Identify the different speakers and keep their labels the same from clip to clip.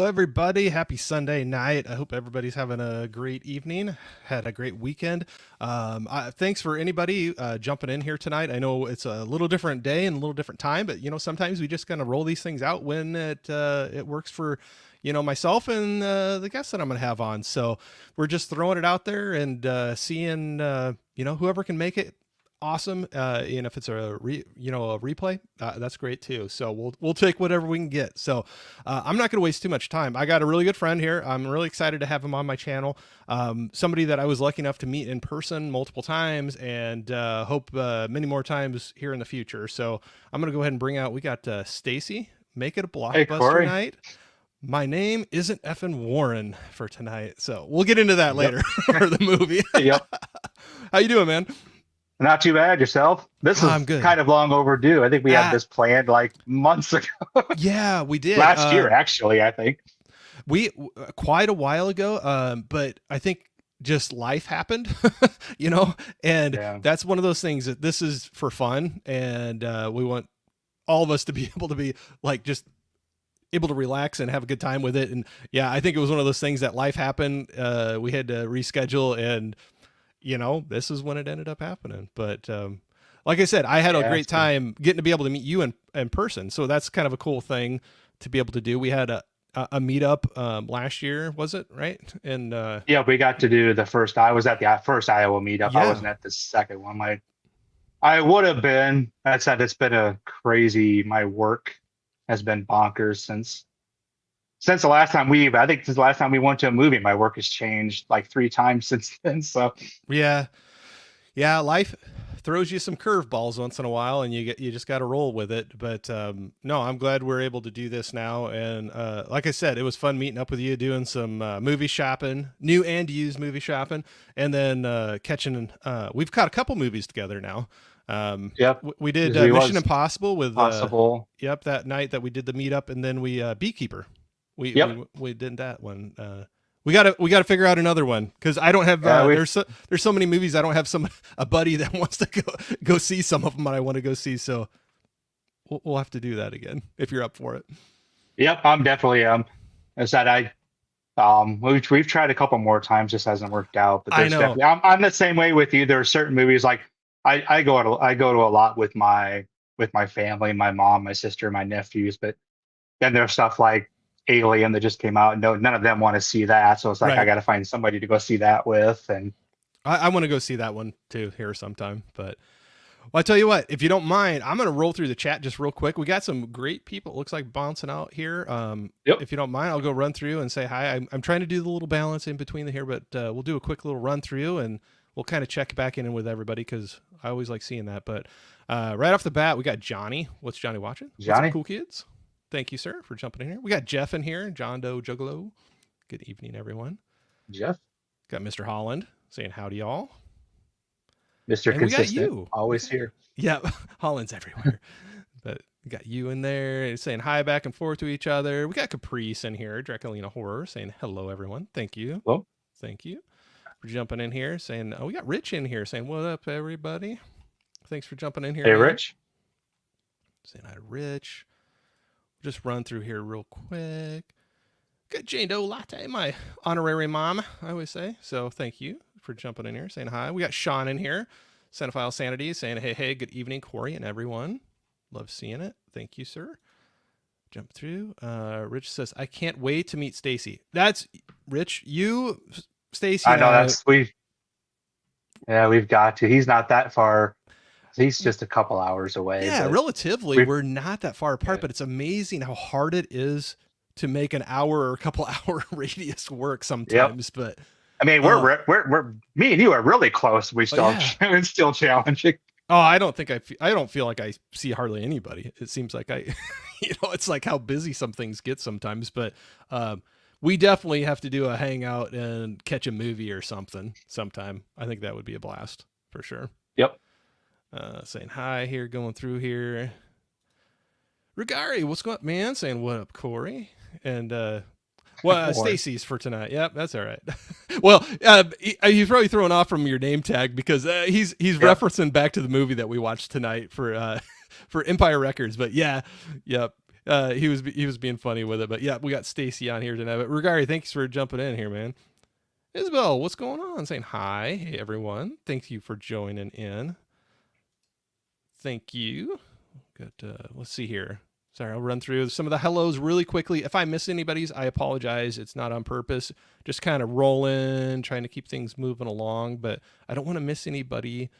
Speaker 1: everybody. Happy Sunday night. I hope everybody's having a great evening. Had a great weekend. Thanks for anybody jumping in here tonight. I know it's a little different day and a little different time, but sometimes we just kind of roll these things out when it works for myself and the guests that I'm gonna have on. So we're just throwing it out there and seeing whoever can make it. Awesome. And if it's a replay, that's great too. So we'll take whatever we can get. So I'm not going to waste too much time. I got a really good friend here. I'm really excited to have him on my channel. Somebody that I was lucky enough to meet in person multiple times and hope many more times here in the future. So I'm going to go ahead and bring out, we got Stacy, make it a Blockbuster night. My name isn't effing Warren for tonight. So we'll get into that later for the movie.
Speaker 2: Yep.
Speaker 1: How you doing, man?
Speaker 2: Not too bad. Yourself? This is kind of long overdue. I think we had this planned like months ago.
Speaker 1: Yeah, we did.
Speaker 2: Last year, actually, I think.
Speaker 1: We quite a while ago, but I think just life happened, and that's one of those things that this is for fun, and we want all of us to be able to be like just able to relax and have a good time with it. And yeah, I think it was one of those things that life happened. We had to reschedule, and this is when it ended up happening. But like I said, I had a great time getting to be able to meet you in person. So that's kind of a cool thing to be able to do. We had a meetup last year, was it right? And
Speaker 2: we got to do the first. I was at the first Iowa meetup. I wasn't at the second one. I would have been. That said, it's been a crazy. My work has been bonkers since the last time since the last time we went to a movie. My work has changed like 3 times since then. So
Speaker 1: yeah, life throws you some curveballs once in a while, and you just got to roll with it. But no, I'm glad we're able to do this now. And like I said, it was fun meeting up with you, doing some movie shopping, new and used movie shopping, and then catching. We've caught a couple movies together now. We did Mission Impossible with that night that we did the meetup, and then we Beekeeper. We did that one. We gotta figure out another one because I don't have. There's so many movies. I don't have a buddy that wants to go see some of them that I want to go see. So we'll have to do that again if you're up for it.
Speaker 2: Yep, I'm definitely. As that we've tried a couple more times. Just hasn't worked out. But
Speaker 1: I know.
Speaker 2: I'm the same way with you. There are certain movies like I go to a lot with my family, my mom, my sister, my nephews. But then there's stuff like Alien that just came out. No, none of them want to see that, so it's like I got to find somebody to go see that with. And
Speaker 1: I want to go see that one too here sometime. But I tell you what, if you don't mind, I'm going to roll through the chat just real quick. We got some great people. It looks like bouncing out here. If you don't mind, I'll go run through and say hi. I'm trying to do the little balance in between here, but we'll do a quick little run through and we'll kind of check back in with everybody because I always like seeing that. But right off the bat, we got Johnny. What's Johnny watching?
Speaker 2: Johnny,
Speaker 1: what's up, cool kids. Thank you, sir, for jumping in here. We got Jeff in here, John Doe Juggalo. Good evening, everyone.
Speaker 2: Jeff.
Speaker 1: Got Mr. Holland saying howdy, y'all.
Speaker 2: Mr.
Speaker 1: And
Speaker 2: Consistent,
Speaker 1: we got you.
Speaker 2: Always here.
Speaker 1: Yeah, Holland's everywhere. But we got you in there saying hi back and forth to each other. We got Caprice in here, Draculina Horror, saying hello, everyone. Thank you.
Speaker 2: Hello.
Speaker 1: Thank you for jumping in here, saying, we got Rich in here saying, what up, everybody? Thanks for jumping in here.
Speaker 2: Hey,
Speaker 1: man.
Speaker 2: Rich.
Speaker 1: Saying hi to Rich. Just run through here real quick. Good Jane Doe Latte, my honorary mom, I always say. So thank you for jumping in here, saying hi. We got Sean in here, Cinephile Sanity, saying hey, good evening, Corey and everyone. Love seeing it. Thank you, sir. Jump through. Rich says, I can't wait to meet Stacy. That's Rich. You, Stacy.
Speaker 2: I know we've got to. He's not that far. He's just a couple hours away.
Speaker 1: Yeah, relatively, we're not that far apart, but it's amazing how hard it is to make an hour or a couple hour radius work sometimes. But
Speaker 2: I mean, we're me and you are really close. It's still challenging.
Speaker 1: Oh, I don't feel like I see hardly anybody. It seems like it's like how busy some things get sometimes. But we definitely have to do a hangout and catch a movie or something sometime. I think that would be a blast for sure.
Speaker 2: Yep.
Speaker 1: Saying hi here, going through here. Regari, what's going on, man? Saying what up, Corey? And Stacy's for tonight. Yep, that's all right. Well, he's probably throwing off from your name tag because he's referencing back to the movie that we watched tonight for Empire Records. But yeah, yep. He was being funny with it, but yeah, we got Stacy on here tonight. But Regari, thanks for jumping in here, man. Isabel, what's going on? Saying hi, hey everyone. Thank you for joining in. Thank you. Good. Let's see here. Sorry, I'll run through some of the hellos really quickly. If I miss anybody's, I apologize. It's not on purpose. Just kind of rolling, trying to keep things moving along, but I don't want to miss anybody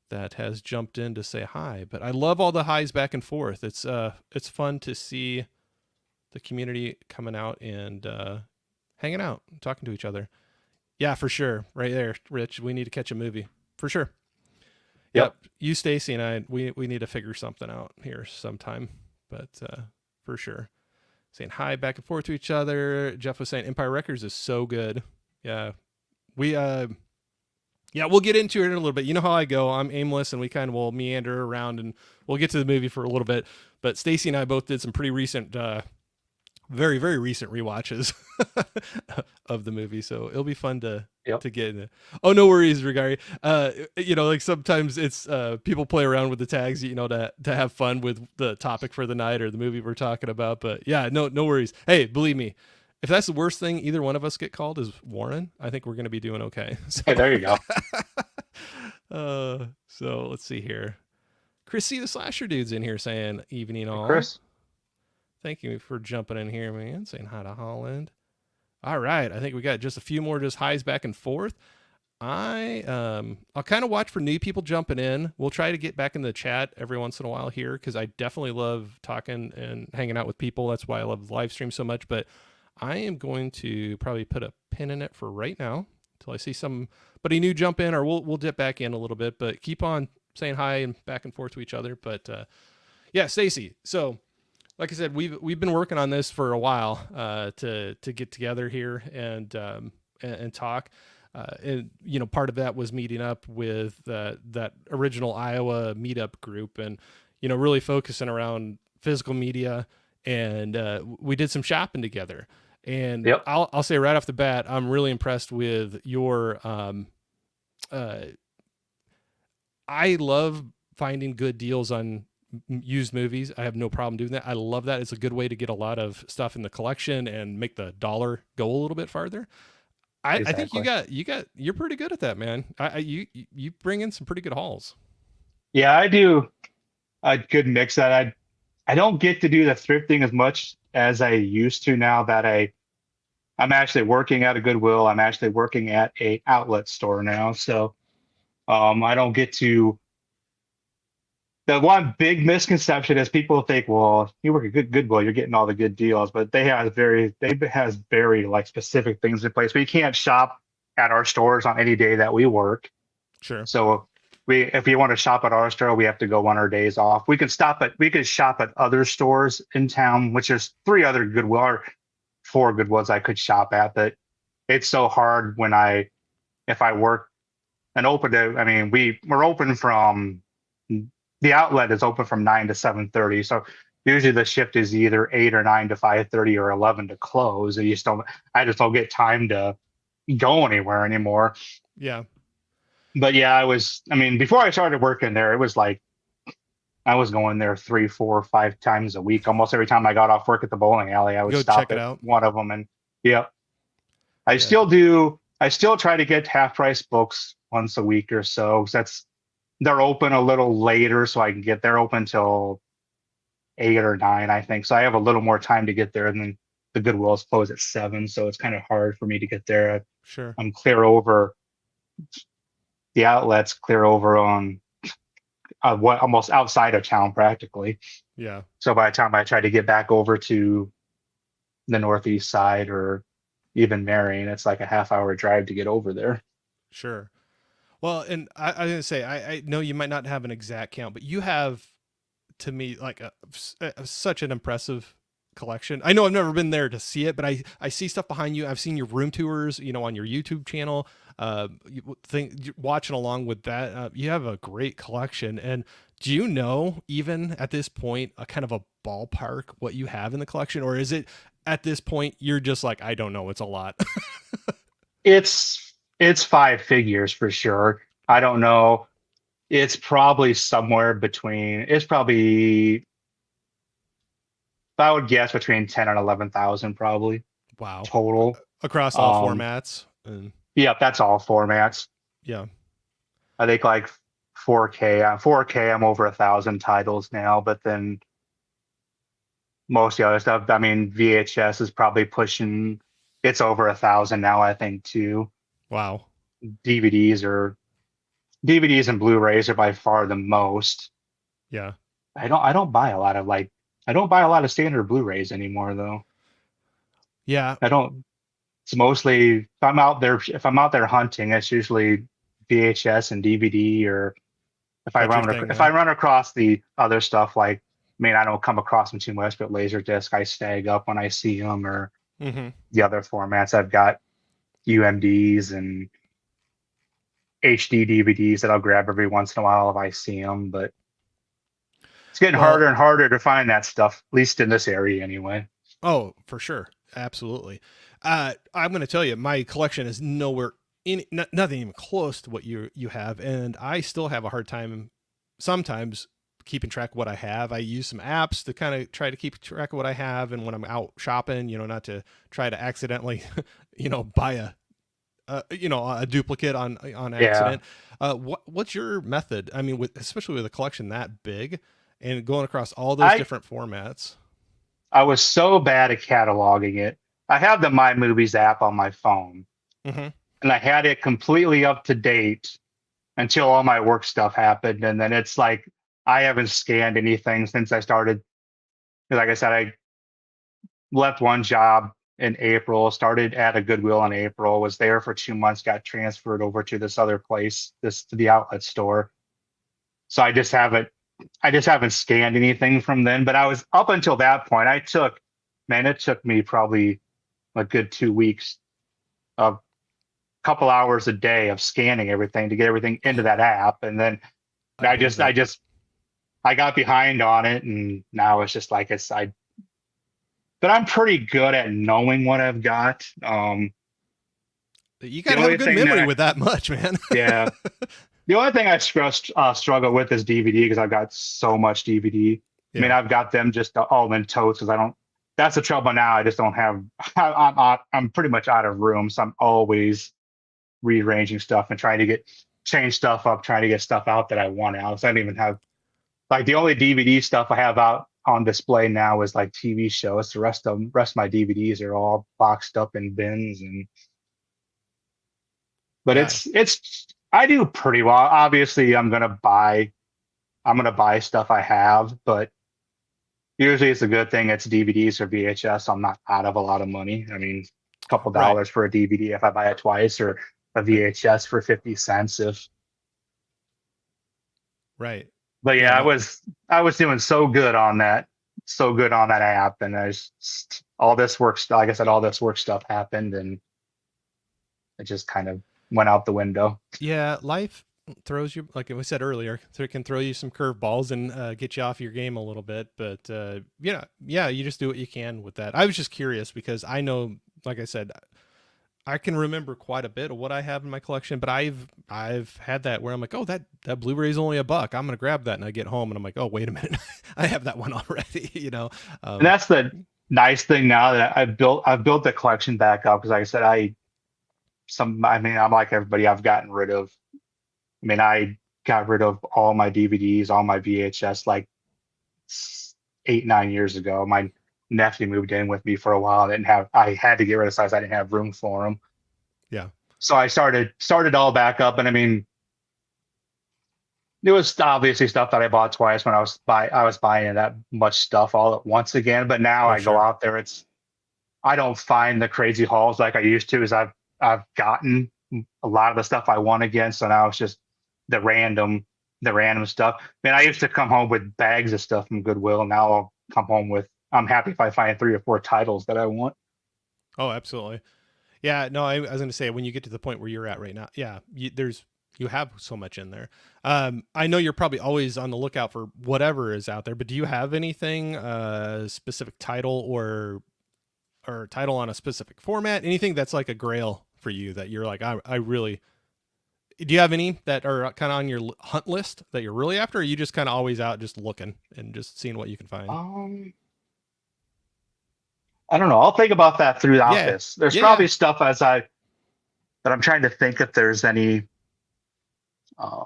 Speaker 1: that has jumped in to say hi. But I love all the highs back and forth. It's fun to see the community coming out and hanging out, talking to each other. Yeah, for sure. Right there, Rich. We need to catch a movie for sure. Yep. You, Stacy, and I, we need to figure something out here sometime. But for sure, saying hi back and forth to each other. Jeff was saying Empire Records is so good. Yeah, we yeah, we'll get into it in a little bit. You know how I go. I'm aimless, and we kind of will meander around, and we'll get to the movie for a little bit. But Stacy and I both did some pretty recent, very very recent rewatches of the movie, so it'll be fun to get in it. Oh, no worries, Regari. Like sometimes it's people play around with the tags, to have fun with the topic for the night or the movie we're talking about. But yeah, no worries. Hey, believe me, if that's the worst thing either one of us get called is Warren, I think we're going to be doing okay. So,
Speaker 2: hey, there you
Speaker 1: go. So let's see here. Chrissy the Slasher Dude's in here saying evening all.
Speaker 2: Chris.
Speaker 1: Thank you for jumping in here, man. Saying hi to Holland. All right. I think we got just a few more just highs back and forth. I'll kind of watch for new people jumping in. We'll try to get back in the chat every once in a while here because I definitely love talking and hanging out with people. That's why I love the live stream so much. But I am going to probably put a pin in it for right now until I see somebody new jump in, or we'll dip back in a little bit. But keep on saying hi and back and forth to each other. But yeah, Stacy. So, like I said, we've been working on this for a while to get together here and talk. And part of that was meeting up with that original Iowa meetup group, and really focusing around physical media. And we did some shopping together. And I'll say right off the bat, I'm really impressed with your. I love finding good deals on used movies. I have no problem doing that. I love that. It's a good way to get a lot of stuff in the collection and make the dollar go a little bit farther. I think you're pretty good at that, man. You bring in some pretty good hauls.
Speaker 2: Yeah, I do a good mix that I don't get to do the thrifting as much as I used to now that I'm actually working at a Goodwill. I'm actually working at a outlet store now. So I don't get to. The one big misconception is people think, well, you work at Goodwill, you're getting all the good deals, but they have very like specific things in place. We can't shop at our stores on any day that we work.
Speaker 1: Sure.
Speaker 2: So if you want to shop at our store, we have to go on our days off. We could shop at other stores in town, which there's 3 other Goodwill or 4 Goodwills I could shop at, but it's so hard if I work and open to, I mean, we're open from. The outlet is open from 9 to 7:30. So usually the shift is either 8 or 9 to 5:30 or 11 to close. And I just don't get time to go anywhere anymore.
Speaker 1: Yeah.
Speaker 2: But yeah, before I started working there, it was like, I was going there 3, 4, 5 times a week. Almost every time I got off work at the bowling alley, I would stop at one of them. And I still try to get half price books once a week or so. They're open a little later, so I can get there open till 8 or 9, I think. So I have a little more time to get there, and then the Goodwill's close at 7, so it's kind of hard for me to get there.
Speaker 1: Sure.
Speaker 2: I'm clear over the outlets, clear over on almost outside of town practically.
Speaker 1: Yeah.
Speaker 2: So by the time I try to get back over to the northeast side or even Marion, it's like a half-hour drive to get over there.
Speaker 1: Sure. Well, and I was going to say, I know you might not have an exact count, but you have, to me, like such an impressive collection. I know I've never been there to see it, but I see stuff behind you. I've seen your room tours, on your YouTube channel, watching along with that. You have a great collection. And do you know, even at this point, a kind of a ballpark what you have in the collection? Or is it at this point, you're just like, I don't know, it's a lot?
Speaker 2: It's 5 figures for sure. I don't know. It's probably somewhere between. It's probably I would guess between 10 and 11,000 probably
Speaker 1: Wow.
Speaker 2: total.
Speaker 1: Across all
Speaker 2: Um,
Speaker 1: formats. And
Speaker 2: yeah, that's all formats.
Speaker 1: yeah.
Speaker 2: I think like 4K. 4K, I'm over 1,000 titles now, but then most of the other stuff, I mean, VHS is probably pushing. It's over 1,000 now, I think, too.
Speaker 1: Wow.
Speaker 2: DVDs or DVDs and Blu-rays are by far the most.
Speaker 1: Yeah.
Speaker 2: I don't buy a lot of like I don't buy a lot of standard Blu-rays anymore though.
Speaker 1: Yeah.
Speaker 2: I don't. It's mostly if I'm out there hunting, it's usually VHS and DVD, or
Speaker 1: That's your thing
Speaker 2: if I
Speaker 1: now.
Speaker 2: run across the other stuff, like, I mean, I don't come across them too much, but Laserdisc I snag up when I see them, or
Speaker 1: Mm-hmm.
Speaker 2: the other formats. I've got UMDs and HD DVDs that I'll grab every once in a while if I see them, but it's getting
Speaker 1: Well,
Speaker 2: harder and harder to find that stuff, at least in this area anyway.
Speaker 1: oh, for sure. Absolutely. I'm going to tell you, my collection is nowhere nothing even close to what you have. And I still have a hard time sometimes keeping track of what I have. I use some apps to kind of try to keep track of what I have. And when I'm out shopping, not to try to accidentally, buy a duplicate on
Speaker 2: Yeah.
Speaker 1: accident. What's your method? I mean, especially with a collection that big and going across all those
Speaker 2: I
Speaker 1: different formats.
Speaker 2: I was so bad at cataloging it. I have the My Movies app on my phone,
Speaker 1: Mm-hmm.
Speaker 2: and I had it completely up to date until all my work stuff happened. And then it's like I haven't scanned anything since I started. Like I said, I left one job in April, started at a Goodwill in April, was there for 2 months, got transferred over to this other place, this to the outlet store. So I just haven't scanned anything from then. But I was up until that point. It took me probably a good 2 weeks, a couple hours a day of scanning everything to get everything into that app. And then
Speaker 1: I
Speaker 2: I
Speaker 1: believe
Speaker 2: just,
Speaker 1: it.
Speaker 2: I just, I got behind on it, and now it's just like but I'm pretty good at knowing what I've got.
Speaker 1: You got
Speaker 2: The
Speaker 1: to have a
Speaker 2: only
Speaker 1: good
Speaker 2: thing
Speaker 1: memory
Speaker 2: that,
Speaker 1: with that much, man.
Speaker 2: yeah, the only thing I struggle with is DVD because I've got so much DVD. I mean,
Speaker 1: Yeah.
Speaker 2: I've got them just all in totes because I don't. That's the trouble now. I just don't have. I'm pretty much out of room, so I'm always rearranging stuff and trying to change stuff up, trying to get stuff out that I want out. So I don't even have like the only DVD stuff I have out on display now is like TV shows. The rest of my DVDs are all boxed up in bins, and but
Speaker 1: Yeah.
Speaker 2: it's I do pretty well. Obviously, I'm gonna buy stuff I have, but usually it's a good thing it's DVDs or VHS. I'm not out of a lot of money. I mean, a couple
Speaker 1: Right.
Speaker 2: dollars for a DVD if I buy it twice, or a
Speaker 1: Right.
Speaker 2: VHS for 50 cents if.
Speaker 1: Right.
Speaker 2: But
Speaker 1: Yeah.
Speaker 2: yeah, I
Speaker 1: No.
Speaker 2: was I was doing so good on that app, and there's all this work stuff. Like I said, all this work stuff happened, and it just kind of went out the window.
Speaker 1: Yeah. Life throws you, like we said earlier, so it can throw you some curveballs and get you off your game a little bit. But yeah, you just do what you can with that. I was just curious because I know, like I said, I can remember quite a bit of what I have in my collection, but I've had that where I'm like, oh, that Blu-ray is only $1. I'm gonna grab that, and I get home and I'm like, oh, wait a minute, I have that one already.
Speaker 2: And
Speaker 1: Um,
Speaker 2: that's the nice thing now that I've built the collection back up because, like I said, I mean, I'm like everybody. I've gotten rid of. I mean, I got rid of all my DVDs, all my VHS, like 8, 9 years ago. My nephew moved in with me for a while. I had to get rid of size. I didn't have room for them.
Speaker 1: yeah,
Speaker 2: So I started all back up. And I mean, there was obviously stuff that I bought twice when I was buying that much stuff all at once again. But now
Speaker 1: oh
Speaker 2: I go
Speaker 1: sure,
Speaker 2: out there, I don't find the crazy hauls like I used to, as I've gotten a lot of the stuff I want again. So now it's just the random the random stuff. Man, I used to come home with bags of stuff from Goodwill. Now I'll come home with I'm happy if I find 3 or 4 titles that I want.
Speaker 1: oh absolutely. Yeah, no, I was going to say when you get to the point where you're at right now, yeah, you have so much in there. I know you're probably always on the lookout for whatever is out there, but do you have anything specific title or title on a specific format? Anything that's like a grail for you that you're like, I really. Do you have any that are kind of on your hunt list that you're really after? Or are you just kind of always out just looking and just seeing what you can find?
Speaker 2: Um I don't know. I'll think about that throughout
Speaker 1: Yeah,
Speaker 2: this. There's
Speaker 1: yeah, yeah.
Speaker 2: probably stuff that I'm trying to think if there's any uh,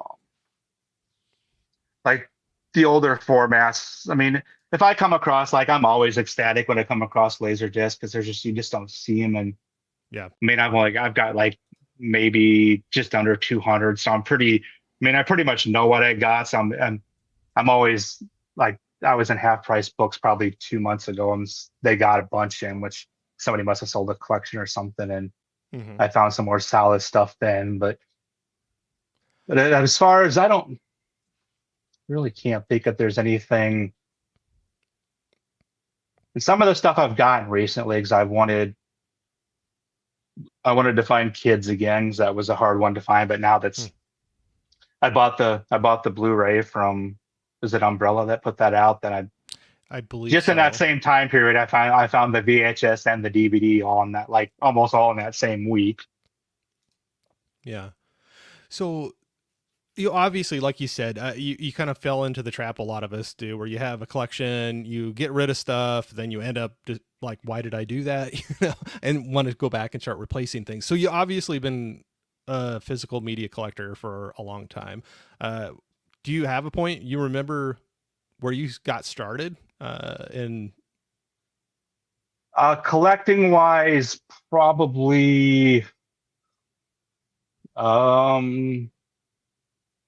Speaker 2: like the older formats. I mean, if I come across like I'm always ecstatic when I come across Laserdisc because there's just you just don't see them. And
Speaker 1: Yeah.
Speaker 2: I mean, I've got like maybe just under 200, so I'm pretty. I mean, I pretty much know what I got. So I'm always like I was in half price books probably 2 months ago, and they got a bunch in, which somebody must have sold a collection or something, and
Speaker 1: Hmm.
Speaker 2: I found some more solid stuff then. But as far as I don't really can't think if there's anything. And some of the stuff I've gotten recently because I wanted to find kids again because that was a hard one to find. But now
Speaker 1: Hmm.
Speaker 2: that's I bought the Blu-ray from was it Umbrella that put that out? Then I
Speaker 1: I believe
Speaker 2: just in that
Speaker 1: so.
Speaker 2: same time period I found the VHS and the DVD all in that like almost all in that same week.
Speaker 1: Yeah. So you obviously, like you said, you kind of fell into the trap a lot of us do, where you have a collection, you get rid of stuff, then you end up just like, why did I do that? And want to go back and start replacing things. So you obviously been a physical media collector for a long time. Uh, do you have a point you remember where you got started? And
Speaker 2: Collecting wise, probably um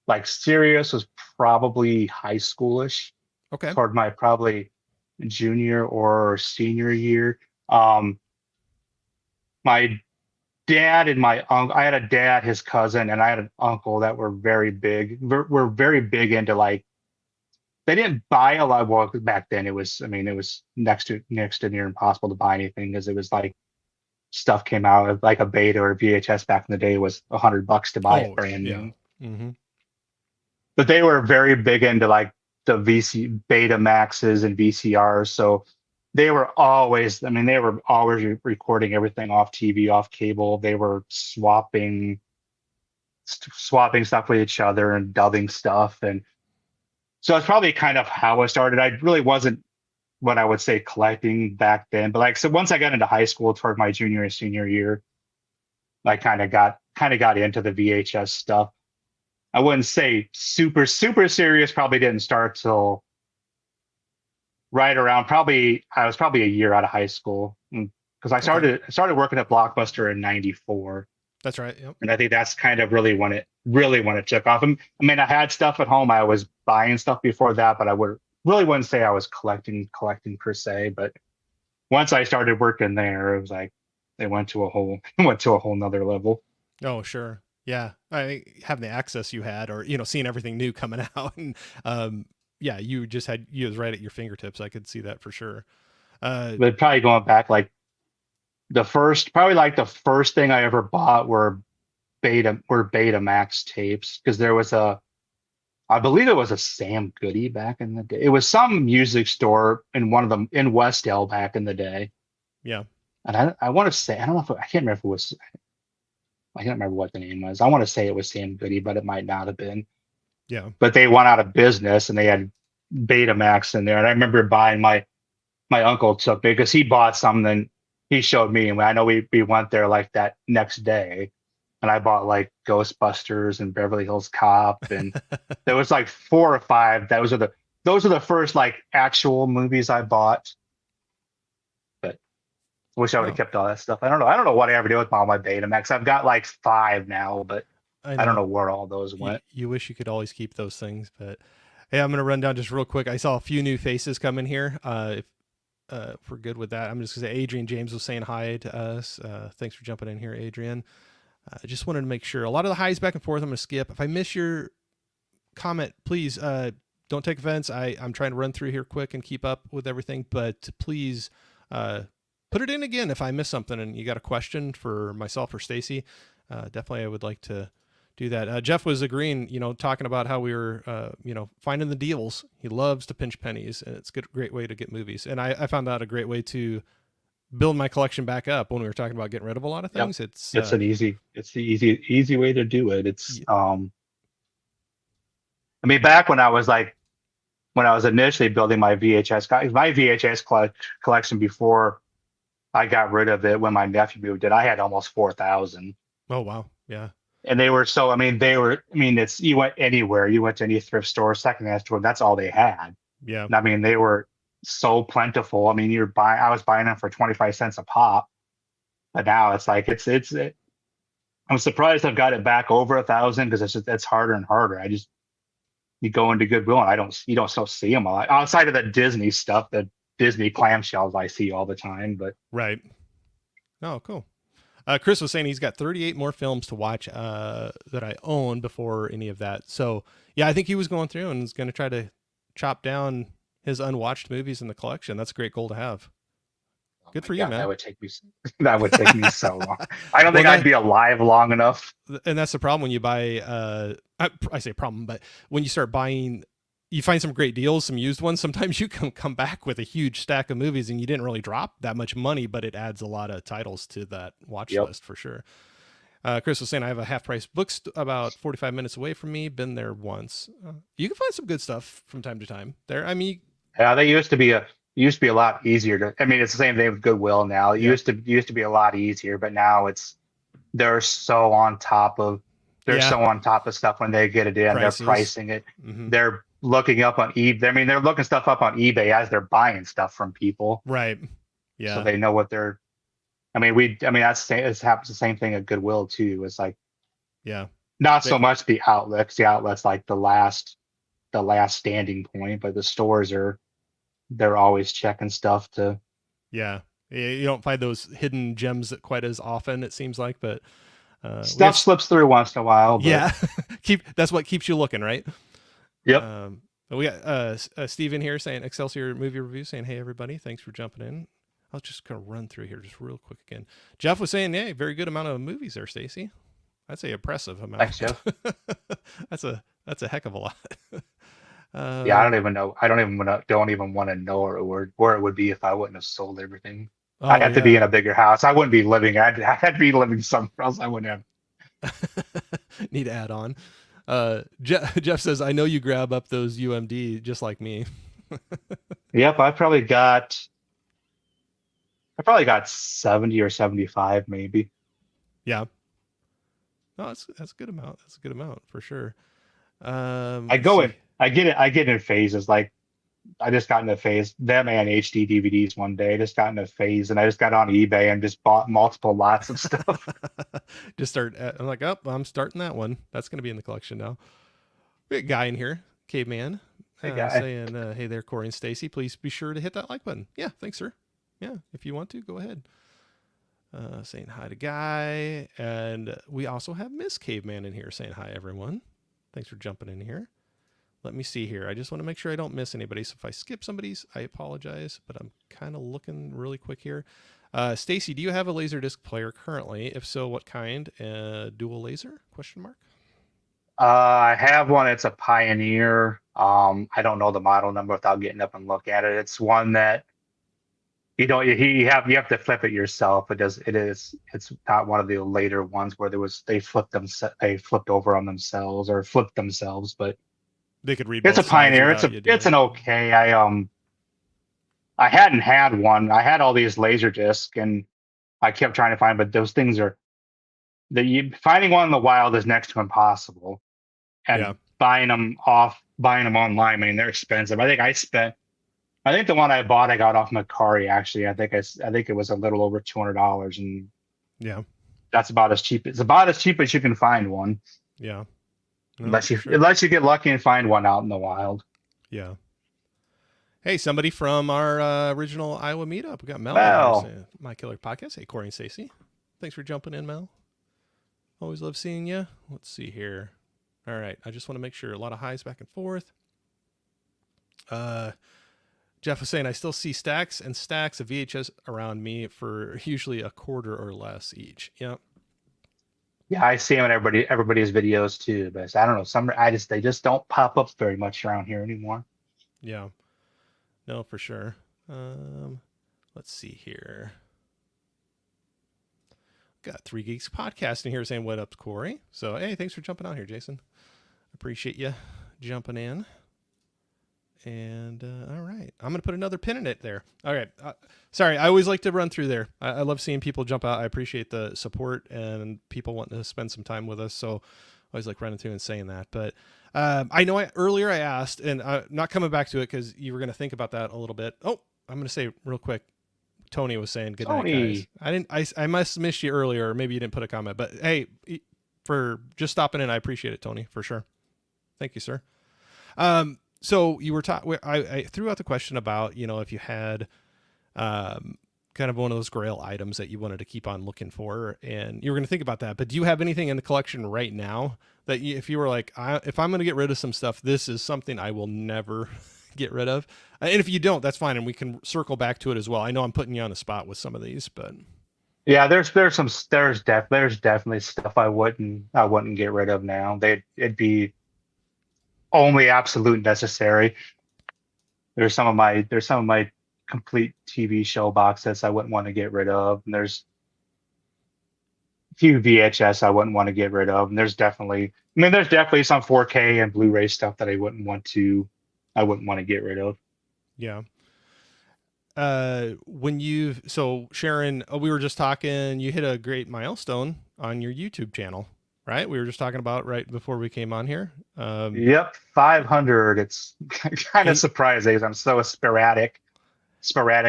Speaker 2: like serious was probably high schoolish
Speaker 1: okay,
Speaker 2: toward my probably junior or senior year. Um, my dad and my uncle, I had a dad, his cousin, and I had an uncle that were very big. Were very big into like they didn't buy a lot. Well, back then it was, I mean, it was next to near impossible to buy anything because it was like stuff came out like a beta or VHS back in the day was $100 to buy it
Speaker 1: oh
Speaker 2: brand
Speaker 1: yeah,
Speaker 2: new.
Speaker 1: mm-hmm.
Speaker 2: But they were very big into like the VC Beta Maxes and VCRs. So I mean, they were always recording everything off TV, off cable. They were swapping stuff with each other and dubbing stuff. And so it's probably kind of how I started. I really wasn't what I would say collecting back then. But like, so once I got into high school toward my junior and senior year, I kind of got into the VHS stuff. I wouldn't say super, super serious, probably didn't start till right around probably I was probably a year out of high school because I
Speaker 1: Okay,
Speaker 2: started working at Blockbuster in '94,
Speaker 1: that's right. Yep.
Speaker 2: and I think that's kind of really when it took off. I mean, I had stuff at home. I was buying stuff before that, but I wouldn't say I was collecting per se. But once I started working there, it was like they went to a whole went to a whole nother level.
Speaker 1: Oh, sure. Yeah. I having the access you had, or seeing everything new coming out, and um, yeah, you was right at your fingertips. I could see that for sure. Uh,
Speaker 2: But probably going back like the first thing I ever bought were Beta Max tapes because there was I believe it was a Sam Goody back in the day. It was some music store in one of them in West L back in the day.
Speaker 1: yeah,
Speaker 2: And I want to say, I don't know if I can't remember if it was, I can't remember what the name was. I want to say it was Sam Goody, but it might not have been.
Speaker 1: yeah.
Speaker 2: But they went out of business and they had Betamax in there. And I remember buying my uncle took me because he bought something. He showed me, and I know we went there like that next day, and I bought like Ghostbusters and Beverly Hills Cop, and there was like four or five. Those are the first like actual movies I bought. But I wish I would have
Speaker 1: Oh,
Speaker 2: kept all that stuff. I don't know what I ever did with all my Betamax. I've got like five now, but
Speaker 1: I
Speaker 2: I don't
Speaker 1: know.
Speaker 2: know where all those went.
Speaker 1: You wish you could always keep those things, but hey, I'm gonna run down just real quick. I saw a few new faces come in here. If we're good with that, I'm just gonna say Adrian James was saying hi to us. Thanks for jumping in here, Adrian. I just wanted to make sure. A lot of the highs back and forth. I'm gonna skip. If I miss your comment, please don't take offense. I'm trying to run through here quick and keep up with everything, but please uh, put it in again if I miss something and you got a question for myself or Stacy. Definitely, I would like to do that. Jeff was agreeing, talking about how we were, finding the deals. He loves to pinch pennies, and it's a great way to get movies. And I found that a great way to build my collection back up when we were talking about getting rid of a lot of
Speaker 2: Yep.
Speaker 1: things. It's
Speaker 2: It's the easy way to do it. I mean, back when I was initially building my VHS collection before I got rid of it when my nephew moved in. I had almost 4,000.
Speaker 1: Oh wow. Yeah.
Speaker 2: And they were so, I mean, it's, you went anywhere, you went to any thrift store, secondhand store, that's all they had.
Speaker 1: Yeah.
Speaker 2: And I mean, they were so plentiful. I mean, I was buying them for 25 cents a pop, but now it's like, I'm surprised I've got it back over 1,000 because it's harder and harder. You go into Goodwill and you don't still see them a lot outside of the Disney stuff, the Disney clamshells I see all the time, but
Speaker 1: Right. Oh, cool. Chris was saying he's got 38 more films to watch that I own before any of that. So yeah, I think he was going through and is going to try to chop down his unwatched movies in the collection. That's a great goal to have.
Speaker 2: oh
Speaker 1: Good
Speaker 2: my
Speaker 1: for you,
Speaker 2: God,
Speaker 1: man.
Speaker 2: that would take me so long. I don't
Speaker 1: Well,
Speaker 2: think I'd be alive long enough.
Speaker 1: and that's the problem when you buy. I say problem, but when you start buying, you find some great deals, some used ones. Sometimes you can come back with a huge stack of movies, and you didn't really drop that much money, but it adds a lot of titles to that watch
Speaker 2: Yep.
Speaker 1: list for sure. Chris was saying I have a half price about 45 minutes away from me. Been there once. You can find some good stuff from time to time there. I mean,
Speaker 2: Yeah, they used to be a lot easier to. I mean, it's the same thing with Goodwill now. It
Speaker 1: yeah,
Speaker 2: used to be a lot easier, but now they're so on top of they're
Speaker 1: yeah,
Speaker 2: so on top of stuff when they get it in. They're
Speaker 1: prices.
Speaker 2: pricing it.
Speaker 1: Hmm.
Speaker 2: They're looking up on eBay. I mean, they're looking stuff up on eBay as they're buying stuff from people,
Speaker 1: Right.
Speaker 2: so
Speaker 1: Yeah.
Speaker 2: they know what they're. I mean, it happens the same thing at Goodwill too. It's like
Speaker 1: Yeah.
Speaker 2: not
Speaker 1: They,
Speaker 2: so much the outlets. The outlets like the last standing point, but the stores they're always checking stuff to.
Speaker 1: yeah. You don't find those hidden gems quite as often, it seems like, but we
Speaker 2: Stuff
Speaker 1: have,
Speaker 2: slips through once in a while, but
Speaker 1: yeah, that's what keeps you looking, right?
Speaker 2: yep.
Speaker 1: But we got Steve in here saying Excelsior movie review, saying, hey, everybody, thanks for jumping in. I'll just kind of run through here just real quick again. Jeff was saying, yeah, very good amount of movies there, Stacy. I'd say impressive amount.
Speaker 2: Thanks, Jeff.
Speaker 1: That's a heck of a lot.
Speaker 2: Yeah, I don't
Speaker 1: um,
Speaker 2: even know. Don't even want to know where it would be if I wouldn't have sold everything. I'd
Speaker 1: oh
Speaker 2: have to be
Speaker 1: yeah.
Speaker 2: in a bigger house. I wouldn't be living. I had to be living somewhere else. I wouldn't have.
Speaker 1: Need to add on. Jeff says, I know you grab up those UMD just like me.
Speaker 2: Yep, I probably got 70 or 75 maybe.
Speaker 1: Yeah. No, that's a good amount. That's a good amount for sure.
Speaker 2: I
Speaker 1: Let's
Speaker 2: go in.
Speaker 1: see.
Speaker 2: I get in phases. Like I just got in a phase. Them and HD DVDs one day. I just got in a phase, and I just got on eBay and just bought multiple lots of stuff.
Speaker 1: Just start. I'm like, oh, I'm starting that one. That's going to be in the collection now. We got a guy in here, caveman,
Speaker 2: Hey guy.
Speaker 1: saying, "Hey there, Corey and Stacy. Please be sure to hit that like button." Yeah, thanks, sir. Yeah, if you want to, go ahead. Saying hi to Guy, and we also have Miss Caveman in here saying hi, everyone. Thanks for jumping in here. Let me see here. I just want to make sure I don't miss anybody. So if I skip somebody's, I apologize, but I'm kind of looking really quick here. Stacy, do you have a Laserdisc player currently? If so, what kind? Dual laser? Question mark.
Speaker 2: I have one. It's a Pioneer. I don't know the model number without getting up and look at it. It's one that you have to flip it yourself. It's not one of the later ones where they flipped over on themselves or flipped themselves, but
Speaker 1: They could read
Speaker 2: it's a
Speaker 1: both sides
Speaker 2: Pioneer.
Speaker 1: without you doing
Speaker 2: It's an
Speaker 1: it.
Speaker 2: okay. I hadn't had one. I had all these laser discs and I kept trying to find, but those things are finding one in the wild is next to impossible.
Speaker 1: Yeah.
Speaker 2: And buying them online, I mean, they're expensive. I think the one I bought, I got off Macari. Actually, I think it was a little over $200, and
Speaker 1: Yeah.
Speaker 2: that's about as cheap. It's about as cheap as you can find one,
Speaker 1: Yeah. No, for sure.
Speaker 2: unless you get lucky and find one out in the wild.
Speaker 1: Yeah. Hey, somebody from our original Iowa meetup. We got Mel in here
Speaker 2: Well,
Speaker 1: saying, My Killer Podcast. Hey, Corey and Stacy. Thanks for jumping in, Mel. Always love seeing you. Let's see here. All right. I just want to make sure. A lot of highs back and forth. Jeff was saying, I still see stacks and stacks of VHS around me for usually a quarter or less each. Yep.
Speaker 2: yeah, I see them in everybody's videos too, but I don't know. They just don't pop up very much around here anymore.
Speaker 1: Yeah. No, for sure. Let's see here. Got Three Geeks Podcasting here saying, what up, Corey? So, hey, thanks for jumping on here, Jason. Appreciate you jumping in. And all right, I'm gonna put another pin in it there. All right, sorry, I always like to run through there. I love seeing people jump out. I appreciate the support and people wanting to spend some time with us. So I always like running through and saying that. But I know earlier I asked, and I'm not coming back to it because you were gonna think about that a little bit. Oh, I'm gonna say real quick. Tony was saying good night, guys.
Speaker 2: Tony.
Speaker 1: I didn't. I must have missed you earlier, or maybe you didn't put a comment. But hey, for just stopping in, I appreciate it, Tony, for sure. Thank you, sir. So you were talking. I threw out the question about if you had kind of one of those grail items that you wanted to keep on looking for, and you were going to think about that. But do you have anything in the collection right now that if you were like, if I'm going to get rid of some stuff, this is something I will never get rid of? And if you don't, that's fine, and we can circle back to it as well. I know I'm putting you on the spot with some of these, but
Speaker 2: Yeah, there's definitely stuff I wouldn't get rid of now. It'd be only absolute necessary. There's some of my complete TV show box sets I wouldn't want to get rid of. And there's a few VHS I wouldn't want to get rid of. And there's definitely some 4K and Blu-ray stuff that I wouldn't want to get rid of.
Speaker 1: yeah. Sharon, we were just talking, you hit a great milestone on your YouTube channel, right? We were just talking about right before we came on here.
Speaker 2: Yep, 500. It's kind of
Speaker 1: And
Speaker 2: surprising 'cause I'm so sporadic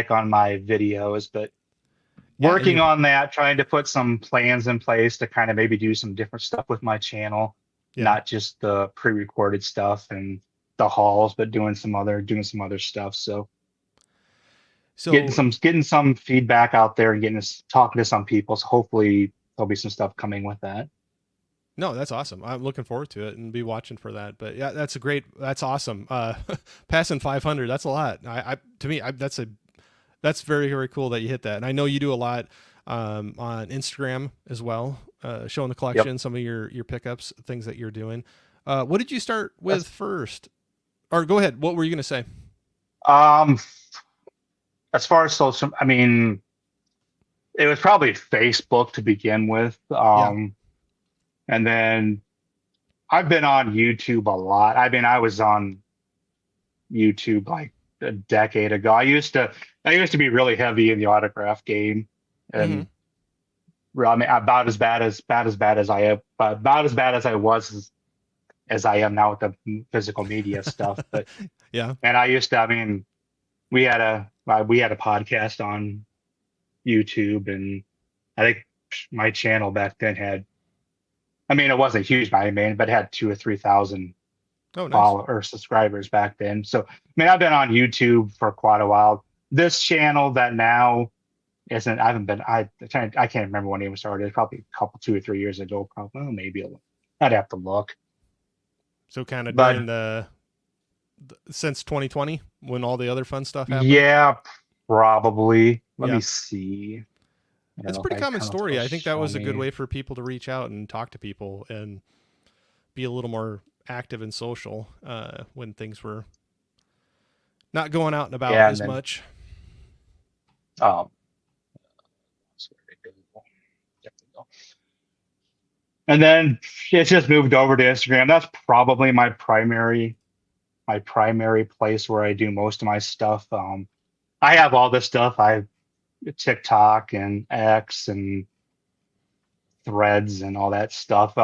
Speaker 2: on my videos, but
Speaker 1: yeah, and
Speaker 2: working on that, trying to put some plans in place to kind of maybe do some different stuff with my channel,
Speaker 1: yeah.
Speaker 2: not just the pre-recorded stuff and the hauls, but doing some other stuff. So getting
Speaker 1: So
Speaker 2: some feedback out there and talking to some people. So hopefully there'll be some stuff coming with that.
Speaker 1: no, that's awesome. I'm looking forward to it and be watching for that. But yeah, that's awesome. Passing 500, that's a lot. To me, that's very, very cool that you hit that. And I know you do a lot on Instagram as well, showing the
Speaker 2: Yep.
Speaker 1: collection, some of your pickups, things that you're doing. What did you start with
Speaker 2: That's
Speaker 1: first? Or go ahead. What were you going to say?
Speaker 2: um as far as social, I mean, it was probably Facebook to begin with.
Speaker 1: Yeah.
Speaker 2: And then I've been on YouTube a lot. I mean, I was on YouTube like a decade ago. I used to be really heavy in the autograph game,
Speaker 1: Mm-hmm.
Speaker 2: and I mean, about as bad as I am, but about as bad as I was as I am now with the physical media stuff. But
Speaker 1: Yeah.
Speaker 2: and I mean, we had a podcast on YouTube, and I think my channel back then had, I mean, it wasn't huge by any means, but it had 2 or 3 thousand
Speaker 1: Oh, nice.
Speaker 2: follow or subscribers back then. So, I mean, I've been on YouTube for quite a while. This channel that now isn't, I haven't been, I can't remember when it was started. Probably a couple, 2 or 3 years ago, probably. Well, maybe I'd have to look.
Speaker 1: So kind of during
Speaker 2: But
Speaker 1: since 2020 when all the other fun stuff happened.
Speaker 2: yeah, probably. Let
Speaker 1: Yeah.
Speaker 2: me see. I
Speaker 1: It's
Speaker 2: don't
Speaker 1: a
Speaker 2: know if
Speaker 1: pretty
Speaker 2: I
Speaker 1: common
Speaker 2: don't know if
Speaker 1: story.
Speaker 2: it'll
Speaker 1: I think that
Speaker 2: show
Speaker 1: was a good
Speaker 2: me.
Speaker 1: way for people to reach out and talk to people and be a little more active and social when things were not going out and about
Speaker 2: Yeah, and
Speaker 1: as
Speaker 2: then
Speaker 1: much.
Speaker 2: um, that's where it goes. There we go. And then it's just moved over to Instagram. That's probably my primary place where I do most of my stuff. I have all this stuff. I have TikTok and X and Threads and all that stuff.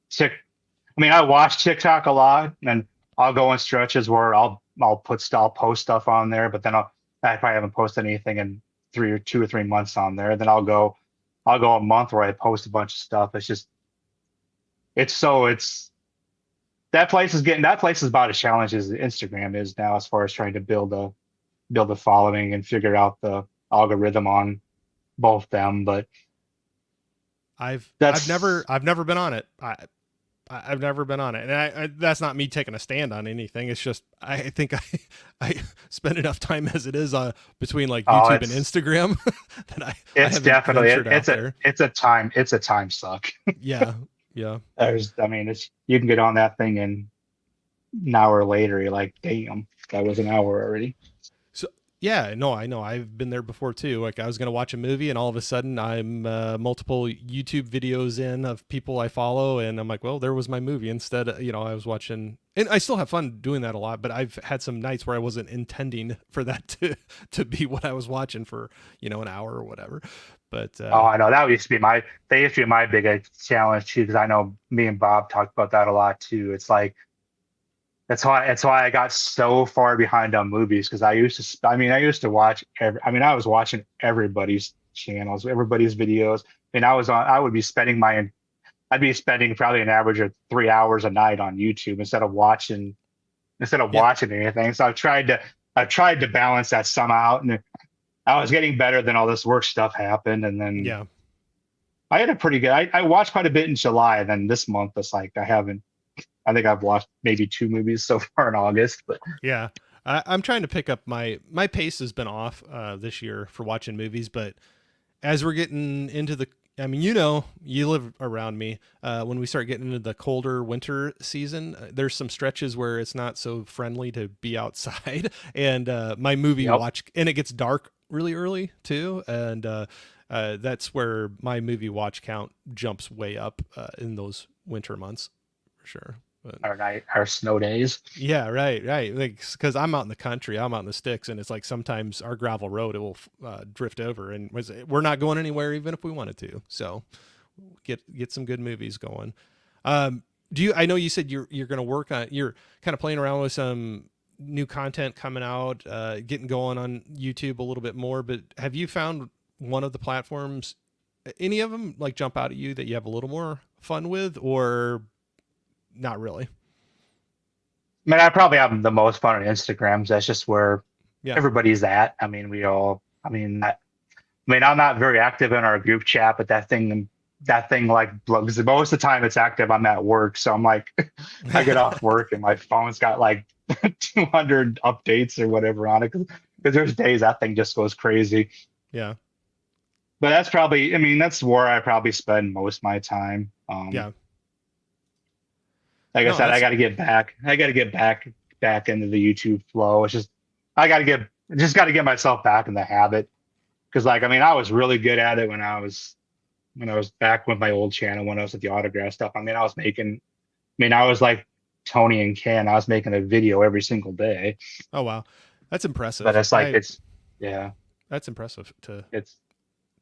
Speaker 2: Tik, I mean, I watch TikTok a lot, and I'll go in stretches where I'll post stuff on there, but then I probably haven't posted anything in 2 or 3 months on there. Then I'll go a month where I post a bunch of stuff. It's that place is about as challenging as Instagram is now, as far as trying to build a following and figure out the algorithm on both them. But that's
Speaker 1: I've never been on it. I've never been on it, and that's not me taking a stand on anything. It's just I think I spend enough time as it is between like
Speaker 2: oh,
Speaker 1: YouTube and Instagram that I
Speaker 2: it's
Speaker 1: haven't
Speaker 2: definitely
Speaker 1: ventured out
Speaker 2: it's a
Speaker 1: there.
Speaker 2: it's a time suck.
Speaker 1: Yeah, yeah.
Speaker 2: I mean, you can get on that thing and an hour later, you're like, damn, that was an hour already.
Speaker 1: So Yeah, no, I know. I've been there before too. Like I was gonna watch a movie, and all of a sudden, I'm multiple YouTube videos in of people I follow, and I'm like, well, there was my movie. Instead, I was watching, and I still have fun doing that a lot. But I've had some nights where I wasn't intending for that to be what I was watching for, an hour or whatever. But
Speaker 2: Oh, I know that used to be my biggest challenge too, because I know me and Bob talked about that a lot too. It's like that's why I got so far behind on movies because I used to watch I was watching everybody's channels, everybody's videos. And I would be spending I'd be spending probably an average of 3 hours a night on YouTube instead of
Speaker 1: yeah,
Speaker 2: watching anything. So I've tried to balance that some out, and I was getting better. Then all this work stuff happened, and then
Speaker 1: yeah,
Speaker 2: I had a pretty good. I watched quite a bit in July, and then this month it's like I haven't. I think I've watched maybe 2 movies so far in August, but
Speaker 1: yeah. I'm trying to pick up my pace has been off this year for watching movies, but as we're getting into I mean, you live around me. When we start getting into the colder winter season, there's some stretches where it's not so friendly to be outside, and my movie
Speaker 2: yep.
Speaker 1: watch, and it gets dark really early too, and that's where my movie watch count jumps way up in those winter months for sure. But
Speaker 2: Our snow days.
Speaker 1: yeah, right, right. Like, because I'm out in the country, I'm out in the sticks, and it's like sometimes our gravel road it will drift over, and we're not going anywhere even if we wanted to. So get some good movies going. Do you? I know you said you're going to work on. You're kind of playing around with some new content coming out, getting going on YouTube a little bit more. But have you found one of the platforms, any of them, like jump out at you that you have a little more fun with, or not really?
Speaker 2: I mean, I probably have the most fun on Instagrams. That's just where
Speaker 1: Yeah.
Speaker 2: everybody's at. I mean, I'm not very active in our group chat, but that thing like blows. Most of the time it's active. I'm at work, so I'm like, I get off work and my phone's got like 200 updates or whatever on it because there's days that thing just goes crazy.
Speaker 1: Yeah.
Speaker 2: But that's where I probably spend most of my time.
Speaker 1: Yeah.
Speaker 2: Like I
Speaker 1: No,
Speaker 2: said, I
Speaker 1: that's
Speaker 2: got to get back. I got to get back into the YouTube flow. It's just I got to get just got to get myself back in the habit because I was really good at it when I was back with my old channel when I was at the autograph stuff. I was like Tony and Ken. I was making a video every single day.
Speaker 1: oh wow. That's
Speaker 2: But
Speaker 1: impressive.
Speaker 2: it's like yeah,
Speaker 1: That's impressive to
Speaker 2: it's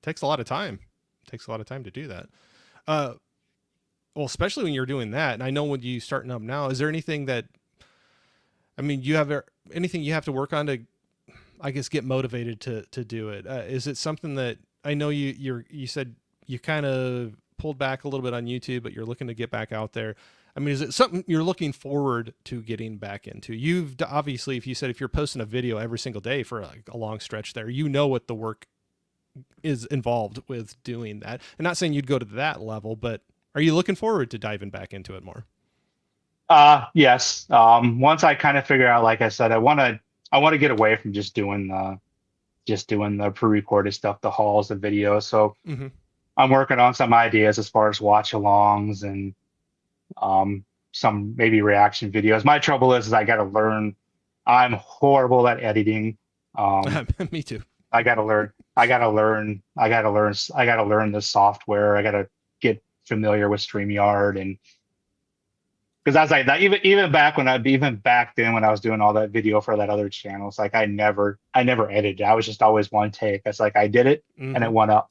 Speaker 1: takes a lot of time. Takes a lot of time to do that. Uh well, especially when you're doing that. And I know when you starting up now, is there anything that I mean, you have anything you have to work on to I guess get motivated to do it? Is it something that I know you said you kind of pulled back a little bit on YouTube, but you're looking to get back out there. I mean, is it something you're looking forward to getting back into? Obviously, if you're posting a video every single day for like a long stretch there, you know what the work is involved with doing that. I'm not saying you'd go to that level, but are you looking forward to diving back into it more?
Speaker 2: yes. Once I kind of figure out, like I said, I want to get away from just doing the pre-recorded stuff, the hauls, the videos. So
Speaker 1: Mm-hmm.
Speaker 2: I'm working on some ideas as far as watch-alongs and some maybe reaction videos. My trouble is I got to learn. I'm horrible at editing.
Speaker 1: Me too.
Speaker 2: I got to learn. I got to learn. I got to learn. I got to learn the software. I got to get familiar with StreamYard and because I was like that even back then when I was doing all that video for that other channel, it's like I never edited. I was just always one take. It's like I did it and
Speaker 1: Mm-hmm.
Speaker 2: it went up.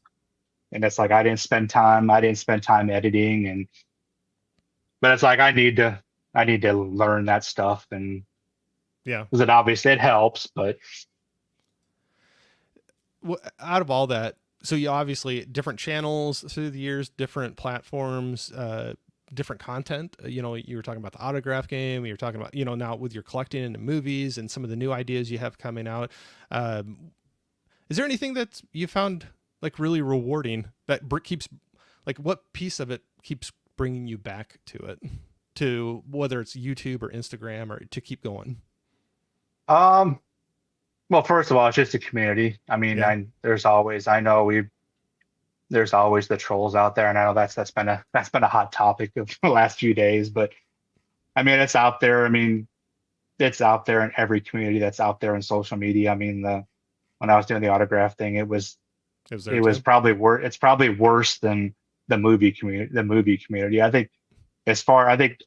Speaker 2: And it's like I didn't spend time editing but it's like I need to learn that stuff and
Speaker 1: Yeah.
Speaker 2: because it obviously it helps, but
Speaker 1: Out of all that, so you obviously different channels through the years, different platforms, different content. You were talking about the autograph game. You were talking about now with your collecting into movies and some of the new ideas you have coming out. Um, is there anything that you found like really rewarding that keeps like what piece of it keeps bringing you back to it, to whether it's YouTube or Instagram or to keep going?
Speaker 2: um well, first of all, it's just a community. I mean,
Speaker 1: Yeah.
Speaker 2: I know there's always the trolls out there, and I know that's been a hot topic of the last few days, but I mean, it's out there. I mean, it's out there in every community that's out there in social media. I mean, when I was doing the autograph thing.
Speaker 1: It was there
Speaker 2: It was
Speaker 1: too.
Speaker 2: probably worse. It's probably worse than the movie community. The movie community. I think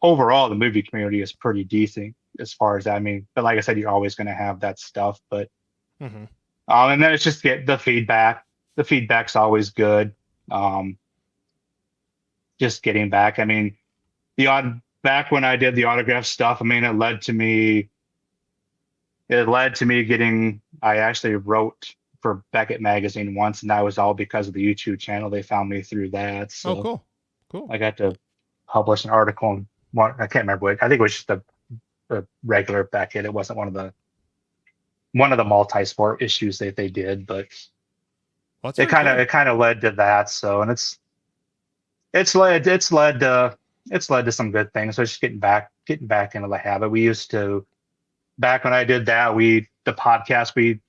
Speaker 2: overall the movie community is pretty decent as far as that. I mean, but like I said, you're always going to have that stuff. But
Speaker 1: Mm-hmm.
Speaker 2: and then it's just get the feedback. The feedback's always good. Um, just getting back. I mean, the odd back when I did the autograph stuff. I mean, it led to me. It led to me getting. I actually wrote for Beckett magazine once, and that was all because of the YouTube channel. They found me through that,
Speaker 1: Oh,
Speaker 2: so
Speaker 1: cool. Cool.
Speaker 2: I got to publish an article in one. I can't remember what. I think it was just a regular Beckett. It wasn't one of the multi-sport issues that they did, but
Speaker 1: Well, that's very cool.
Speaker 2: it kind of led to that. So, and it's led to some good things. So just getting back into the habit. We used to back when I did that. The podcast we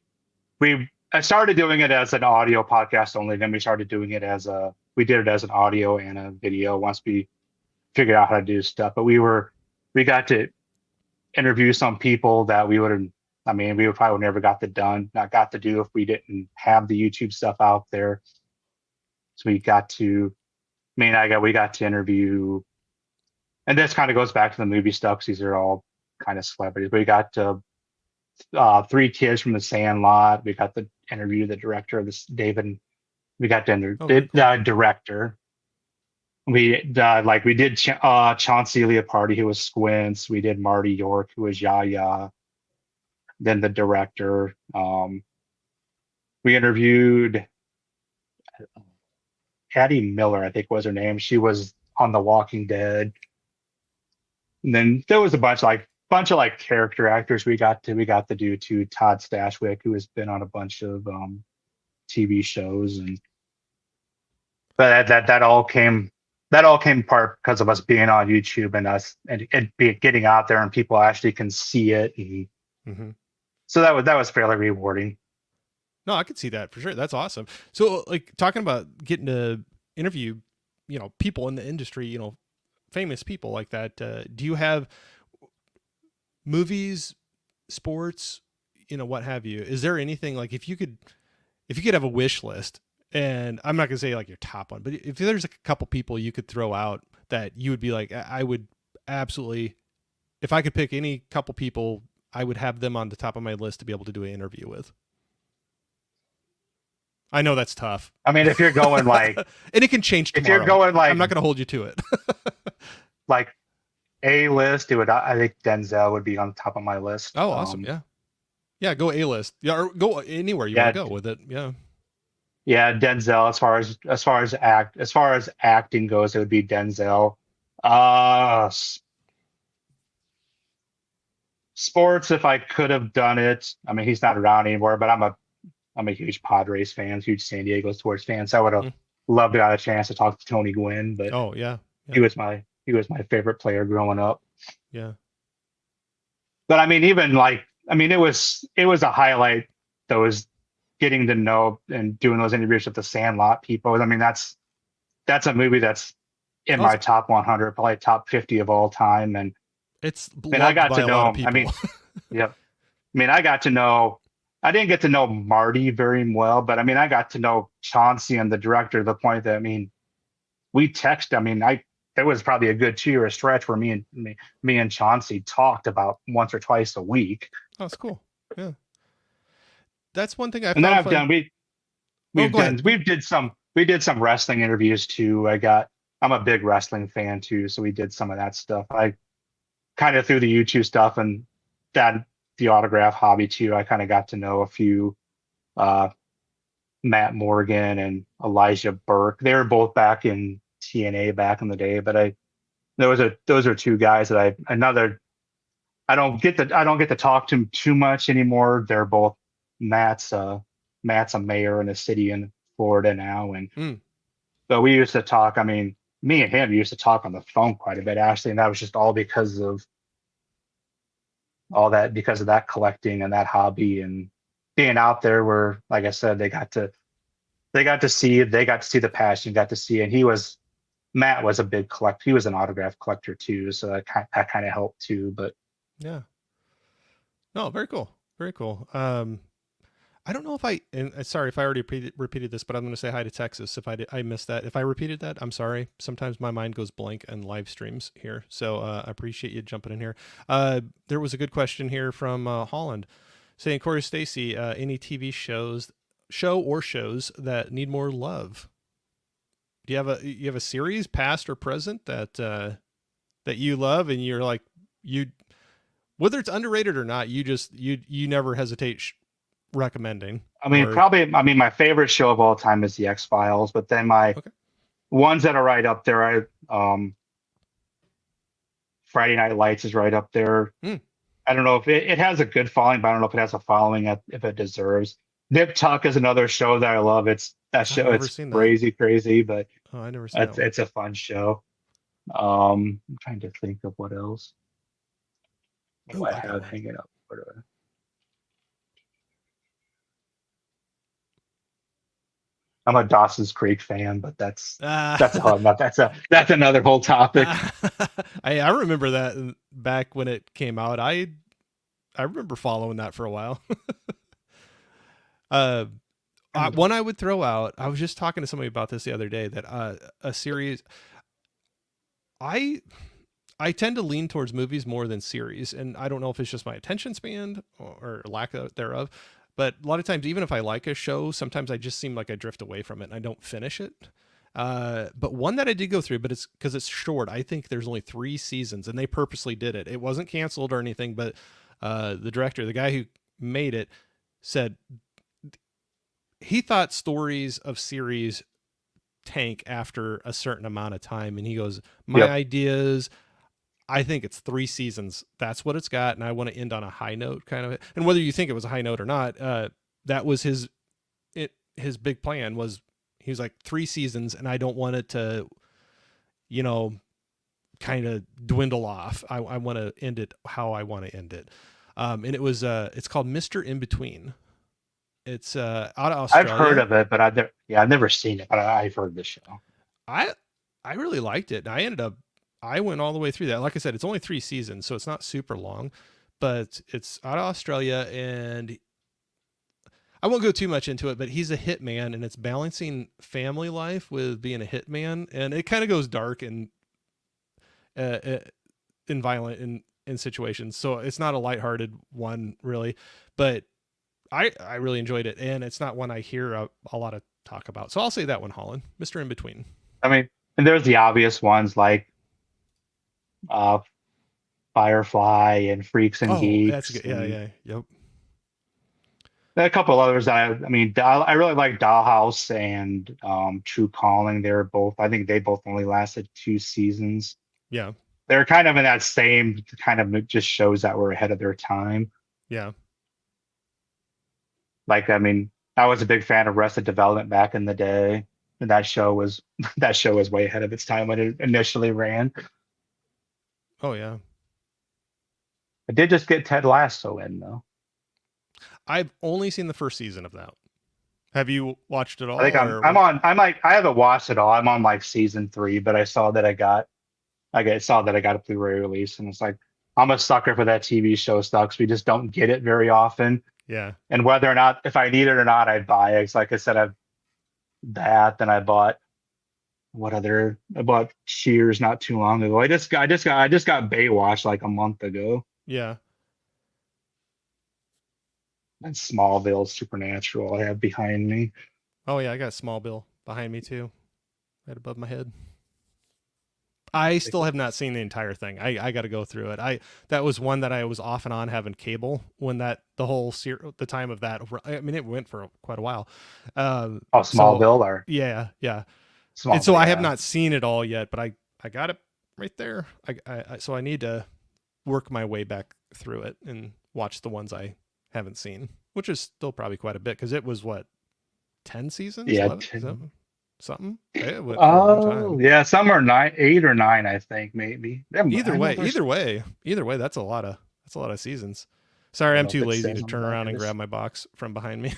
Speaker 2: I started doing it as an audio podcast only. Then we started doing it as a we did it as an audio and a video once we figured out how to do stuff. But we got to interview some people that we would have. I mean, we would probably never not got to do if we didn't have the YouTube stuff out there. So we got to. I mean, we got to interview, and this kind of goes back to the movie stuff because these are all kind of celebrities. But we got three kids from the Sandlot. We got to interview the director of this, David. We got to interview
Speaker 1: Oh, very cool.
Speaker 2: the director. We did Chauncey Leopardi, who was Squints. We did Marty York, who was Yaya. Then the director. We interviewed Hattie Miller, I think was her name. She was on The Walking Dead. And then there was a bunch of like character actors we got to do too. Todd Stashwick, who has been on a bunch of TV shows, and but that all came part because of us being on YouTube and us and getting out there and people actually can see it, and
Speaker 1: Mm-hmm.
Speaker 2: so that was fairly rewarding.
Speaker 1: No, I could see that for sure. That's awesome. So, like, talking about getting to interview, people in the industry, famous people like that. Do you have movies, sports, what have you? Is there anything like if you could have a wish list, and I'm not gonna say like your top one, but if there's like a couple people you could throw out that you would be like, I would absolutely, if I could pick any couple people, I would have them on the top of my list to be able to do an interview with. I know that's tough.
Speaker 2: I mean, if you're going like
Speaker 1: And it can change
Speaker 2: if you're
Speaker 1: tomorrow.
Speaker 2: going
Speaker 1: I'm not going to hold you to it.
Speaker 2: like A list, it would I think Denzel would be on top of my list.
Speaker 1: Oh, awesome. Yeah. Yeah. Go A list. Yeah. Or go anywhere you want to
Speaker 2: Yeah,
Speaker 1: go with it. Yeah.
Speaker 2: yeah, Denzel. As far as acting goes, it would be Denzel. Uh, s- Sports, if I could have done it. I mean, he's not around anymore, but I'm a huge Padres fan, huge San Diego sports fan. So I would have
Speaker 1: Mm.
Speaker 2: loved to have a chance to talk to Tony Gwynn, but
Speaker 1: Oh, yeah. Yeah.
Speaker 2: he was my favorite player growing up.
Speaker 1: Yeah.
Speaker 2: But I mean, even like I mean, it was a highlight that was getting to know and doing those interviews with the Sandlot people. I mean, that's a movie that's in
Speaker 1: Oh,
Speaker 2: my top 100, probably top 50 of all time. And
Speaker 1: it's
Speaker 2: I mean, I
Speaker 1: loved
Speaker 2: got
Speaker 1: by
Speaker 2: to
Speaker 1: a lot
Speaker 2: know
Speaker 1: of
Speaker 2: him. I
Speaker 1: people.
Speaker 2: mean, yeah, I mean, I got to know. I didn't get to know Marty very well, but I mean, I got to know Chauncey and the director to the point that I mean, we text. I mean, I it was probably a good 2 year stretch where me and Chauncey talked about once or twice a week.
Speaker 1: Oh, it's cool. Yeah. That's one thing I
Speaker 2: And then
Speaker 1: found
Speaker 2: I've
Speaker 1: fun.
Speaker 2: done
Speaker 1: Oh, go ahead.
Speaker 2: we did some wrestling interviews too. I'm a big wrestling fan too, so we did some of that stuff. I kind of through the YouTube stuff and that the autograph hobby too. I kind of got to know a few uh, Matt Morgan and Elijah Burke. They were both back in TNA back in the day, but those are two guys that I don't get to talk to them too much anymore. They're both Matt's Matt's a mayor in a city in Florida now, and
Speaker 1: Mm.
Speaker 2: but we used to talk. I mean, me and him used to talk on the phone quite a bit, actually, and that was just all because of that collecting and that hobby and being out there. Where, like I said, they got to see the passion, got to see, and Matt was a big collector. He was an autograph collector too, so that kind of helped too. But
Speaker 1: Yeah. No, very cool. Very cool. I don't know if and sorry if I already repeated this, but I'm going to say hi to Texas. If I missed that, if I repeated that, I'm sorry. Sometimes my mind goes blank on live streams here. So I appreciate you jumping in here. There was a good question here from Holland saying, Corey, Stacy, any TV shows that need more love? Do you have a series, past or present, that you love and you're like, you, whether it's underrated or not, you never hesitate recommending?
Speaker 2: I mean,
Speaker 1: Or
Speaker 2: probably. I mean, my favorite show of all time is the X Files, but then my
Speaker 1: okay.
Speaker 2: ones that are right up there, Friday Night Lights is right up there.
Speaker 1: Mm.
Speaker 2: I don't know if it has a good following, but I don't know if it has a following if it deserves. Nip Tuck is another show that I love. It's that
Speaker 1: I've
Speaker 2: show.
Speaker 1: never
Speaker 2: It's
Speaker 1: seen that.
Speaker 2: crazy, but
Speaker 1: Oh, I never seen that one.
Speaker 2: it's a fun show. I'm trying to think of what else. What do
Speaker 1: Oh,
Speaker 2: I
Speaker 1: I got
Speaker 2: have
Speaker 1: one.
Speaker 2: hanging up? I'm a Dawson's Creek fan, but that's a that's another whole topic.
Speaker 1: I remember that back when it came out. I remember following that for a while. uh, one I would throw out. I was just talking to somebody about this the other day. That a series. I I tend to lean towards movies more than series, and I don't know if it's just my attention span or lack thereof. But a lot of times, even if I like a show, sometimes I just seem like I drift away from it and I don't finish it. But one that I did go through, but it's because it's short. I think there's only 3 seasons, and they purposely did it. It wasn't canceled or anything, but the director, the guy who made it, said he thought stories of series tank after a certain amount of time, and he goes, "My
Speaker 2: Yep.
Speaker 1: ideas." I think it's 3 seasons. That's what it's got, and I want to end on a high note, kind of. And whether you think it was a high note or not, that was his big plan. Was he was like 3 seasons, and I don't want it to, you know, kind of dwindle off. I want to end it how I want to end it. And it's called Mr. In Between. It's out of
Speaker 2: I've heard
Speaker 1: Australia.
Speaker 2: of it, but I've never seen it, but I've heard the show.
Speaker 1: I I really liked it. I went all the way through that. Like I said, it's only 3 seasons, so it's not super long, but it's out of Australia, and I won't go too much into it, but he's a hitman, and it's balancing family life with being a hitman, and it kind of goes dark and violent in situations. So it's not a lighthearted one really, but I really enjoyed it, and it's not one I hear a lot of talk about. So I'll say that one, Holland, Mr. In Between.
Speaker 2: I mean, and there's the obvious ones like uh, Firefly and Freaks and
Speaker 1: Oh, that's
Speaker 2: Geeks,
Speaker 1: good. Yeah,
Speaker 2: and
Speaker 1: yeah, yep.
Speaker 2: a couple others that I mean, I really like Dollhouse and True Calling. I think they both only lasted 2 seasons.
Speaker 1: Yeah,
Speaker 2: They're kind of in that same kind of just shows that were ahead of their time.
Speaker 1: yeah.
Speaker 2: Like, I mean, I was a big fan of Arrested Development back in the day, and that show was that show was way ahead of its time when it initially ran.
Speaker 1: Oh yeah.
Speaker 2: I did just get Ted Lasso in though.
Speaker 1: I've only seen the first season of that. Have you watched it
Speaker 2: I think
Speaker 1: all, or what?
Speaker 2: I haven't watched it all. I'm on like season 3, but I saw that I got a Blu-ray release, and it's like I'm a sucker for that TV show stuff because we just don't get it very often.
Speaker 1: Yeah,
Speaker 2: And whether or not if I need it or not, I'd buy it. It's like I said, then I bought I bought Cheers not too long ago. I just got Baywatch like a month ago.
Speaker 1: yeah.
Speaker 2: And Smallville, Supernatural I have behind me.
Speaker 1: Oh yeah, I got Smallville behind me too, right above my head. I still have not seen the entire thing. I got to go through it. That was one that I was off and on having cable when the time of that. I mean, it went for quite a while.
Speaker 2: Oh,
Speaker 1: So
Speaker 2: Smallville or
Speaker 1: yeah, yeah. And so
Speaker 2: Smallville,
Speaker 1: I have
Speaker 2: yeah.
Speaker 1: not seen it all yet, but I got it right there. So I need to work my way back through it and watch the ones I haven't seen, which is still probably quite a bit because it was what 10 seasons,
Speaker 2: Yeah.
Speaker 1: 11, is that something? It went for a long
Speaker 2: Oh,
Speaker 1: time.
Speaker 2: yeah. Some are 8 or 9, I think, maybe.
Speaker 1: Either
Speaker 2: I know
Speaker 1: way,
Speaker 2: there's
Speaker 1: either way, that's a lot of seasons. Sorry,
Speaker 2: I don't
Speaker 1: I'm
Speaker 2: know if
Speaker 1: too
Speaker 2: it
Speaker 1: lazy
Speaker 2: says
Speaker 1: to
Speaker 2: on
Speaker 1: turn
Speaker 2: the back
Speaker 1: around
Speaker 2: of
Speaker 1: and
Speaker 2: this.
Speaker 1: grab my box from behind me.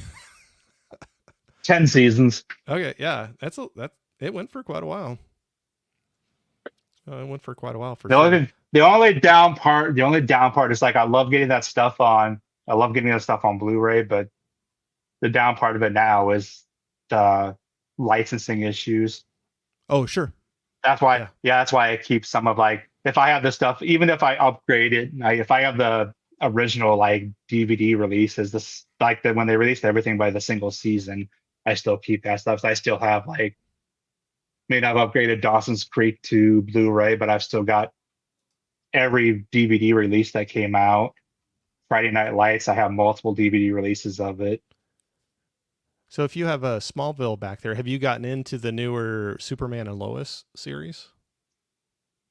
Speaker 2: 10 seasons.
Speaker 1: Okay, yeah, it went for quite a while. It went for quite a while for sure.
Speaker 2: The only down part is like I love getting that stuff on Blu-ray, but the down part of it now is the licensing issues.
Speaker 1: Oh, sure.
Speaker 2: That's why,
Speaker 1: Yeah.
Speaker 2: yeah, that's why I keep some of like if I have the stuff, even if I upgrade it, like if I have the original like DVD releases, this like the when they released everything by the single season, I still keep that stuff. So I still have like may not have upgraded Dawson's Creek to Blu-ray, but I've still got every DVD release that came out. Friday Night Lights, I have multiple DVD releases of it.
Speaker 1: So if you have a Smallville back there, have you gotten into the newer Superman and Lois series?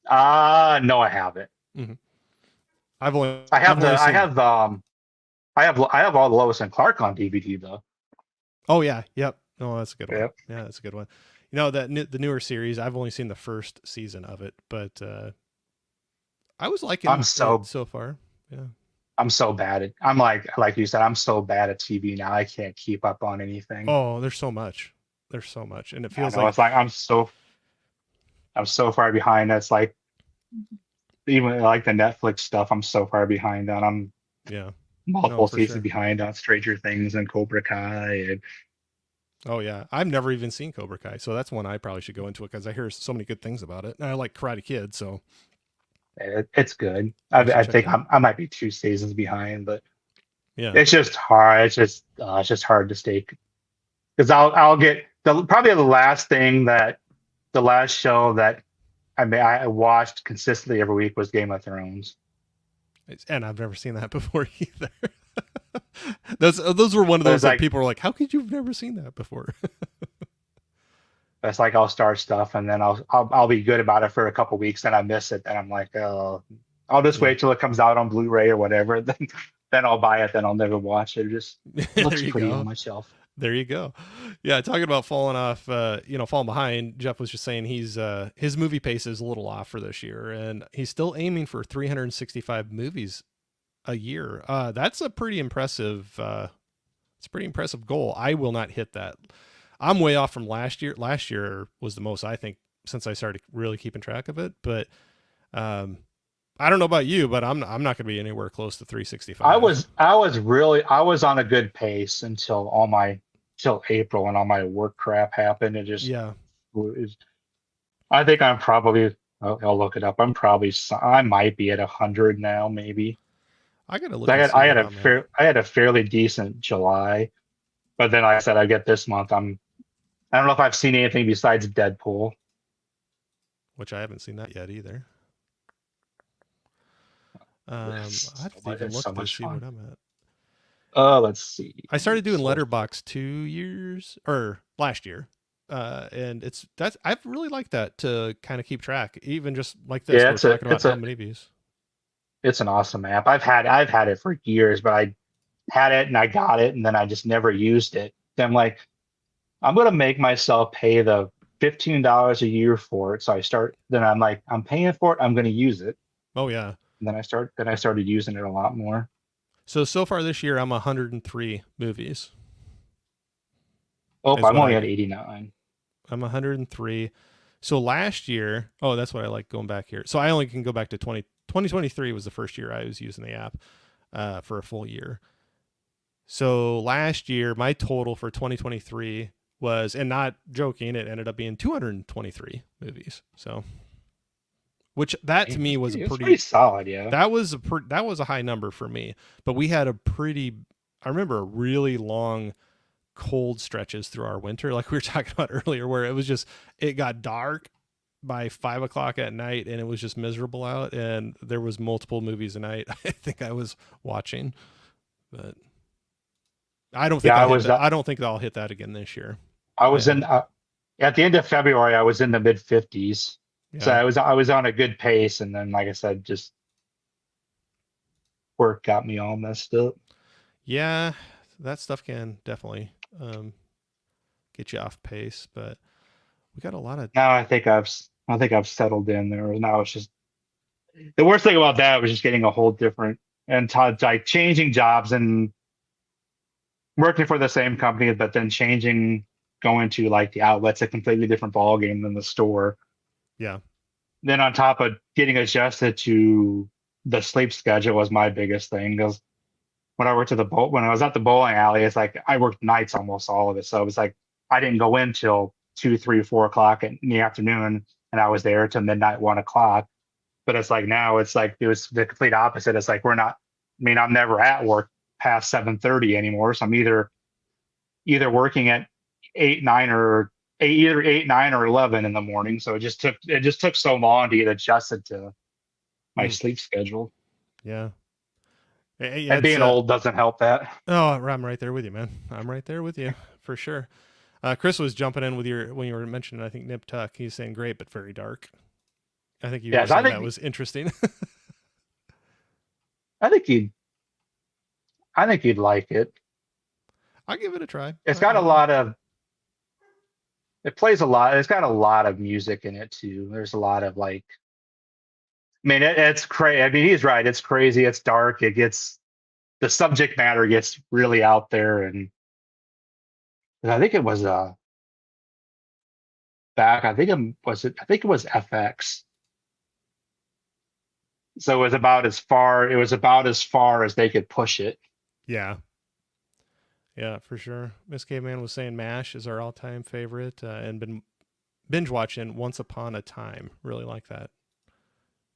Speaker 2: No, I haven't.
Speaker 1: Hmm. I've only
Speaker 2: I
Speaker 1: I've
Speaker 2: have
Speaker 1: only seen.
Speaker 2: I have all the Lois and Clark on DVD though.
Speaker 1: Oh yeah, yep. No, that's a good one.
Speaker 2: Yep.
Speaker 1: Yeah, that's a good one. You know the newer series. I've only seen the first season of it, but I was
Speaker 2: I'm
Speaker 1: liking it
Speaker 2: so
Speaker 1: so far. Yeah.
Speaker 2: I'm so bad at like you said, I'm so bad at TV now. I can't keep up on anything.
Speaker 1: Oh, there's so much. There's so much, and it
Speaker 2: I
Speaker 1: feels
Speaker 2: know
Speaker 1: like
Speaker 2: it's like I'm so far behind. That's like even like the Netflix stuff, I'm so far behind on. I'm
Speaker 1: yeah. No,
Speaker 2: multiple
Speaker 1: for
Speaker 2: seasons
Speaker 1: sure.
Speaker 2: behind on Stranger Things and Cobra Kai. And
Speaker 1: Oh yeah, I've never even seen Cobra Kai, so that's one I probably should go into it because I hear so many good things about it. And I like Karate Kid, so
Speaker 2: it's good.
Speaker 1: I should
Speaker 2: I
Speaker 1: check it
Speaker 2: think
Speaker 1: out.
Speaker 2: I might be 2 seasons behind, but
Speaker 1: Yeah.
Speaker 2: it's just hard. It's just hard to stay because I'll get probably the last thing that the last show that I watched consistently every week was Game of Thrones.
Speaker 1: And I've never seen that before either. Those were one of
Speaker 2: But
Speaker 1: those
Speaker 2: it's
Speaker 1: that
Speaker 2: like
Speaker 1: people were like, "How could you've never seen that before?"
Speaker 2: it's like I'll start stuff and then I'll be good about it for a couple weeks, then I miss it, and I'm like, oh, I'll just
Speaker 1: Yeah.
Speaker 2: wait till it comes out on Blu-ray or whatever. Then I'll buy it. Then I'll never watch it. It just
Speaker 1: There
Speaker 2: looks
Speaker 1: you
Speaker 2: pretty on
Speaker 1: go.
Speaker 2: my shelf.
Speaker 1: There you go. Yeah, talking about falling off, falling behind. Jeff was just saying he's his movie pace is a little off for this year, and he's still aiming for 365 movies a year. That's a pretty impressive. It's a pretty impressive goal. I will not hit that. I'm way off from last year. Last year was the most I think since I started really keeping track of it. But um, I don't know about you, but I'm not going to be anywhere close to 365.
Speaker 2: I was on a good pace until till April and all my work crap happened.
Speaker 1: Yeah,
Speaker 2: It, I think I'm probably I'll look it up. I might be at 100 now maybe.
Speaker 1: I got to look and see what I'm at.
Speaker 2: I had a fairly decent July, but then like I said I get this month I don't know if I've seen anything besides Deadpool.
Speaker 1: Which I haven't seen that yet either. I have to even
Speaker 2: It's so
Speaker 1: look to
Speaker 2: much
Speaker 1: see what
Speaker 2: fun.
Speaker 1: I'm at.
Speaker 2: Let's see.
Speaker 1: I started doing
Speaker 2: So
Speaker 1: Letterbox 2 years or last year, and that's I've really liked that to kind of keep track. Even just like this,
Speaker 2: yeah,
Speaker 1: we're talking about how many views.
Speaker 2: it's an awesome app. I've had it for years, but I had it and I got it and then I just never used it. Then I'm like, I'm gonna make myself pay the $15 a year for it. So then I'm like, I'm paying for it, I'm gonna use it.
Speaker 1: Oh yeah.
Speaker 2: And then I started using it a lot more.
Speaker 1: So far this year, I'm 103 movies.
Speaker 2: Oh,
Speaker 1: Is
Speaker 2: I'm
Speaker 1: what
Speaker 2: only
Speaker 1: I
Speaker 2: at 89.
Speaker 1: I'm 103. So last year, oh, that's what I like going back here. So I only can go back to 2023 was the first year I was using the app for a full year. So last year, my total for 2023 was, and not joking, it ended up being 223 movies. So, which that to me was a
Speaker 2: It's pretty
Speaker 1: pretty,
Speaker 2: solid, yeah.
Speaker 1: that was a high number for me. But we had a pretty, I remember a really long cold stretches through our winter, like we were talking about earlier, where it was just, it got dark by 5 o'clock at night and it was just miserable out. And there was multiple movies a night I think I was watching, but I don't think
Speaker 2: Yeah,
Speaker 1: I'll hit that. I don't think I'll hit that again this year.
Speaker 2: I was in
Speaker 1: And
Speaker 2: at the end of February, I was in the mid 50s. So
Speaker 1: yeah,
Speaker 2: I was on a good pace, and then like I said, just work got me all messed up.
Speaker 1: yeah, that stuff can definitely get you off pace, but we got a lot of,
Speaker 2: Now I think I've settled in there. Now it's just the worst thing about that was just getting a whole different and like changing jobs and working for the same company, but then changing going to like the outlets a completely different ball game than the store.
Speaker 1: yeah,
Speaker 2: Then on top of getting adjusted to the sleep schedule was my biggest thing because when I worked at the bowl when I was at the bowling alley, it's like I worked nights almost all of it. So it was like I didn't go in till 2, 3, 4 o'clock in the afternoon, and I was there till midnight, 1 o'clock. But it's like now it's like it was the complete opposite. It's like we're not. I mean, I'm never at work past 7:30 anymore. So I'm either working at 8, 9, or either 8, 9, or 11 in the morning. So it just took so long to get adjusted to my
Speaker 1: Mm,
Speaker 2: sleep schedule.
Speaker 1: yeah. Yeah,
Speaker 2: And
Speaker 1: it's
Speaker 2: being old doesn't help that.
Speaker 1: oh, I'm right there with you, man. I'm right there with you for sure. Chris was jumping in with your when you were mentioning, I think Nip Tuck. He's saying great, but very dark. I think you were
Speaker 2: Yes, I
Speaker 1: saying that
Speaker 2: think
Speaker 1: was interesting.
Speaker 2: I think you'd I think you'd like it.
Speaker 1: I'll give it a try.
Speaker 2: It's got a lot of it plays a lot. It's got a lot of music in it too. There's a lot of like I mean it's crazy. I mean he's right. It's crazy. It's dark. It gets the subject matter gets really out there and I think it was back. I think it was FX. So it was about as far as they could push it.
Speaker 1: Yeah, yeah, for sure. Miss Caveman was saying MASH is our all-time favorite, and been binge watching Once Upon a Time. Really like that.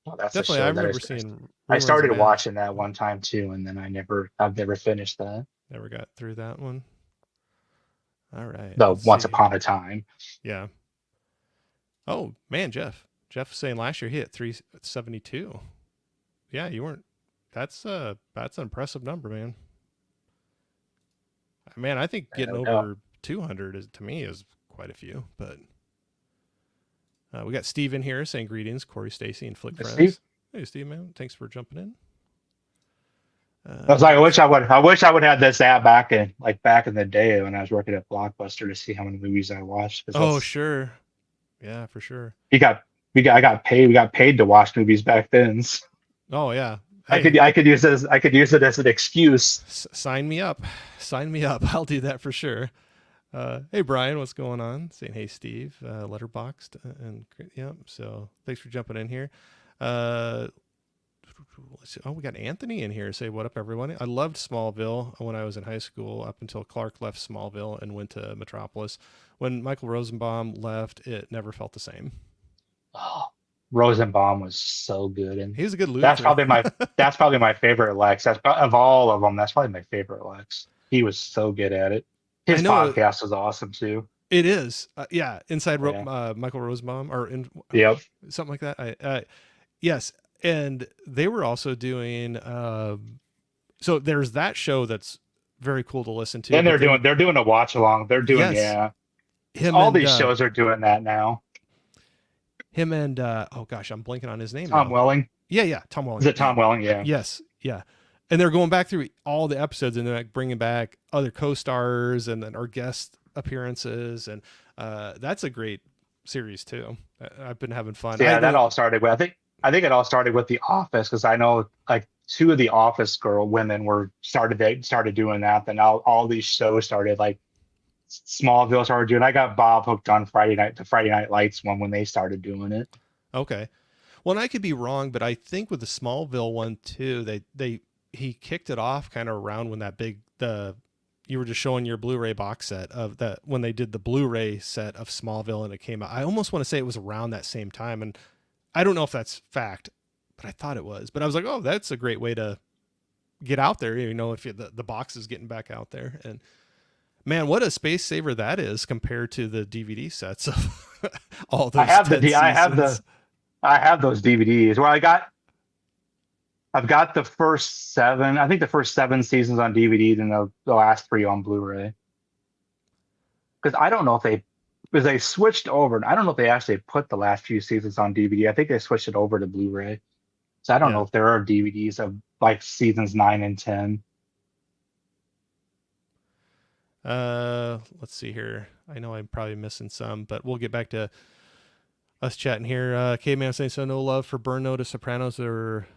Speaker 2: Well, that's a
Speaker 1: Definitely, I
Speaker 2: show that
Speaker 1: remember seeing
Speaker 2: I
Speaker 1: reruns of
Speaker 2: started
Speaker 1: MASH.
Speaker 2: watching that one time too, and then I've never finished that.
Speaker 1: Never got through that one. All right,
Speaker 2: The
Speaker 1: let's
Speaker 2: Once
Speaker 1: see here.
Speaker 2: Upon a Time.
Speaker 1: Yeah. Oh man, Jeff. Jeff was saying last year he hit 372. Yeah, you weren't. That's an impressive number, man. Man, I think getting
Speaker 2: No doubt.
Speaker 1: over 200 is to me is quite a few. But we got Steve in here saying greetings, Corey, Stacy, and Flick
Speaker 2: Steve,
Speaker 1: friends. Hey, Steve, man, thanks for jumping in.
Speaker 2: I was like,
Speaker 1: Let's.
Speaker 2: I wish I would have this app back in the day when I was working at Blockbuster to see how many movies I watched because
Speaker 1: Oh,
Speaker 2: that's
Speaker 1: sure. Yeah, for sure.
Speaker 2: you got we got paid to watch movies back then. So
Speaker 1: Oh yeah. Hey,
Speaker 2: I could use it as an excuse.
Speaker 1: sign me up. Sign me up. I'll do that for sure. Hey Brian, what's going on? Saying hey Steve, letterboxed and yeah. So thanks for jumping in here. Uh, let's see. Oh, we got Anthony in here. Say what up, everyone. I loved Smallville when I was in high school up until Clark left Smallville and went to Metropolis. When Michael Rosenbaum left, it never felt the same.
Speaker 2: Oh, Rosenbaum was so good, and
Speaker 1: He was a good
Speaker 2: that's
Speaker 1: Luthor.
Speaker 2: probably my that's probably my favorite Lex. Of all of them, that's probably my favorite Lex. He was so good at it.
Speaker 1: I
Speaker 2: His
Speaker 1: know
Speaker 2: podcast was awesome too.
Speaker 1: it is. Yeah, inside
Speaker 2: Yeah.
Speaker 1: Michael Rosenbaum or in
Speaker 2: Yep.
Speaker 1: something like that. Yes, and they were also doing. So there's that show that's very cool to listen to.
Speaker 2: Then
Speaker 1: But then
Speaker 2: they're doing a watch along. They're doing
Speaker 1: yes,
Speaker 2: yeah.
Speaker 1: him
Speaker 2: All
Speaker 1: and
Speaker 2: these shows are doing that now.
Speaker 1: oh gosh, I'm blanking on his name
Speaker 2: Tom
Speaker 1: now.
Speaker 2: Welling.
Speaker 1: Yeah, Tom
Speaker 2: Is
Speaker 1: Welling.
Speaker 2: it Tom Welling? Yeah.
Speaker 1: Yes, yeah. And they're going back through all the episodes and they're like bringing back other co-stars and then our guest appearances and that's a great series too. I've been having fun.
Speaker 2: So
Speaker 1: I
Speaker 2: yeah, that
Speaker 1: don't.
Speaker 2: all started with I think it all started with The Office because I know like two of the Office girl women they started doing that. Then all these shows started like Smallville started doing. I got Bob hooked on the Friday Night Lights one when they started doing it.
Speaker 1: Okay. Well, and I could be wrong, but I think with the Smallville one too, they he kicked it off kind of around when that big the you were just showing your Blu-ray box set of that when they did the Blu-ray set of Smallville and it came out. I almost want to say it was around that same time, and I don't know if that's fact, but I thought it was. But I was like, oh, that's a great way to get out there. You know, if the box is getting back out there, and man, what a space saver that is compared to the DVD sets of all
Speaker 2: I
Speaker 1: those
Speaker 2: have the
Speaker 1: 10
Speaker 2: D I have
Speaker 1: seasons.
Speaker 2: the I have those DVDs. I've got the first seven. I think the first seven seasons on DVD, and the last three on Blu-ray. Because I don't know if because they switched over. I don't know if they actually put the last few seasons on DVD. I think they switched it over to Blu-ray. So I don't know
Speaker 1: Yeah.
Speaker 2: if there are DVDs of like seasons 9 and 10.
Speaker 1: Let's see here. I know I'm probably missing some, but we'll get back to us chatting here. K-Man saying so no love for Burn Notice, Sopranos, or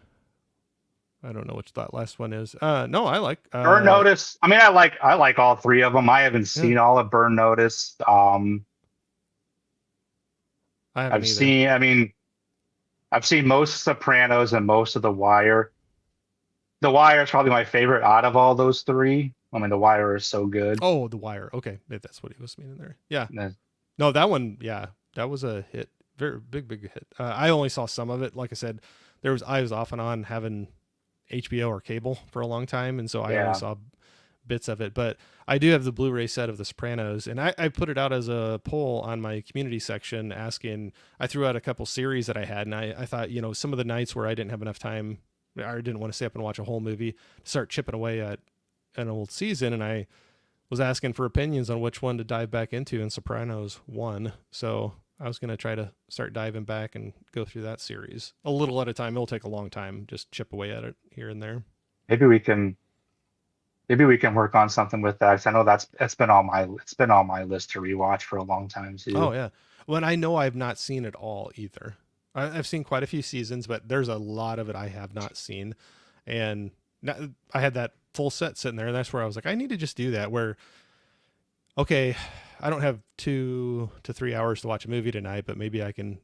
Speaker 1: I don't know which that last one is. No, I like.
Speaker 2: Burn Notice. I mean, I like all three of them. I haven't
Speaker 1: Yeah,
Speaker 2: seen all of Burn Notice.
Speaker 1: I haven't either.
Speaker 2: I mean, I've seen most Sopranos and most of The Wire. The Wire is probably my favorite out of all those three. I mean, The Wire is so good.
Speaker 1: Oh, The Wire. Okay, if that's what he was meaning there. Yeah.
Speaker 2: And
Speaker 1: No, that one. Yeah, that was a hit. Very big hit. I only saw some of it. Like I said, I was off and on having HBO or cable for a long time, and so I only
Speaker 2: yeah,
Speaker 1: saw bits of it. But I do have the Blu-ray set of The Sopranos, and I put it out as a poll on my community section, asking. I threw out a couple series that I had, and I thought, some of the nights where I didn't have enough time, or didn't want to stay up and watch a whole movie, start chipping away at an old season, and I was asking for opinions on which one to dive back into, and Sopranos won. So I was going to try to start diving back and go through that series a little at a time. It'll take a long time, just chip away at it here and there.
Speaker 2: maybe we can work on something with that. 'Cause I know it's been on my list to rewatch for a long time
Speaker 1: Oh
Speaker 2: too.
Speaker 1: yeah. Well, and I know I've not seen it all either. I've seen quite a few seasons, but there's a lot of it I have not seen. And I had that full set sitting there, and that's where I was like, I need to just do that. Where, okay, I don't have 2 to 3 hours to watch a movie tonight, but maybe I can,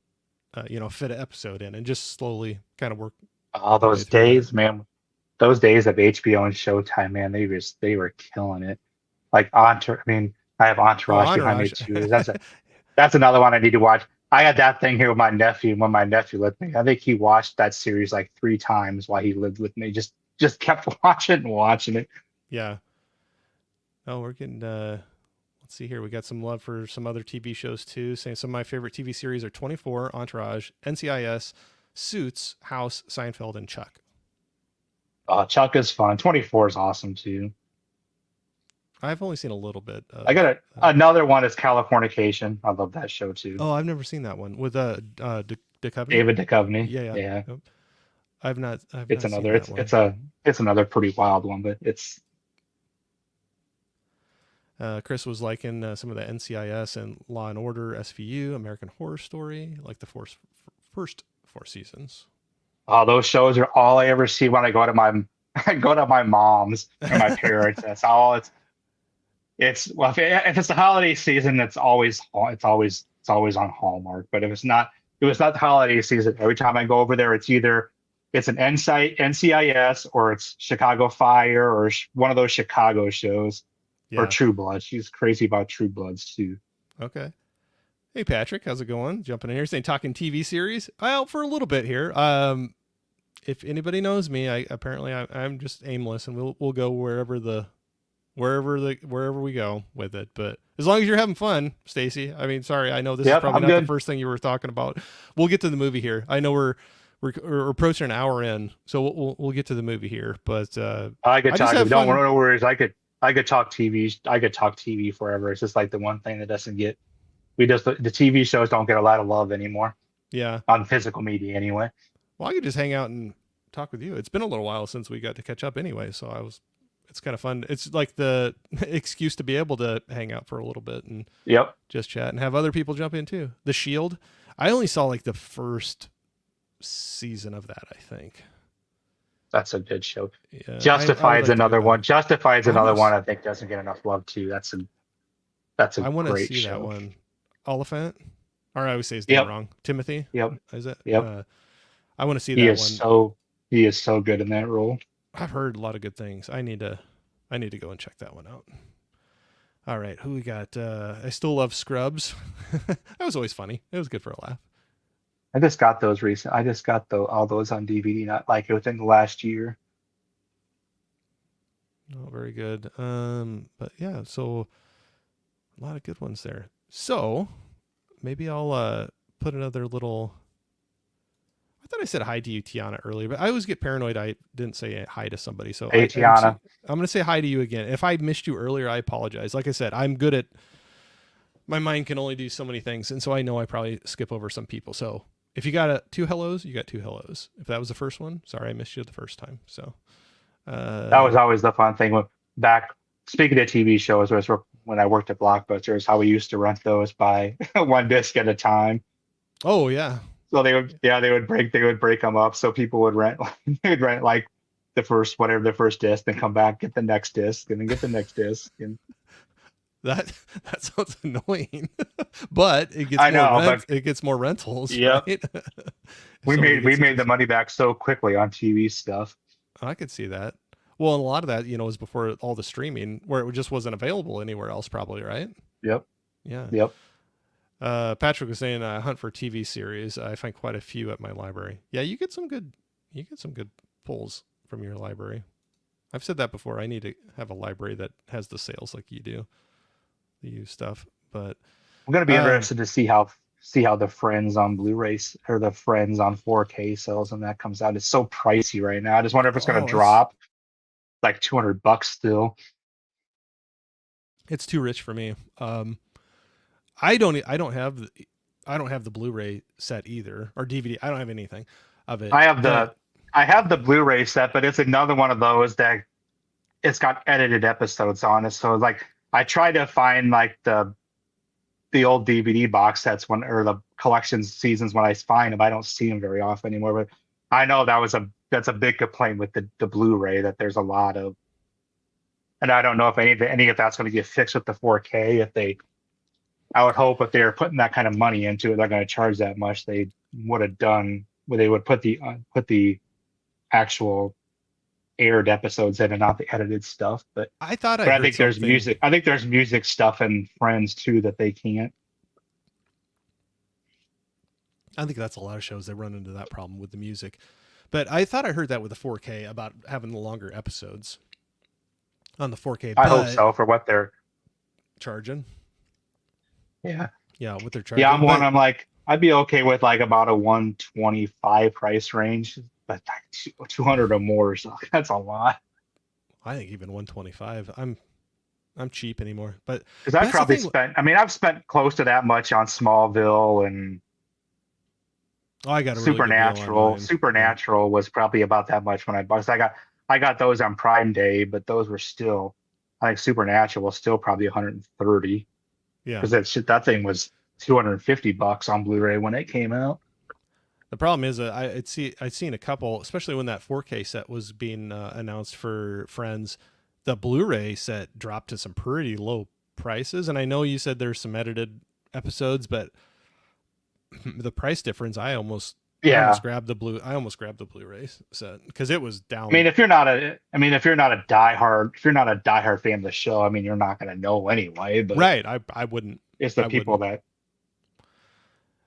Speaker 1: fit an episode in and just slowly kind of work
Speaker 2: All
Speaker 1: my way
Speaker 2: those
Speaker 1: through that.
Speaker 2: days, man. Those days of HBO and Showtime, man, they were killing it. Like Entourage. I mean, I have
Speaker 1: Oh,
Speaker 2: Entourage behind me
Speaker 1: Entourage.
Speaker 2: too. That's another one I need to watch. I had that thing here with my nephew when my nephew lived with me. I think he watched that series like 3 times while he lived with me. Just kept watching and watching it.
Speaker 1: Yeah. Oh, we're getting. Let's see here. We got some love for some other TV shows too. Saying some of my favorite TV series are 24, Entourage, NCIS, Suits, House, Seinfeld, and Chuck.
Speaker 2: Chuck is fun. 24 is awesome too.
Speaker 1: I've only seen a little bit
Speaker 2: I
Speaker 1: of.
Speaker 2: got another one is Californication. I love that show too.
Speaker 1: Oh, I've never seen that one with Duchovny.
Speaker 2: David Duchovny.
Speaker 1: Yeah, yeah.
Speaker 2: Yeah,
Speaker 1: Yep. I've
Speaker 2: it's
Speaker 1: not seen
Speaker 2: another.
Speaker 1: that one.
Speaker 2: It's another pretty wild one, but it's
Speaker 1: Chris was liking some of the NCIS and Law and Order, SVU, American Horror Story, like the first 4 seasons.
Speaker 2: those shows are all I ever see when I go to my I go to my mom's and my parents. That's all it's well if it's the holiday season, it's always on Hallmark. But if it's not the holiday season, every time I go over there, it's an NCIS or it's Chicago Fire or one of those Chicago shows or
Speaker 1: Yeah.
Speaker 2: True Blood. She's crazy about True Bloods too.
Speaker 1: Okay. Hey Patrick, how's it going? Jumping in here, saying talking TV series. Well, for a little bit here. If anybody knows me, I'm just aimless, and we'll go wherever we go with it. But as long as you're having fun, Stacy. I mean, sorry, I know this is
Speaker 2: Yep,
Speaker 1: probably
Speaker 2: I'm
Speaker 1: not the
Speaker 2: good.
Speaker 1: first thing you were talking about. We'll get to the movie here. I know we're approaching an hour in, so we'll get to the movie here. But
Speaker 2: I could
Speaker 1: I just
Speaker 2: talk.
Speaker 1: have
Speaker 2: Don't
Speaker 1: fun.
Speaker 2: no worries. I could talk TV. I could talk TV forever. It's just like the one thing that doesn't get. The TV shows don't get a lot of love anymore
Speaker 1: Yeah.
Speaker 2: on physical media anyway.
Speaker 1: Well, I could just hang out and talk with you. It's been a little while since we got to catch up anyway, so it's kind of fun. It's like the excuse to be able to hang out for a little bit and
Speaker 2: Yep,
Speaker 1: just chat and have other people jump in too. The Shield, I only saw like the first season of that, I think.
Speaker 2: that's a good show.
Speaker 1: Yeah, I would
Speaker 2: Justified's
Speaker 1: like to go
Speaker 2: another one.
Speaker 1: back.
Speaker 2: Justified's
Speaker 1: I
Speaker 2: another
Speaker 1: want
Speaker 2: one
Speaker 1: to
Speaker 2: I think doesn't get enough love too. That's a
Speaker 1: I want to
Speaker 2: great
Speaker 1: see that
Speaker 2: show.
Speaker 1: one. Oliphant, or I always say his name
Speaker 2: Yep,
Speaker 1: wrong. Timothy,
Speaker 2: yep,
Speaker 1: is it?
Speaker 2: yep.
Speaker 1: I want to see
Speaker 2: He
Speaker 1: that
Speaker 2: is
Speaker 1: one.
Speaker 2: so he is so good in that role.
Speaker 1: I've heard a lot of good things. I need to go and check that one out. All right, who we got? I still love Scrubs. That was always funny. It was good for a laugh.
Speaker 2: I just got those recent. I just got all those on DVD, not like within the last year.
Speaker 1: Oh, very good. But yeah, so a lot of good ones there. So maybe I'll put another little. I thought I said hi to you, Tiana, earlier, but I always get paranoid. I didn't say hi to somebody, so
Speaker 2: Hey Tiana.
Speaker 1: I'm gonna say hi to you again. If I missed you earlier, I apologize. Like I said, I'm good at my mind can only do so many things, and so I know I probably skip over some people. So if you got two hellos, you got two hellos. If that was the first one, sorry I missed you the first time. So
Speaker 2: That
Speaker 1: uh,
Speaker 2: was always the fun thing. Back speaking of TV shows, was when I worked at Blockbuster, is how we used to rent those by one disc at a time.
Speaker 1: oh yeah,
Speaker 2: So they would break them up. So people would rent they would rent like the first disc, then come back, get the next disc, and then get the next disc. And
Speaker 1: that that sounds annoying, but
Speaker 2: I know, but
Speaker 1: it gets more rentals,
Speaker 2: yep,
Speaker 1: right? If somebody
Speaker 2: we
Speaker 1: gets a
Speaker 2: made the
Speaker 1: disc.
Speaker 2: money back so quickly on TV stuff.
Speaker 1: I could see that. Well, and a lot of that, was before all the streaming, where it just wasn't available anywhere else, probably, right?
Speaker 2: Yep.
Speaker 1: Yeah.
Speaker 2: Yep.
Speaker 1: Patrick was saying, hunt for TV series. I find quite a few at my library. Yeah, you get some good pulls from your library. I've said that before. I need to have a library that has the sales like you do, the used stuff. But
Speaker 2: I'm gonna be
Speaker 1: um,
Speaker 2: interested to see how the Friends on Blu-rays or the Friends on 4K sells when that comes out. It's so pricey right now. I just wonder if it's gonna
Speaker 1: oh, it's
Speaker 2: drop like $200 still.
Speaker 1: it's too rich for me. I don't have the Blu-ray set either, or DVD. I don't have anything of it.
Speaker 2: I have
Speaker 1: But
Speaker 2: the Blu-ray set, but it's another one of those that it's got edited episodes on it. So like I try to find like the old DVD box sets when or the collection seasons when I find them. I don't see them very often anymore. But I know that's a big complaint with the Blu-ray that there's a lot of, and I don't know if any of that's going to get fixed with the 4K. I would hope if they're putting that kind of money into it, they're going to charge that much. They would have done where they would put the actual aired episodes in and not the edited stuff. But
Speaker 1: I thought I
Speaker 2: but I
Speaker 1: heard
Speaker 2: think there's
Speaker 1: something.
Speaker 2: music. I think there's music stuff in Friends too that they can't.
Speaker 1: I think that's a lot of shows that run into that problem with the music. But I thought I heard that with the 4K about having the longer episodes on the 4K,
Speaker 2: I hope
Speaker 1: but
Speaker 2: so for what they're.
Speaker 1: charging.
Speaker 2: Yeah.
Speaker 1: Yeah, what they're
Speaker 2: Yeah,
Speaker 1: charging. But
Speaker 2: I'm like I'd be okay with like about a 125 price range, but like 200 or more, so that's a lot.
Speaker 1: I think even 125. I'm cheap anymore.
Speaker 2: Because
Speaker 1: But
Speaker 2: I
Speaker 1: that's the
Speaker 2: probably
Speaker 1: thing.
Speaker 2: spent. I mean, I've spent close to that much on Smallville and
Speaker 1: Oh, I got a really good deal on
Speaker 2: Supernatural.
Speaker 1: mine. Yeah.
Speaker 2: Supernatural was probably about that much when I bought. 'Cause I got those on Prime Day, but those were still. I think Supernatural was still probably 130
Speaker 1: Yeah.
Speaker 2: because that thing was $250 on Blu-ray when it came out.
Speaker 1: The problem is I'd seen a couple, especially when that 4K set was being announced for Friends. The Blu-ray set dropped to some pretty low prices, and I know you said there's some edited episodes, but the price difference,
Speaker 2: Yeah,
Speaker 1: I almost grabbed the Blu-ray set because it was
Speaker 2: I mean,
Speaker 1: down.
Speaker 2: if you're not a diehard fan of the show, I mean, you're not going to know anyway. But
Speaker 1: Right. I wouldn't.
Speaker 2: it's the
Speaker 1: I
Speaker 2: people
Speaker 1: wouldn't.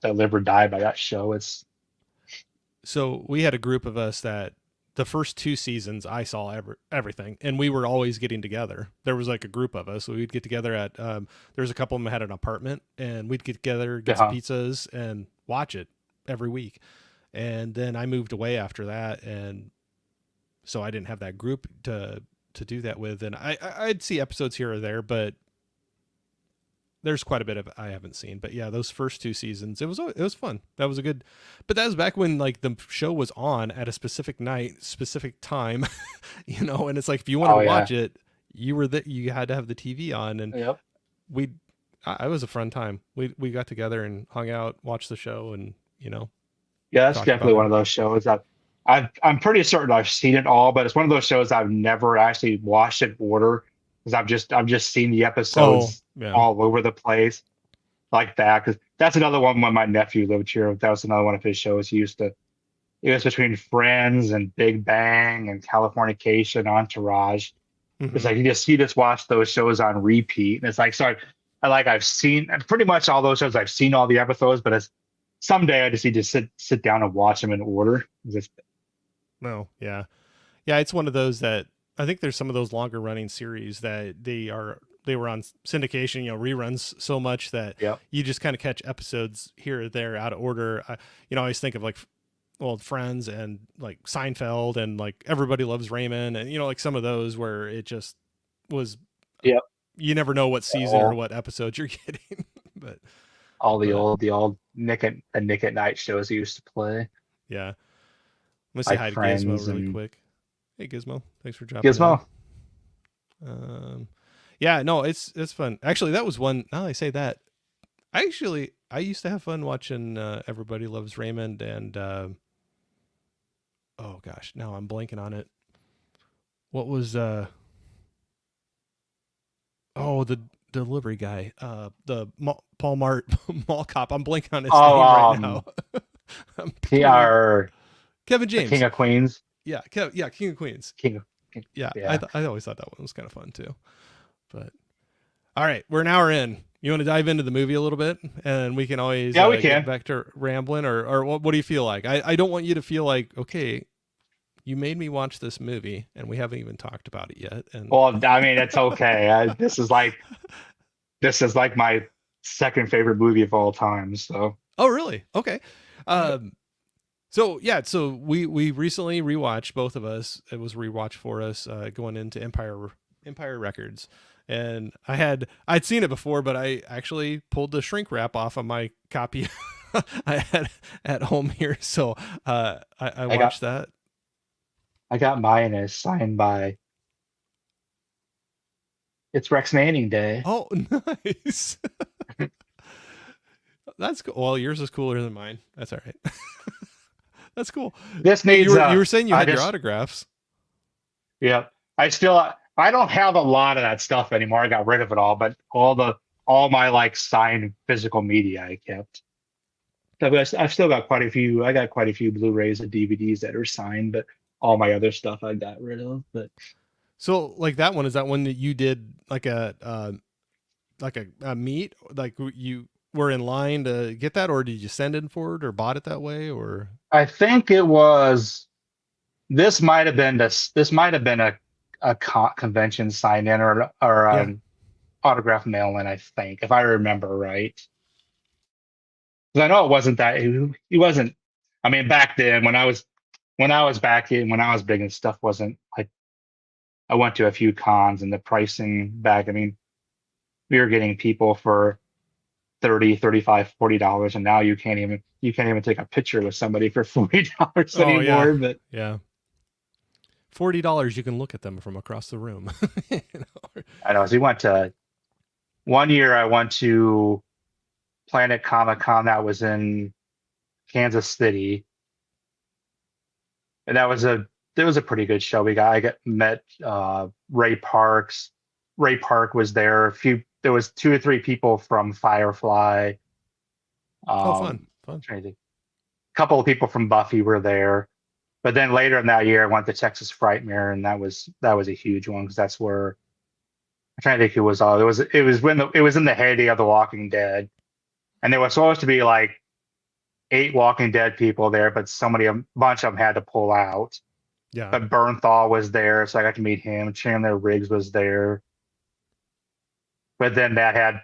Speaker 2: that live or die by that show. It's
Speaker 1: So we had a group of us that the first two seasons I saw everything, and we were always getting together. There was like a group of us. So we'd get together at there was a couple of them had an apartment, and we'd get together, get some
Speaker 2: yeah,
Speaker 1: pizzas, and watch it every week. And then I moved away after that, and so I didn't have that group to do that with. And I'd see episodes here or there, but there's quite a bit of I haven't seen, but yeah, those first two seasons, it was fun. That was a good, but that was back when like the show was on at a specific night, specific time, and it's like if you wanted
Speaker 2: oh
Speaker 1: to
Speaker 2: yeah,
Speaker 1: watch it, you had to have the TV on, and
Speaker 2: yep.
Speaker 1: we, it was a fun time. We got together and hung out, watched the show, and
Speaker 2: Yeah, that's
Speaker 1: talked about
Speaker 2: definitely
Speaker 1: it.
Speaker 2: one of those shows that I'm pretty certain I've seen it all, but it's one of those shows I've never actually watched in order because I've just seen the
Speaker 1: Oh
Speaker 2: episodes
Speaker 1: yeah.
Speaker 2: all over the place like that. Because that's another one when my nephew lived here. That was another one of his shows. It was between Friends and Big Bang and Californication, Entourage. It's
Speaker 1: Hmm.
Speaker 2: like you just watch those shows on repeat, and it's like sorry, I've seen pretty much all those shows. I've seen all the episodes, but it's someday I just need to sit down and watch them in order. Just
Speaker 1: No, yeah. Yeah, it's one of those that I think there's some of those longer running series that they were on syndication, reruns so much that
Speaker 2: yeah,
Speaker 1: you just kind of catch episodes here or there out of order. I always think of like old Friends and like Seinfeld and like Everybody Loves Raymond and like some of those where it just was
Speaker 2: yeah.
Speaker 1: you never know what season or
Speaker 2: All
Speaker 1: what episode you're getting. but
Speaker 2: all
Speaker 1: but
Speaker 2: the old Nick at Night shows he used to play,
Speaker 1: yeah, I'm gonna say
Speaker 2: like
Speaker 1: hi to Gizmo
Speaker 2: Friends
Speaker 1: really
Speaker 2: and
Speaker 1: quick. Hey Gizmo, thanks for dropping in.
Speaker 2: Gizmo.
Speaker 1: Um, yeah, no, it's fun. Actually, that was one. Now I say that, I used to have fun watching Everybody Loves Raymond and oh gosh, now I'm blanking on it. What was oh the delivery guy, Paul Mart Mall Cop. I'm blanking on his
Speaker 2: Oh,
Speaker 1: name right now. I'm
Speaker 2: He
Speaker 1: totally
Speaker 2: are
Speaker 1: Kevin
Speaker 2: the King
Speaker 1: James.
Speaker 2: of Queens.
Speaker 1: Yeah, yeah, King of Queens.
Speaker 2: King,
Speaker 1: Yeah,
Speaker 2: yeah.
Speaker 1: I always thought that one was kind of fun too. But all right, we're an hour in. You want to dive into the movie a little bit, and we can always
Speaker 2: Yeah, we
Speaker 1: get
Speaker 2: can.
Speaker 1: back to rambling, or what do you feel like? I don't want you to feel like, okay, you made me watch this movie, and we haven't even talked about it yet. And
Speaker 2: Well, I mean, it's okay. This is like my second favorite movie of all time. So
Speaker 1: oh, really? Okay. Um, so yeah, so we recently rewatched, both of us. It was a rewatch for us, going into Empire Records, and I'd seen it before, but I actually pulled the shrink wrap off of my copy I had at home here. So I
Speaker 2: I got
Speaker 1: watched that.
Speaker 2: I got mine as signed by it's Rex Manning Day.
Speaker 1: Oh, nice. That's cool. Well, yours is cooler than mine. That's all right. That's cool.
Speaker 2: This
Speaker 1: But
Speaker 2: needs
Speaker 1: you were saying you
Speaker 2: I
Speaker 1: had your
Speaker 2: just
Speaker 1: autographs.
Speaker 2: yeah. I don't have a lot of that stuff anymore. I got rid of it all, but all my like signed physical media I kept. So I've still got quite a few. I got quite a few Blu-rays and DVDs that are signed, but all my other stuff I got rid of. But
Speaker 1: So like that one, is that one that you did like a meet, like you were in line to get that, or did you send it for it or bought it that way, or
Speaker 2: I think it was this might have been a convention sign in or
Speaker 1: yeah.
Speaker 2: an autograph mail in. I think if I remember right, because I know it wasn't that he wasn't. I mean, back then when I was big and stuff wasn't like I went to a few cons and the pricing back. I mean, we were getting people for 30, 35, $40, and now you can't even take a picture with somebody for $40
Speaker 1: Oh yeah,
Speaker 2: anymore. But
Speaker 1: yeah. $40, you can look at them from across the room. You know?
Speaker 2: I know. So we went to one year. I went to Planet Comic Con that was in Kansas City, and that was a pretty good show. I got met Ray Parks. Ray Park was there. There was two or three people from Firefly.
Speaker 1: Oh, fun,
Speaker 2: Um,
Speaker 1: fun.
Speaker 2: trying to think. A couple of people from Buffy were there. But then later in that year, I went to Texas Frightmare, and that was a huge one because that's where I'm trying to think who was all. It was in the heyday of The Walking Dead, and there was supposed to be like 8 Walking Dead people there, but a bunch of them had to pull out.
Speaker 1: Yeah.
Speaker 2: But Bernthal was there, so I got to meet him. Chandler Riggs was there, but then that had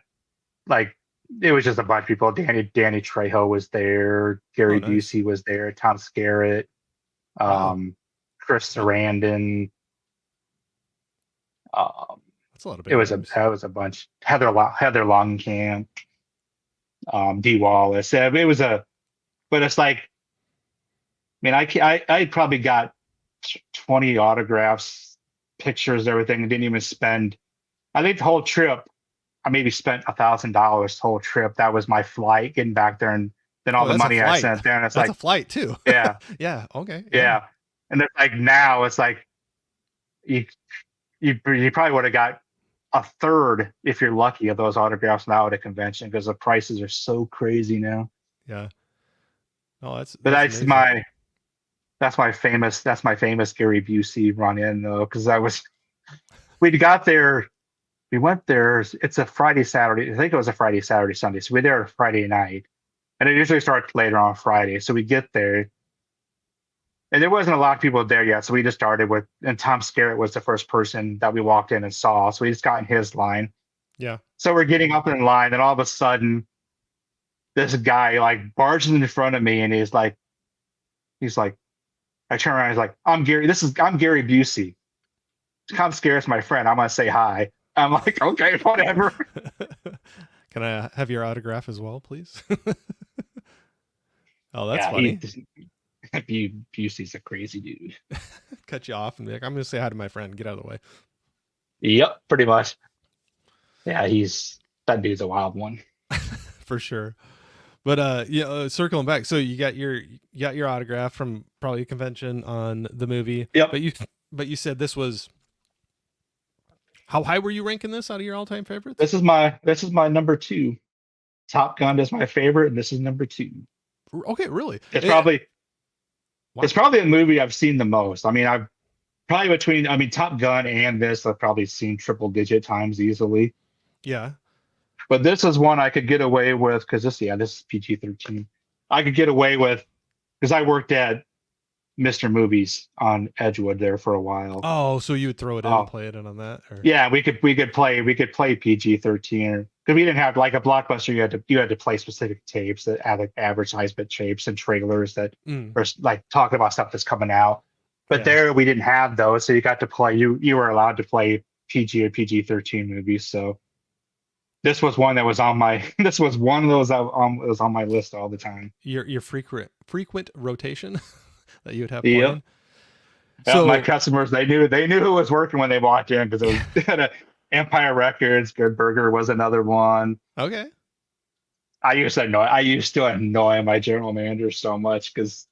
Speaker 2: like it was just a bunch of people. Danny Trejo was there.
Speaker 1: Oh,
Speaker 2: Gary
Speaker 1: nice.
Speaker 2: Busey was there. Tom Skerritt,
Speaker 1: Wow.
Speaker 2: um, Chris
Speaker 1: Yeah,
Speaker 2: Sarandon. Um,
Speaker 1: that's a lot of big names.
Speaker 2: that was a bunch. Heather Longcamp, D Wallace. It was a but it's like I mean I probably got 20 autographs, pictures, everything, and didn't even spend. I think the whole trip I maybe spent $1,000 the whole trip. That was my flight getting back there, and then all
Speaker 1: Oh,
Speaker 2: the
Speaker 1: that's a
Speaker 2: money I
Speaker 1: flight.
Speaker 2: sent there. And it's
Speaker 1: That's a
Speaker 2: like,
Speaker 1: flight too.
Speaker 2: yeah,
Speaker 1: Yeah. Okay. Yeah.
Speaker 2: yeah. And it's like now it's like you you probably would have got a third if you're lucky of those autographs now at a convention because the prices are so crazy now.
Speaker 1: Yeah. Oh,
Speaker 2: But
Speaker 1: that's amazing.
Speaker 2: that's my famous Gary Busey run in though because we got there we went there. It's a Friday, Saturday. I think it was a Friday, Saturday, Sunday. So we're there Friday night, and it usually starts later on Friday. So we get there, and there wasn't a lot of people there yet. So we just started with, and Tom Skerritt was the first person that we walked in and saw. So we just got in his line.
Speaker 1: Yeah.
Speaker 2: So we're getting up in line, and all of a sudden, this guy like barges in front of me, and he's like, I turn around, he's like, I'm Gary Busey. Tom Skerritt's my friend. I'm gonna say hi. I'm like, okay, whatever.
Speaker 1: Can I have your autograph as well, please? Oh, that's
Speaker 2: Yeah,
Speaker 1: funny.
Speaker 2: Busey's a crazy dude.
Speaker 1: Cut you off and be like, I'm going to say hi to my friend. Get out of the way.
Speaker 2: Yep, pretty much. Yeah, that dude's a wild one.
Speaker 1: For sure. But yeah, circling back. So you got your autograph from probably a convention on the movie,
Speaker 2: Yep.
Speaker 1: but you said this was, how high were you ranking this out of your all-time favorites?
Speaker 2: This is my number two. Top Gun is my favorite, and this is number two.
Speaker 1: Okay, really?
Speaker 2: It's probably It's
Speaker 1: Wow.
Speaker 2: probably a movie I've seen the most. I mean, I've probably between, I mean, Top Gun and this, I've probably seen triple digit times easily.
Speaker 1: Yeah.
Speaker 2: But this is one I could get away with because this is PG-13. I could get away with because I worked at Mr. Movies on Edgewood there for a while.
Speaker 1: Oh, so you would throw it in and
Speaker 2: Oh,
Speaker 1: play it in on that, or
Speaker 2: yeah, we could play PG-13 because we didn't have like a Blockbuster. You had to play specific tapes that had like advertisement tapes and trailers that
Speaker 1: mm,
Speaker 2: are like talking about stuff that's coming out. But
Speaker 1: yeah.
Speaker 2: there we didn't have those, so you got to play. You were allowed to play PG or PG-13 movies. So this was one that was on my. This was one of those that was on my list all the time.
Speaker 1: Your frequent rotation that you would have
Speaker 2: Yep.
Speaker 1: playing.
Speaker 2: Yeah, my
Speaker 1: So
Speaker 2: customers they knew who was working when they walked in because it was had a Empire Records. Good Burger was another one.
Speaker 1: okay.
Speaker 2: I used to annoy my general manager so much because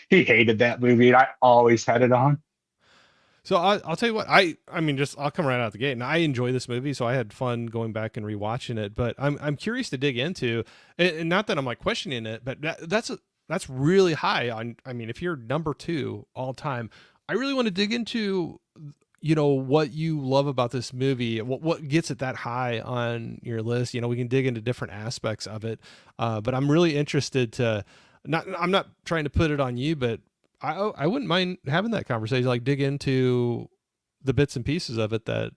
Speaker 2: he hated that movie and I always had it on.
Speaker 1: So I'll tell you what I mean just I'll come right out the gate and I enjoy this movie, so I had fun going back and rewatching it. But I'm curious to dig into, and not that I'm like questioning it, but that's really high on. I mean, if you're number two all time, I really want to dig into what you love about this movie, what gets it that high on your list. We can dig into different aspects of it, but I'm really interested to. Not I'm not trying to put it on you, but I wouldn't mind having that conversation, like dig into the bits and pieces of it that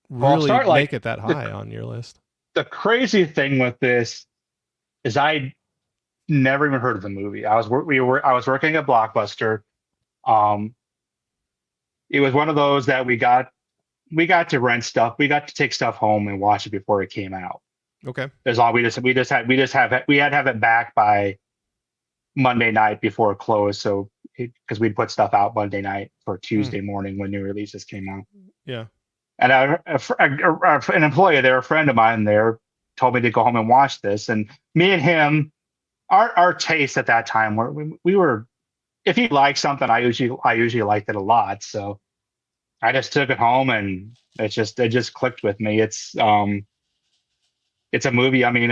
Speaker 2: Well, I'll
Speaker 1: really
Speaker 2: start
Speaker 1: make
Speaker 2: like
Speaker 1: it that
Speaker 2: the
Speaker 1: high on your list.
Speaker 2: the crazy thing with this is I never even heard of the movie. I was working at Blockbuster. Um, it was one of those that we got to rent stuff. We got to take stuff home and watch it before it came out.
Speaker 1: Okay.
Speaker 2: There's all we had to have it back by Monday night before it closed. So because we'd put stuff out Monday night for
Speaker 1: Mm,
Speaker 2: Tuesday morning when new releases came out.
Speaker 1: yeah.
Speaker 2: And an employee there, a friend of mine there, told me to go home and watch this. And me and him, our taste at that time were we were if he liked something, I usually liked it a lot. So I just took it home and it just clicked with me. It's a movie. I mean,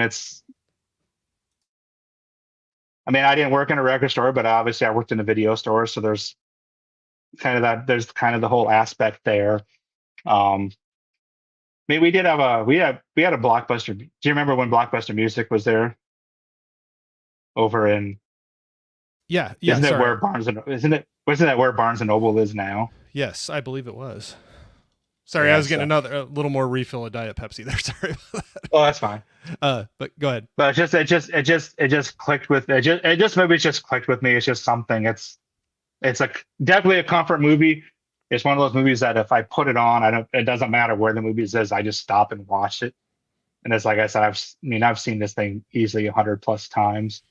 Speaker 2: I didn't work in a record store, but obviously I worked in a video store. So there's kind of the whole aspect there. Um, I mean, we had a Blockbuster. Do you remember when Blockbuster Music was there over in?
Speaker 1: Yeah. Yeah.
Speaker 2: Isn't it
Speaker 1: Sorry.
Speaker 2: where Barnes and isn't it wasn't that where Barnes and Noble is now?
Speaker 1: Yes, I believe it was. Sorry, I
Speaker 2: Yeah.
Speaker 1: was getting
Speaker 2: So,
Speaker 1: another a little more refill of Diet Pepsi there. Sorry about that.
Speaker 2: oh, that's fine.
Speaker 1: But go ahead.
Speaker 2: But it just clicked with it just maybe it just clicked with me. It's just something. It's like definitely a comfort movie. It's one of those movies that if I put it on, I don't. It doesn't matter where the movie is. I just stop and watch it. And it's like I said, I've seen this thing easily 100 plus times.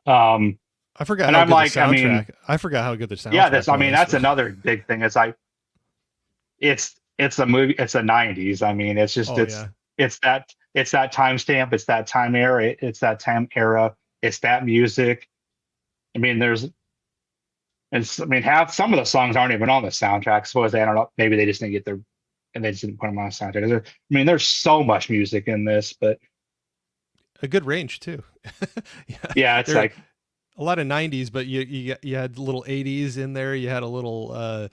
Speaker 2: Um,
Speaker 1: I forgot
Speaker 2: and
Speaker 1: how
Speaker 2: I'm
Speaker 1: good the
Speaker 2: like, I mean,
Speaker 1: soundtrack. I forgot how good the
Speaker 2: yeah,
Speaker 1: soundtrack
Speaker 2: that's
Speaker 1: was.
Speaker 2: another big thing. It's a movie. It's the '90s. I mean, it's just
Speaker 1: Oh yeah.
Speaker 2: it's that timestamp. It's that time era. It's that time era. It's that music. I mean, half some of the songs aren't even on the soundtrack. Suppose they I don't know. Maybe they just didn't get their and they just didn't put them on the soundtrack. There's so much music in this, but
Speaker 1: A good range too. Yeah.
Speaker 2: yeah, it's
Speaker 1: There
Speaker 2: like
Speaker 1: a lot of 90s, but you had little 80s in there. You had a little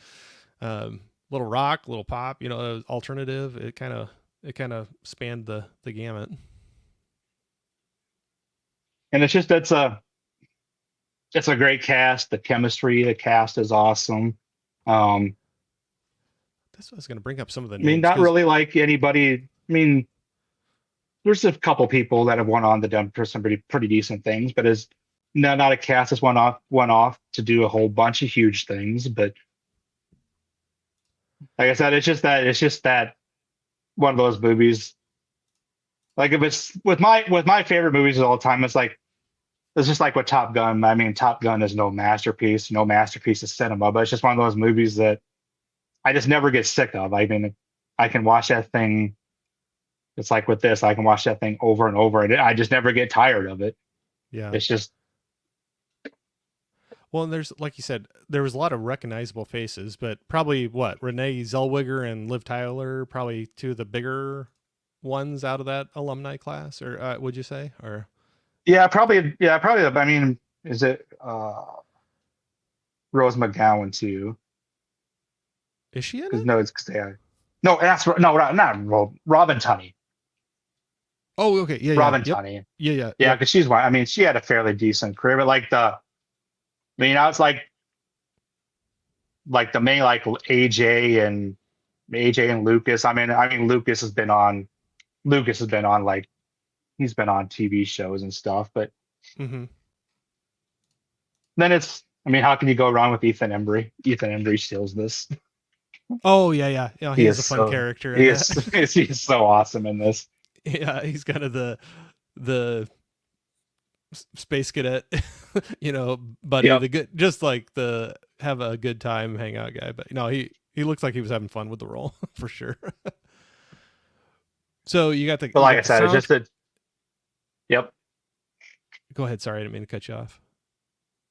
Speaker 1: rock, little pop, alternative. It kind of spanned the gamut.
Speaker 2: and it's a great cast. The cast is awesome. Um,
Speaker 1: That's what I was going to bring up some of the
Speaker 2: I mean,
Speaker 1: names
Speaker 2: not
Speaker 1: because
Speaker 2: really like anybody. I mean, there's a couple people that have went on to done for some pretty decent things, but as no, not a cast that's went off to do a whole bunch of huge things. But like I said, it's just that one of those movies. Like if it's with my favorite movies of all time, it's just like with Top Gun. I mean, Top Gun is no masterpiece of cinema, but it's just one of those movies that I just never get sick of. I mean, I can watch that thing. It's like with this, I can watch that thing over and over, and I just never get tired of it.
Speaker 1: yeah.
Speaker 2: It's just
Speaker 1: Well, and there's like you said, there was a lot of recognizable faces, but probably what Renee Zellweger and Liv Tyler, probably two of the bigger ones out of that alumni class, or would you say? Or
Speaker 2: yeah, probably. I mean, is it? Rose McGowan too.
Speaker 1: Is she in
Speaker 2: Because
Speaker 1: it?
Speaker 2: no, it's yeah. No, that's no, not Robin Tunney.
Speaker 1: Oh, okay. Yeah, yeah.
Speaker 2: Robin
Speaker 1: Yep.
Speaker 2: Tunney.
Speaker 1: Yeah, yeah.
Speaker 2: Yeah,
Speaker 1: Yep.
Speaker 2: because she's one. I mean, she had a fairly decent career, but I mean, I was like the main like AJ and Lucas. I mean, Lucas has been on like he's been on TV shows and stuff, but
Speaker 1: Hmm.
Speaker 2: then I mean, how can you go wrong with Ethan Embry? Ethan Embry steals this.
Speaker 1: Oh, yeah, yeah. You know, he
Speaker 2: He
Speaker 1: is
Speaker 2: is
Speaker 1: a fun
Speaker 2: so
Speaker 1: character in
Speaker 2: he
Speaker 1: that.
Speaker 2: is he is so awesome in this.
Speaker 1: Yeah, he's kind of the space cadet, buddy,
Speaker 2: Yep.
Speaker 1: the good, just like the have a good time, hang out guy. But no, he looks like he was having fun with the role for sure. So
Speaker 2: But
Speaker 1: you
Speaker 2: like
Speaker 1: got
Speaker 2: I
Speaker 1: the
Speaker 2: said, it's
Speaker 1: sound.
Speaker 2: just a yep.
Speaker 1: Go ahead. Sorry, I didn't mean to cut you off.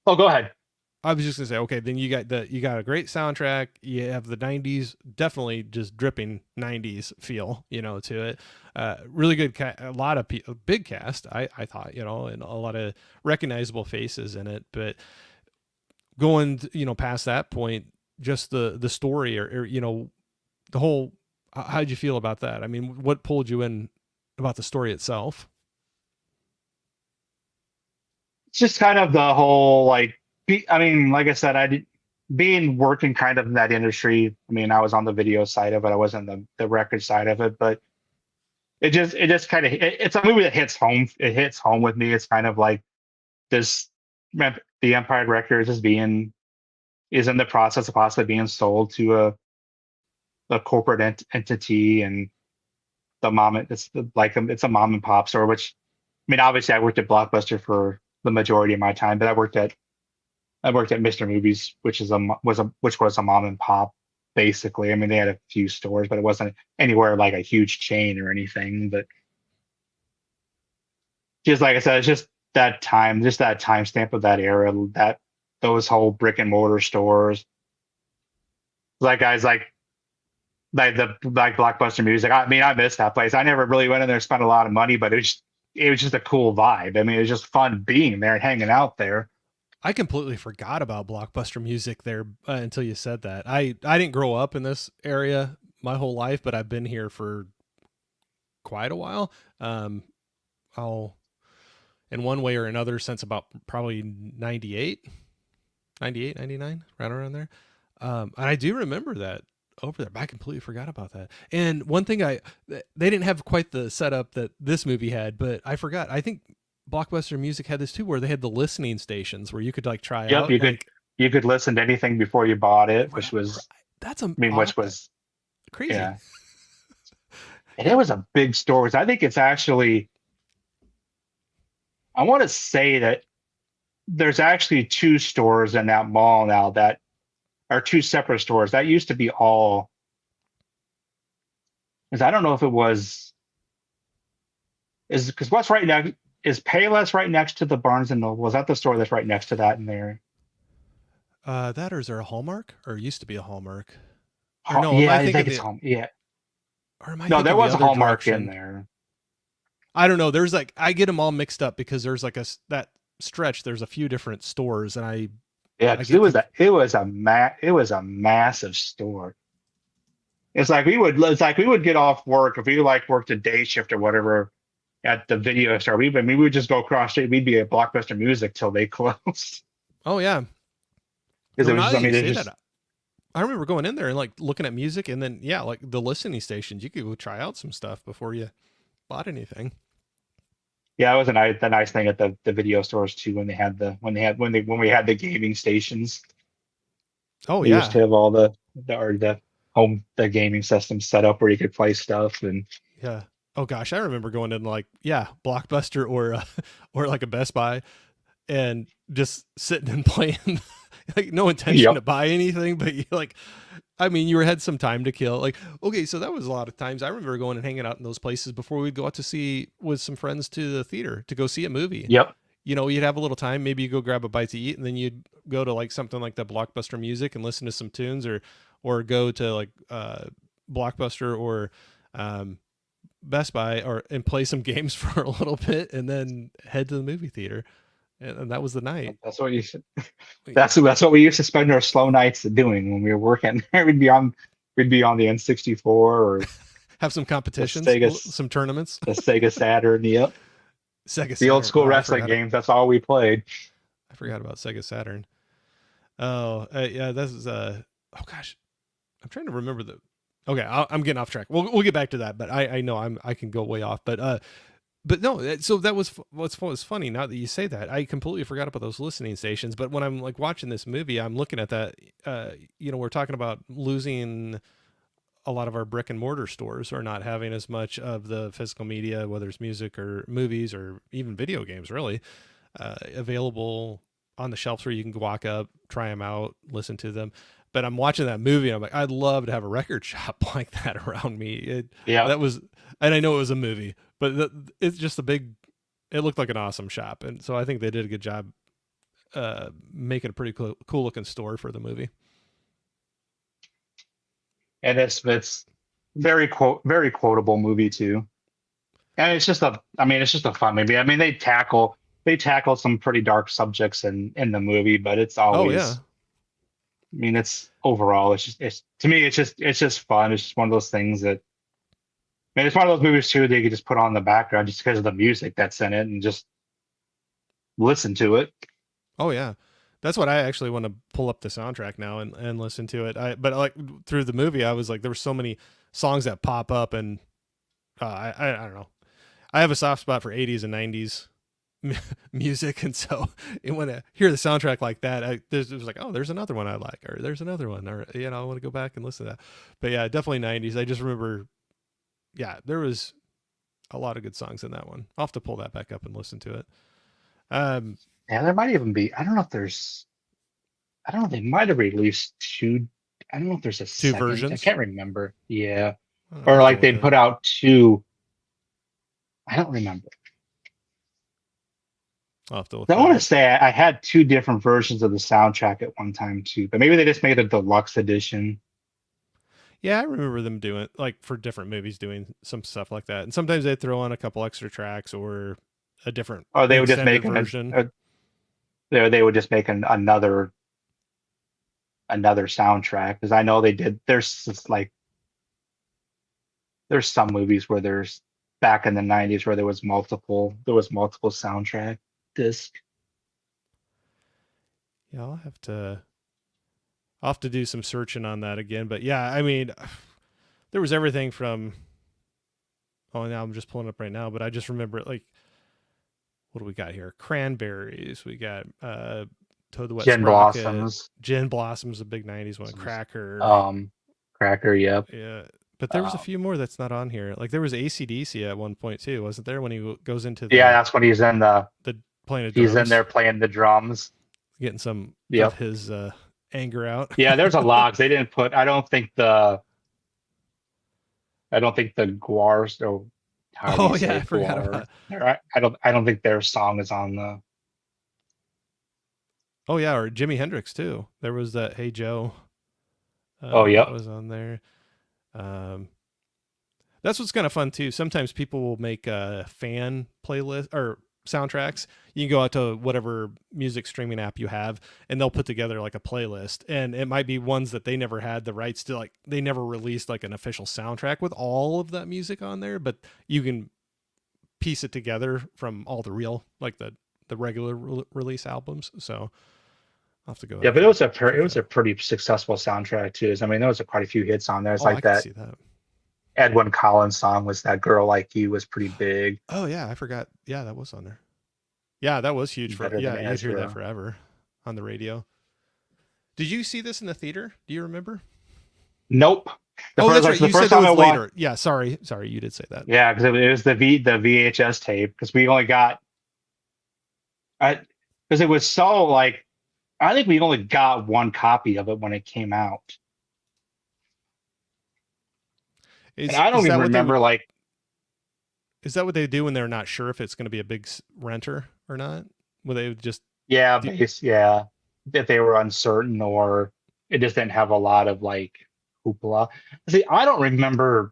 Speaker 2: Oh, go ahead.
Speaker 1: I was just gonna say, okay, then you got a great soundtrack. You have the '90s, definitely just dripping '90s feel, to it. Really good, a lot of a big cast. I thought, and a lot of recognizable faces in it. But going, past that point, just the story, or the whole. How'd you feel about that? I mean, what pulled you in about the story itself?
Speaker 2: It's just kind of the whole I mean, like I said, I did being working kind of in that industry. I mean, I was on the video side of it. I wasn't the record side of it, but it just kind of it's a movie that hits home. It hits home with me. It's kind of like this the Empire Records is in the process of possibly being sold to a corporate entity, and it's a mom and pop store. Which I mean, obviously, I worked at Blockbuster for the majority of my time, but I worked at Mr. Movies, which was a mom and pop basically. I mean, they had a few stores, but it wasn't anywhere like a huge chain or anything. But just like I said, it's just that time stamp of that era, that those whole brick and mortar stores, like guys like the like Blockbuster Music. I mean, I miss that place. I never really went in there and spent a lot of money, but it was just a cool vibe. I mean, it was just fun being there and hanging out there.
Speaker 1: I completely forgot about Blockbuster Music there until you said that. I didn't grow up in this area my whole life, but I've been here for quite a while. Um, I'll in one way or another since about probably 98, 98, 99, right around there. And I do remember that over there, but I completely forgot about that. And one thing they didn't have quite the setup that this movie had, but I forgot. I think Blockbuster Music had this too, where they had the listening stations where you could like try
Speaker 2: Yep,
Speaker 1: out like
Speaker 2: you could listen to anything before you bought it,
Speaker 1: right,
Speaker 2: which was
Speaker 1: that's a
Speaker 2: I mean, which was
Speaker 1: crazy.
Speaker 2: yeah. And it was a big store. 'Cause I think it's actually I want to say that there's actually two stores in that mall now that are two separate stores. That used to be all because I don't know if it was is because what's right now is Payless right next to the Barnes and Noble. Was that the store that's right next to that in there?
Speaker 1: That or is there a Hallmark or used to be a Hallmark? Or no, am
Speaker 2: Yeah,
Speaker 1: I
Speaker 2: I think
Speaker 1: thinking
Speaker 2: it's
Speaker 1: the
Speaker 2: home. Yeah,
Speaker 1: or am I
Speaker 2: no, there
Speaker 1: thinking the
Speaker 2: was a
Speaker 1: other
Speaker 2: Hallmark in
Speaker 1: direction?
Speaker 2: there.
Speaker 1: I don't know. There's like I get them all mixed up because there's like that stretch. There's a few different stores, and
Speaker 2: Yeah,
Speaker 1: I
Speaker 2: because
Speaker 1: get
Speaker 2: it was a massive store. It's like we would get off work if we like worked a day shift or whatever at the video store. We would just go across the street. We'd be at Blockbuster Music till they closed
Speaker 1: Oh yeah.
Speaker 2: because
Speaker 1: No,
Speaker 2: it was
Speaker 1: now
Speaker 2: just. I
Speaker 1: that you
Speaker 2: mean, it's
Speaker 1: say
Speaker 2: just
Speaker 1: that, I remember going in there and like looking at music, and then yeah, like the listening stations. You could go try out some stuff before you bought anything.
Speaker 2: yeah. It was the nice thing at the video stores too when they had the when we had the gaming stations.
Speaker 1: Oh
Speaker 2: We used
Speaker 1: yeah,
Speaker 2: to have all the gaming systems set up where you could play stuff and
Speaker 1: yeah. Oh gosh, I remember going in like yeah, Blockbuster or or like a Best Buy, and just sitting and playing. Like no intention to
Speaker 2: yep,
Speaker 1: buy anything, but you like, I mean, you had some time to kill. Like, okay, so that was a lot of times. I remember going and hanging out in those places before we'd go out to see with some friends to the theater to go see a movie.
Speaker 2: yep,
Speaker 1: You'd have a little time, maybe you go grab a bite to eat, and then you'd go to like something like the Blockbuster Music and listen to some tunes, or go to like Blockbuster or um, Best Buy or and play some games for a little bit, and then head to the movie theater. and that was the night.
Speaker 2: That's what you should. That's what we used to spend our slow nights doing when we were working. We'd be on the N64 or
Speaker 1: Have some
Speaker 2: the
Speaker 1: competitions,
Speaker 2: Sega
Speaker 1: some tournaments.
Speaker 2: the Sega Saturn. Yep.
Speaker 1: Sega
Speaker 2: The old
Speaker 1: Saturn.
Speaker 2: school
Speaker 1: Oh,
Speaker 2: wrestling games. That's all we played.
Speaker 1: I forgot about Sega Saturn. Oh, yeah, this is oh gosh, I'm trying to remember the. Okay, I'm getting off track. We'll get back to that, but I know I can go way off, but no. So that was what's funny. Now that you say that, I completely forgot about those listening stations. But when I'm like watching this movie, I'm looking at that. We're talking about losing a lot of our brick and mortar stores, or not having as much of the physical media, whether it's music or movies or even video games, really available on the shelves where you can walk up, try them out, listen to them. But I'm watching that movie and I'm like, I'd love to have a record shop like that around me.
Speaker 2: Yeah.
Speaker 1: That was, and I know it was a movie, but it's just a big, it looked like an awesome shop. And so I think they did a good job making a pretty cool looking store for the movie.
Speaker 2: And it's very quotable movie too. And it's just a fun movie. I mean, they tackle some pretty dark subjects in the movie, but it's
Speaker 1: Oh yeah.
Speaker 2: always, I mean, it's overall, it's to me, it's just fun. It's just one of those things that, I mean, it's one of those movies too that you could just put on in the background just because of the music that's in it and just listen to it.
Speaker 1: Oh yeah. That's what I actually want to pull up the soundtrack now and listen to it. But like through the movie, I was like, there were so many songs that pop up, and I don't know. I have a soft spot for 80s and 90s music, and so when I hear the soundtrack like that, there's like, oh, there's another one I like, or there's another one, or I want to go back and listen to that. But yeah, definitely 90s. I just remember, yeah, there was a lot of good songs in that one. I'll have to pull that back up and listen to it. Um,
Speaker 2: Yeah, there might even be, I don't know if there's, I don't know, they might have released two, I don't know if there's a
Speaker 1: two
Speaker 2: second, I
Speaker 1: versions.
Speaker 2: can't remember. Yeah.
Speaker 1: I'll
Speaker 2: Or
Speaker 1: have to
Speaker 2: like
Speaker 1: look
Speaker 2: they
Speaker 1: at it.
Speaker 2: put out two, I don't remember.
Speaker 1: I'll have to look
Speaker 2: I
Speaker 1: that
Speaker 2: want to
Speaker 1: up.
Speaker 2: say I had two different versions of the soundtrack at one time too, but maybe they just made a deluxe edition.
Speaker 1: Yeah, I remember them doing like for different movies doing some stuff like that, and sometimes they throw on a couple extra tracks or a different
Speaker 2: Or they would just
Speaker 1: extended
Speaker 2: make
Speaker 1: version.
Speaker 2: they would just make another soundtrack because I know they did. There's some movies where there's back in the 90s where there was multiple soundtrack disc.
Speaker 1: Yeah, I'll have to do some searching on that again. But yeah, I mean, there was everything from. Oh, now I'm just pulling up right now, but I just remember like, what do we got here? Cranberries. We got Toad the Wet
Speaker 2: Gin
Speaker 1: Sprocket.
Speaker 2: Blossoms.
Speaker 1: Gin Blossoms, a big '90s one. Cracker.
Speaker 2: Um, Cracker. Yep.
Speaker 1: Yeah, but there was a
Speaker 2: Um,
Speaker 1: few more that's not on here. Like there was ACDC at one point too, wasn't there? When he goes into
Speaker 2: yeah,
Speaker 1: the
Speaker 2: that's when he's in the
Speaker 1: the playing the
Speaker 2: he's in
Speaker 1: drums,
Speaker 2: there playing the drums.
Speaker 1: getting some of
Speaker 2: Yep.
Speaker 1: his anger out.
Speaker 2: Yeah, there's a lot. 'Cause they didn't put. I don't think the Guars or how do you
Speaker 1: Oh yeah,
Speaker 2: say
Speaker 1: I
Speaker 2: it,
Speaker 1: forgot
Speaker 2: Guar?
Speaker 1: about.
Speaker 2: I don't think their song is on the.
Speaker 1: Oh yeah, or Jimi Hendrix too. There was that Hey Joe
Speaker 2: Oh,
Speaker 1: that
Speaker 2: yep.
Speaker 1: was on there. Um, that's what's kind of fun too. Sometimes people will make a fan playlist or soundtracks. You can go out to whatever music streaming app you have, and they'll put together like a playlist. And it might be ones that they never had the rights to. Like they never released like an official soundtrack with all of that music on there, but you can piece it together from all the real like the regular release albums. So I'll have to go
Speaker 2: Yeah,
Speaker 1: back
Speaker 2: but it
Speaker 1: and
Speaker 2: was a
Speaker 1: check
Speaker 2: it
Speaker 1: that
Speaker 2: was a
Speaker 1: out.
Speaker 2: pretty successful soundtrack too. I mean, there was quite a few hits on there. It's
Speaker 1: Oh,
Speaker 2: like
Speaker 1: I could
Speaker 2: that
Speaker 1: see that.
Speaker 2: Edwin Collins song was that Girl Like You was pretty big.
Speaker 1: Oh yeah, I forgot. Yeah, that was on there. Yeah, that was huge for.
Speaker 2: Better Than
Speaker 1: Yeah, you'd hear that
Speaker 2: Ezra.
Speaker 1: forever on the radio. Did you see this in the theater? Do you remember?
Speaker 2: Nope. The
Speaker 1: Oh,
Speaker 2: first
Speaker 1: that's
Speaker 2: like
Speaker 1: right.
Speaker 2: the
Speaker 1: You
Speaker 2: first
Speaker 1: said it
Speaker 2: time I
Speaker 1: was
Speaker 2: watched,
Speaker 1: later. Yeah, sorry, you did say that.
Speaker 2: yeah, because it was the VHS tape because we only got I because it was so like I think we only got one copy of it when it came out, and
Speaker 1: Is
Speaker 2: I don't
Speaker 1: is
Speaker 2: even
Speaker 1: that what they
Speaker 2: remember
Speaker 1: would?
Speaker 2: like
Speaker 1: Is that what they do when they're not sure if it's going to be a big renter or not? Will they just? Do,
Speaker 2: yeah, if they were uncertain or it just didn't have a lot of like hoopla. See, I don't remember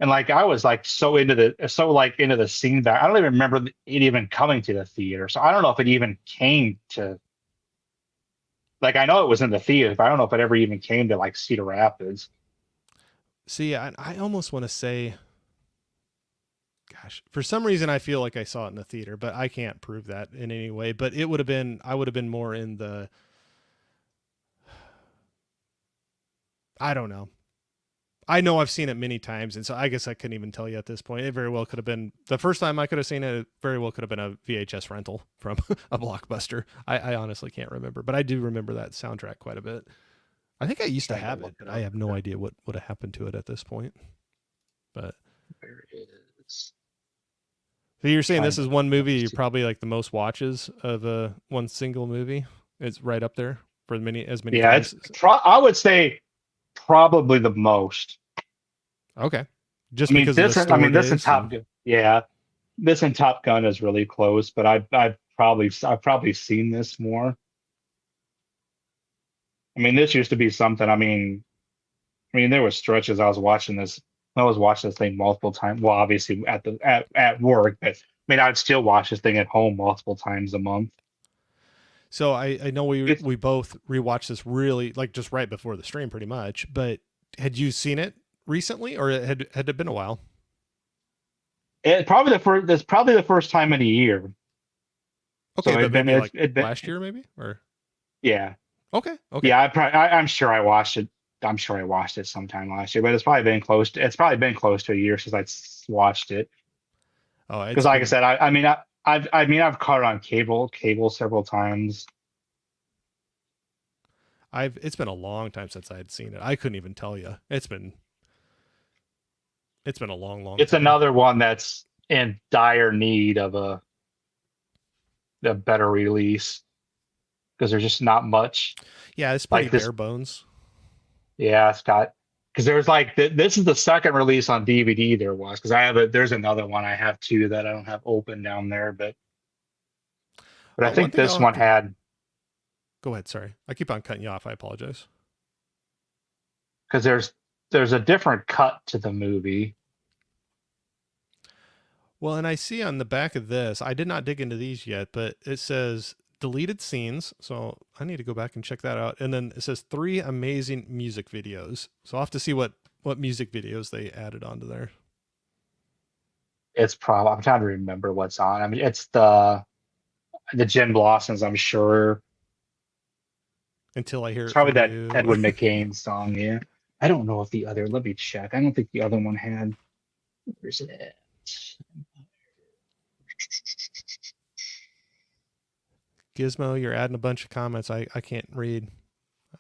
Speaker 2: And like I was like into the scene that I don't even remember it even coming to the theater. So I don't know if it even came to, like, I know it was in the theater, but I don't know if it ever even came to like Cedar Rapids.
Speaker 1: See, I almost want to say, gosh, for some reason I feel like I saw it in the theater, but I can't prove that in any way. But it would have been, I would have been more in the, I don't know. I know I've seen it many times, and so I guess I couldn't even tell you at this point. It very well could have been the first time I could have seen it. It very well could have been a VHS rental from a Blockbuster. I honestly can't remember, but I do remember that soundtrack quite a bit. I think I used to
Speaker 2: Trying to
Speaker 1: have
Speaker 2: look
Speaker 1: it.
Speaker 2: it
Speaker 1: I
Speaker 2: up.
Speaker 1: have no idea what would have happened to it at this point. But
Speaker 2: Where is
Speaker 1: so you're saying
Speaker 2: trying
Speaker 1: this
Speaker 2: to
Speaker 1: is one movie
Speaker 2: close
Speaker 1: you
Speaker 2: to
Speaker 1: probably like the most watches of one single movie. It's right up there for as many
Speaker 2: yeah, it's
Speaker 1: times.
Speaker 2: I would say probably the most.
Speaker 1: Okay, just because of the
Speaker 2: I
Speaker 1: store
Speaker 2: mean this and
Speaker 1: days and
Speaker 2: Top Gun. Yeah, this and Top Gun is really close, but I've probably seen this more. I mean, this used to be something. I mean, there were stretches I was watching this. I was watching this thing multiple times. Well, obviously at work, but I mean, I'd still watch this thing at home multiple times a month.
Speaker 1: so I know
Speaker 2: It's
Speaker 1: we both rewatched this really like just right before the stream pretty much. But had you seen it recently, or had it been a while?
Speaker 2: probably the first. It's probably the first time in a year.
Speaker 1: Okay,
Speaker 2: So
Speaker 1: but maybe like
Speaker 2: it been
Speaker 1: last year, maybe or
Speaker 2: yeah.
Speaker 1: okay.
Speaker 2: Yeah, I'm sure I watched it. I'm sure I watched it sometime last year, but it's probably been close to a year since watched it.
Speaker 1: Oh,
Speaker 2: Because
Speaker 1: it's
Speaker 2: like I
Speaker 1: been
Speaker 2: said, I've caught it on cable several times.
Speaker 1: it's been a long time since I had seen it. I couldn't even tell you. It's been a long
Speaker 2: It's
Speaker 1: time.
Speaker 2: another one that's in dire need of a better release because there's just not much
Speaker 1: Yeah, it's pretty
Speaker 2: like this.
Speaker 1: bare bones.
Speaker 2: Yeah, Scott. Because there's like this is the second release on DVD there was because there's another one I have too that I don't have open down there, but I
Speaker 1: One
Speaker 2: think
Speaker 1: thing
Speaker 2: this
Speaker 1: I'll have
Speaker 2: one
Speaker 1: to
Speaker 2: had
Speaker 1: go ahead. Sorry, I keep on cutting you off. I apologize.
Speaker 2: because there's a different cut to the movie.
Speaker 1: Well, and I see on the back of this, I did not dig into these yet, but it says deleted scenes. So I need to go back and check that out. And then it says 3 amazing music videos. So I'll have to see what music videos they added onto there
Speaker 2: It's probably I'm trying to remember what's on. I mean, it's the Gin Blossoms, I'm sure.
Speaker 1: until I hear
Speaker 2: It's
Speaker 1: it
Speaker 2: probably
Speaker 1: from
Speaker 2: that
Speaker 1: you.
Speaker 2: Edwin McCain song, yeah. I don't know if the other, let me check. I don't think the other one had, where's it?
Speaker 1: Gizmo, you're adding a bunch of comments. I can't read.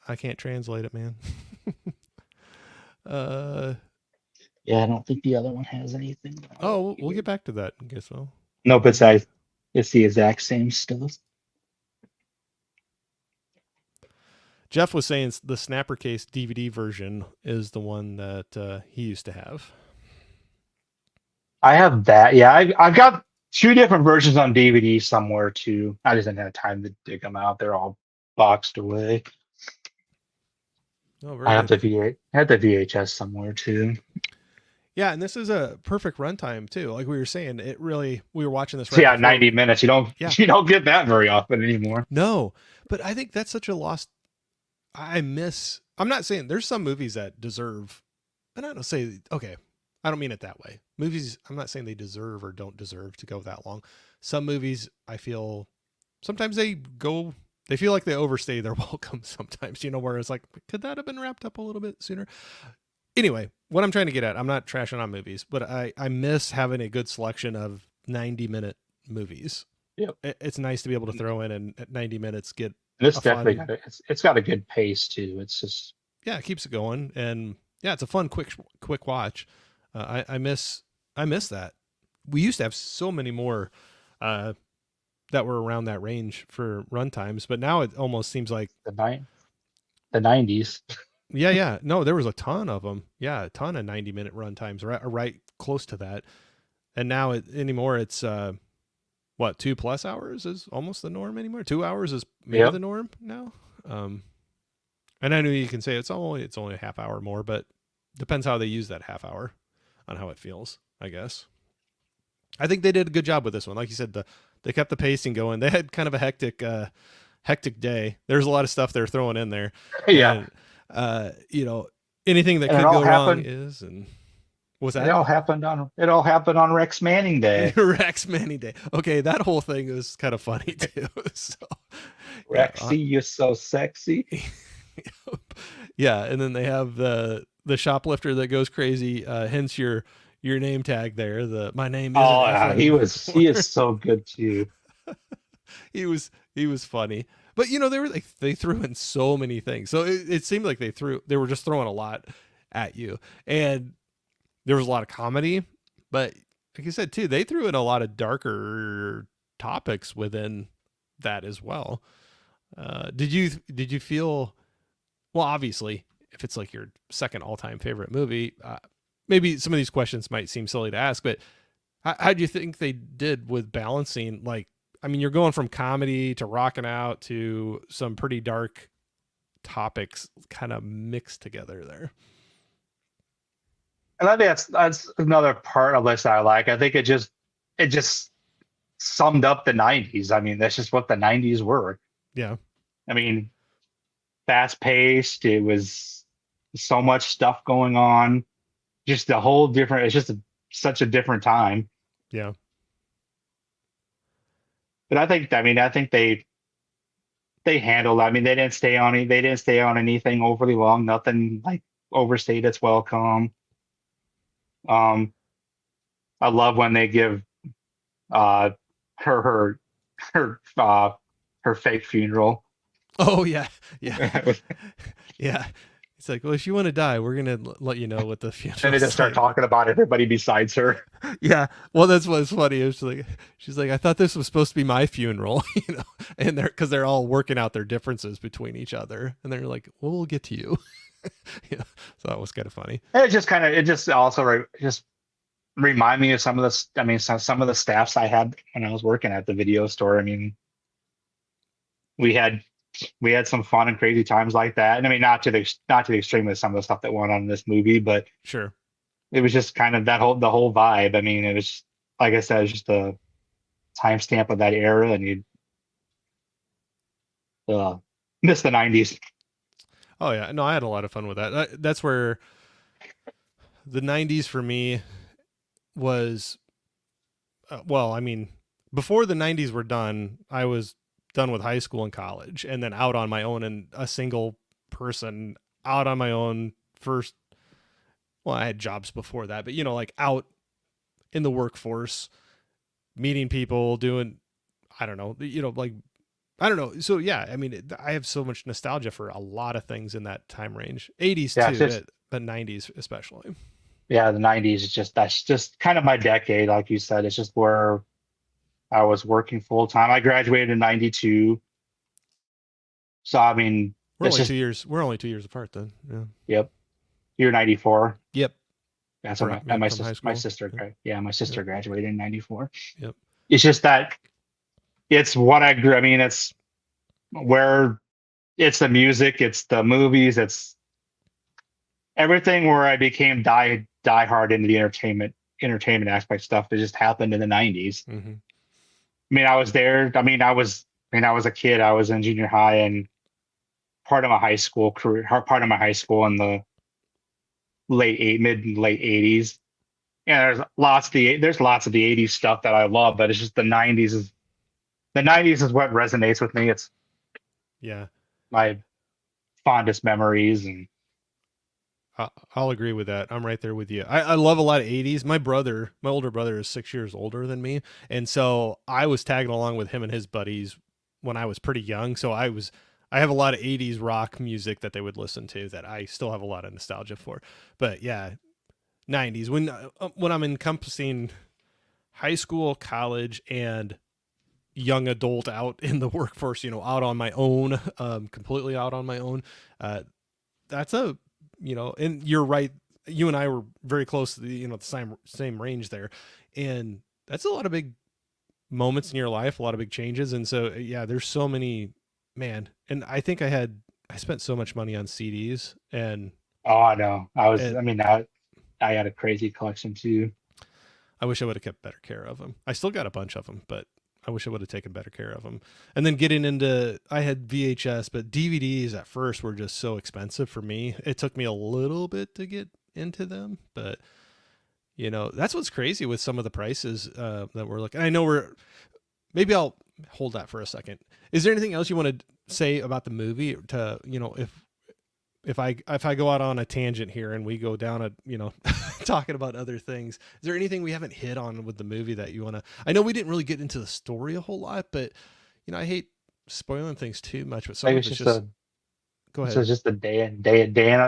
Speaker 1: I can't translate it, man. uh
Speaker 2: Yeah, I don't think the other one has anything.
Speaker 1: oh, we'll get back to that, Gizmo.
Speaker 2: Nope, it's the exact same stuff.
Speaker 1: Jeff was saying the Snapper Case DVD version is the one that he used to have.
Speaker 2: I have that. Yeah, I've got two different versions on DVD somewhere too. I just didn't have time to dig them out. They're all boxed away.
Speaker 1: Oh, very good.
Speaker 2: I had the VHS somewhere too.
Speaker 1: Yeah, and this is a perfect runtime too. Like we were saying, it really we were watching this
Speaker 2: So
Speaker 1: right
Speaker 2: yeah,
Speaker 1: before
Speaker 2: 90
Speaker 1: we
Speaker 2: minutes.
Speaker 1: yeah.
Speaker 2: You don't get that very often anymore.
Speaker 1: No, but I think that's such a lost I'm not saying there's some movies that deserve and I don't say okay, I don't mean it that way. Movies I'm not saying they deserve or don't deserve to go that long. Some movies I feel sometimes they feel like they overstay their welcome sometimes, where it's like, could that have been wrapped up a little bit sooner? Anyway, what I'm trying to get at, I'm not trashing on movies, but I miss having a good selection of 90-minute movies.
Speaker 2: Yep.
Speaker 1: It's nice to be able to throw in and at 90 minutes get
Speaker 2: And it's
Speaker 1: a
Speaker 2: definitely
Speaker 1: fun,
Speaker 2: it's got a good pace too. It's just
Speaker 1: yeah, it keeps it going. And yeah, it's a fun, quick watch. I miss that. We used to have so many more that were around that range for run times, but now it almost seems like
Speaker 2: the 90s.
Speaker 1: yeah. No, there was a ton of them. Yeah, a ton of 90-minute run times, right close to that. And now anymore, it's what 2+ hours is almost the norm anymore. 2 hours is maybe
Speaker 2: Yep.
Speaker 1: the norm now. And I know you can say it's only a half hour more, but depends how they use that half hour. on how it feels, I guess. I think they did a good job with this one. Like you said, they kept the pacing going. They had kind of a hectic day. There's a lot of stuff they're throwing in there,
Speaker 2: Yeah,
Speaker 1: and you know, anything that
Speaker 2: and it
Speaker 1: could
Speaker 2: all
Speaker 1: go wrong
Speaker 2: happened.
Speaker 1: is. And was
Speaker 2: It
Speaker 1: that
Speaker 2: all happened on. It all happened on Rex Manning Day.
Speaker 1: Rex Manny Day? Okay, that whole thing was kind of funny too. So yeah,
Speaker 2: Rexy, you're so sexy.
Speaker 1: yeah, and then they have the shoplifter that goes crazy. Hence your name tag there. The my name isn't
Speaker 2: Oh, yeah,
Speaker 1: Efren.
Speaker 2: he is so good too.
Speaker 1: He was funny. But they were like they threw in so many things. So it seemed like they were just throwing a lot at you. And there was a lot of comedy, but like you said too, they threw in a lot of darker topics within that as well. Did you feel well, obviously, if it's like your second all-time favorite movie, maybe some of these questions might seem silly to ask, but how do you think they did with balancing? Like, I mean, you're going from comedy to rocking out to some pretty dark topics, kind of mixed together there.
Speaker 2: And I think that's another part of this I like. I think it just summed up the '90s. I mean, that's just what the '90s were.
Speaker 1: Yeah,
Speaker 2: I mean, fast paced. It was so much stuff going on. Just a whole different. It's just such a different time.
Speaker 1: yeah.
Speaker 2: But I think they handled. I mean, they didn't stay on it. They didn't stay on anything overly long. Nothing like overstayed its welcome. Um, I love when they give uh her her her her fake funeral.
Speaker 1: Oh yeah, yeah,
Speaker 2: And
Speaker 1: yeah. It's like, well, if you want to die, we're gonna let you know what the
Speaker 2: they
Speaker 1: funeral's
Speaker 2: just start
Speaker 1: like.
Speaker 2: talking about everybody besides her.
Speaker 1: Yeah. Well, that's what's funny. She's like, I thought this was supposed to be my funeral, and because they're all working out their differences between each other, and they're like, well, we'll get to you. Yeah. So that was kind of funny.
Speaker 2: And it just also just remind me of some of the, I mean, some of the staffs I had when I was working at the video store. I mean, we had we had some fun and crazy times like that. And I mean, not to the extreme of some of the stuff that went on in this movie, but
Speaker 1: Sure.
Speaker 2: it was just kind of the whole vibe. I mean, it was like I said, it's just a timestamp of that era, and you uh, miss the '90s.
Speaker 1: Oh yeah. No, I had a lot of fun with that. That's where the '90s for me was. Well, I mean, before the '90s were done, I was done with high school and college, and then out on my own and a single person out on my own first. Well, I had jobs before that, but like out in the workforce, meeting people, doing, I don't know, like, I don't know. So yeah, I mean, I have so much nostalgia for a lot of things in that time range. '80s
Speaker 2: Yeah, it's
Speaker 1: too,
Speaker 2: just
Speaker 1: but '90s especially.
Speaker 2: yeah, the '90s is just that's just kind of my decade, like you said. It's just where I was working full time. I graduated in '92, so I mean,
Speaker 1: We're
Speaker 2: it's
Speaker 1: only
Speaker 2: just
Speaker 1: 2 years. We're only 2 years apart then. Yeah.
Speaker 2: yep. You're '94.
Speaker 1: Yep.
Speaker 2: Yeah, so
Speaker 1: Yep. From high
Speaker 2: my
Speaker 1: school. Yep.
Speaker 2: yeah, my
Speaker 1: Yep.
Speaker 2: sister graduated in '94.
Speaker 1: Yep.
Speaker 2: It's just that it's what I grew. I mean, it's where it's the music, it's the movies, it's everything where I became die hard into the entertainment aspect stuff that just happened in the '90s.
Speaker 1: Mm-hmm.
Speaker 2: I mean, I was there. I was a kid. I was in junior high, and part of my high school in the mid and late '80s. And there's lots of the '80s stuff that I love, but it's just the '90s is what resonates with me. It's
Speaker 1: Yeah.
Speaker 2: my fondest memories, and
Speaker 1: I'll agree with that. I'm right there with you. I love a lot of '80s. My older brother, is 6 years older than me, and so I was tagging along with him and his buddies when I was pretty young. So I have a lot of '80s rock music that they would listen to that I still have a lot of nostalgia for. But yeah, '90s when I'm encompassing high school, college, and young adult out in the workforce, out on my own, completely out on my own. That's and you're right. You and I were very close to the same range there, and that's a lot of big moments in your life, a lot of big changes, and so yeah, there's so many, man. And I think I spent so much money on CDs, and
Speaker 2: oh, I know.
Speaker 1: and
Speaker 2: I mean, I had a crazy collection too.
Speaker 1: I wish I would have kept better care of them. I still got a bunch of them, but I wish I would have taken better care of them. And then getting into, I had VHS, but DVDs at first were just so expensive for me. It took me a little bit to get into them, but that's what's crazy with some of the prices that we're looking. I know maybe I'll hold that for a second. Is there anything else you want to say about the movie to, if I go out on a tangent here and we go down talking about other things, is there anything we haven't hit on with the movie that you want to? I know we didn't really get into the story a whole lot, but I hate spoiling things too much. But some
Speaker 2: Like
Speaker 1: of
Speaker 2: it's
Speaker 1: it's
Speaker 2: just
Speaker 1: just
Speaker 2: a
Speaker 1: go
Speaker 2: so
Speaker 1: ahead.
Speaker 2: it's just a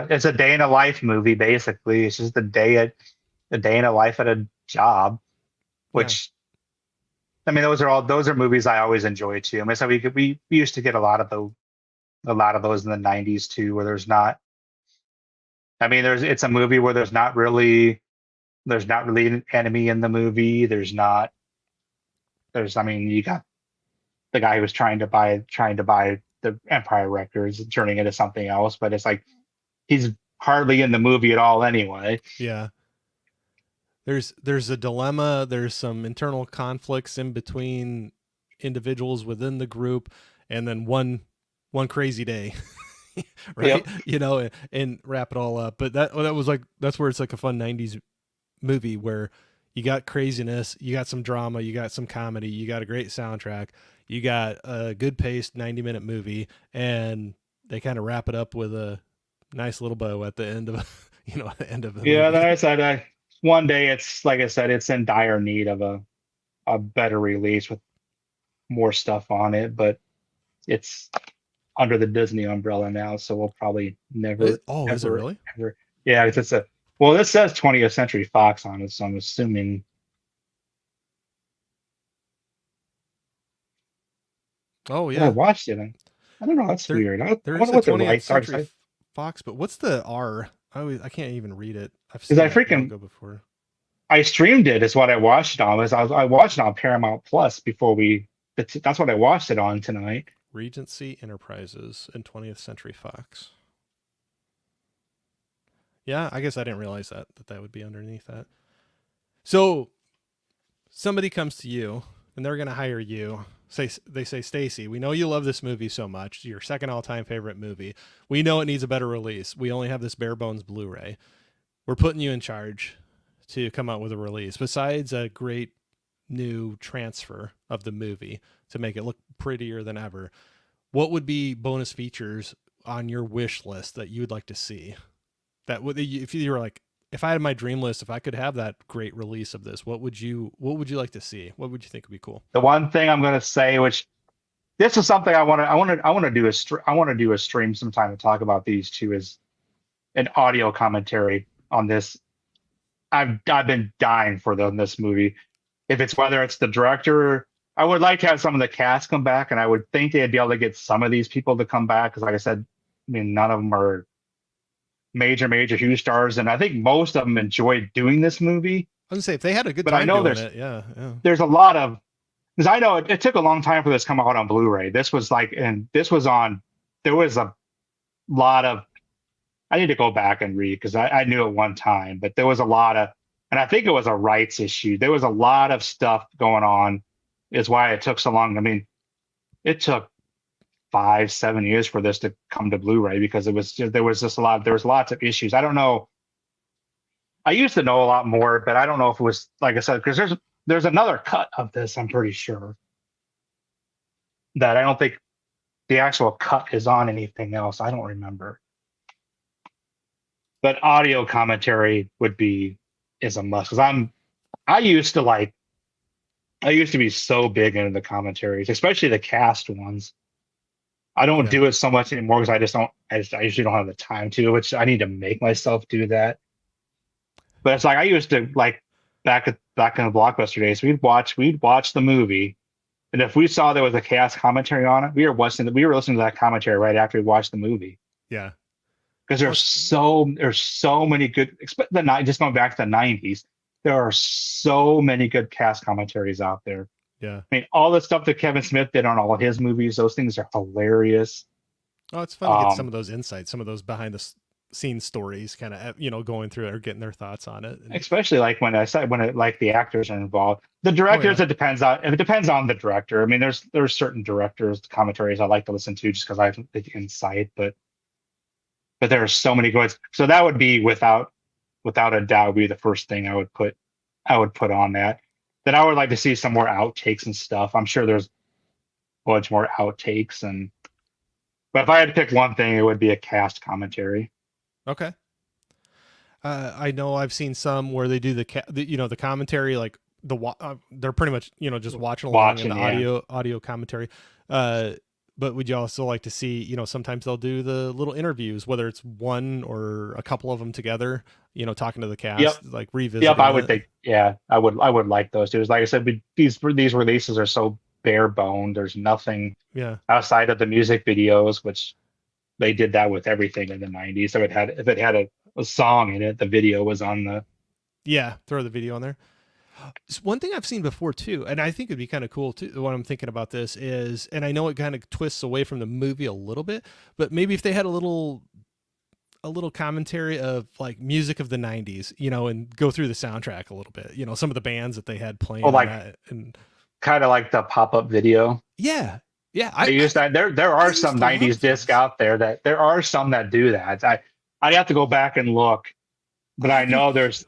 Speaker 2: it's a day in a life movie basically. It's just a day in a life at a job,
Speaker 1: Yeah,
Speaker 2: which I mean those are movies I always enjoy too. I mean, so we used to get a lot of those in the '90s too, where there's not. I mean, it's a movie where there's not really an enemy in the movie. I mean, you got the guy who was trying to buy the Empire Records and turning it into something else, but it's like he's hardly in the movie at all anyway.
Speaker 1: yeah. There's a dilemma. There's some internal conflicts in between individuals within the group, and then one crazy day. Right,
Speaker 2: Yep.
Speaker 1: and wrap it all up. But that was like, that's where it's like a fun 90s movie where you got craziness, you got some drama, you got some comedy, you got a great soundtrack, you got a good paced 90-minute movie, and they kind of wrap it up with a nice little bow at the end of at the end of the
Speaker 2: Yeah,
Speaker 1: movie.
Speaker 2: then I said one day it's like I said, it's in dire need of a better release with more stuff on it, but it's under the Disney umbrella now, so we'll probably never,
Speaker 1: Oh, is it
Speaker 2: ever,
Speaker 1: really?
Speaker 2: ever. Yeah, it's a well, this says 20th Century Fox on it, so I'm assuming.
Speaker 1: Oh
Speaker 2: But I
Speaker 1: yeah,
Speaker 2: watched it. I don't know. That's
Speaker 1: there
Speaker 2: weird.
Speaker 1: there
Speaker 2: I
Speaker 1: is
Speaker 2: wonder
Speaker 1: a
Speaker 2: what the
Speaker 1: 20th
Speaker 2: rights are
Speaker 1: century
Speaker 2: because
Speaker 1: Fox, but what's the R? I can't even read it. I've
Speaker 2: I
Speaker 1: seen that
Speaker 2: freaking
Speaker 1: logo before.
Speaker 2: I streamed it. Is what I watched it on. I watched it on Paramount Plus before we. That's what I watched it on tonight.
Speaker 1: Regency Enterprises and 20th Century Fox. Yeah, I guess I didn't realize that would be underneath that. So somebody comes to you and they're going to hire you. They say, Stacy, we know you love this movie so much. Your second all-time favorite movie. We know it needs a better release. We only have this bare bones Blu-ray. We're putting you in charge to come out with a release. Besides a great new transfer of the movie to make it look prettier than ever, what would be bonus features on your wish list that you would like to see? That would, if you were like, if I had my dream list, if I could have that great release of this, what would you like to see? What would you think would be cool?
Speaker 2: The one thing I'm going to say, which this is something I want to do I want to do a stream sometime to talk about these two, is an audio commentary on this. I've been dying for this movie. If it's whether it's the director, I would like to have some of the cast come back, and I would think they'd be able to get some of these people to come back because, like I said, I mean none of them are major huge stars, and I think most of them enjoyed doing this movie.
Speaker 1: I was gonna say if they had a good
Speaker 2: But I
Speaker 1: time
Speaker 2: know
Speaker 1: doing it, yeah, yeah,
Speaker 2: there's a lot of because I know it took a long time for this to come out on Blu-ray. This was like, and this was on. There was a lot of. I need to go back and read because I knew at one time, but there was a lot of, and I think it was a rights issue. There was a lot of stuff going on, is why it took so long. I mean, it took 5, 7 years for this to come to Blu-ray because there was just there was lots of issues. I don't know. I used to know a lot more, but I don't know if it was like I said because there's another cut of this. I'm pretty sure that I don't think the actual cut is on anything else. I don't remember. But audio commentary is a must because I used to like I used to be so big into the commentaries, especially the cast ones. I don't
Speaker 1: yeah.
Speaker 2: do it so much anymore because I usually don't have the time to, which I need to make myself do that. But it's like I used to like back in the Blockbuster days, we'd watch the movie, and if we saw there was a cast commentary on it, we were listening to that commentary right after we watched the movie
Speaker 1: Yeah.
Speaker 2: because
Speaker 1: Well,
Speaker 2: there's so many good, just going back to the '90s, there are so many good cast commentaries out there.
Speaker 1: yeah.
Speaker 2: I mean, all the stuff that Kevin Smith did on all of his movies, those things are hilarious.
Speaker 1: Oh, it's fun to get some
Speaker 2: Um,
Speaker 1: of those insights, some of those behind the seen stories kind of, going through it or getting their thoughts on it. And,
Speaker 2: Especially like when I said when it like the actors are involved. The
Speaker 1: oh
Speaker 2: directors,
Speaker 1: yeah.
Speaker 2: it depends on the director. I mean, there's certain directors commentaries I like to listen to just because I have the insight, but there are so many good. So that would be without a doubt would be the first thing I would put on that. Then I would like to see some more outtakes and stuff. I'm sure there's a bunch more outtakes but if I had to pick one thing, it would be a cast commentary.
Speaker 1: Okay. I know I've seen some where they do the commentary, like they're pretty much, just watching along in the
Speaker 2: Watching, yeah.
Speaker 1: audio commentary. Uh, but would you also like to see, sometimes they'll do the little interviews, whether it's one or a couple of them together, talking to the
Speaker 2: Yep.
Speaker 1: cast, like
Speaker 2: Yep, I
Speaker 1: revisiting
Speaker 2: would
Speaker 1: it.
Speaker 2: think, yeah, I would like those too. Like I said, these releases are so bare boned. There's nothing
Speaker 1: Yeah.
Speaker 2: outside of the music videos, which they did that with everything in the 90s. So if it had a song in it, the video was on the.
Speaker 1: Yeah. Throw the video on there. One thing I've seen before too, and I think it'd be kind of cool too. When I'm thinking about this is, and I know it kind of twists away from the movie a little bit, but maybe if they had a little commentary of like music of the 90s, and go through the soundtrack a little bit, some of the bands that they had
Speaker 2: Oh,
Speaker 1: playing in
Speaker 2: like
Speaker 1: that. And
Speaker 2: kind of like the pop-up video.
Speaker 1: yeah, yeah,
Speaker 2: They
Speaker 1: I,
Speaker 2: use that. There
Speaker 1: I
Speaker 2: are
Speaker 1: used
Speaker 2: some
Speaker 1: to love
Speaker 2: 90s disc
Speaker 1: those.
Speaker 2: out there that there are some that do that. I'd have to go back and look, but
Speaker 1: Oh,
Speaker 2: I know there's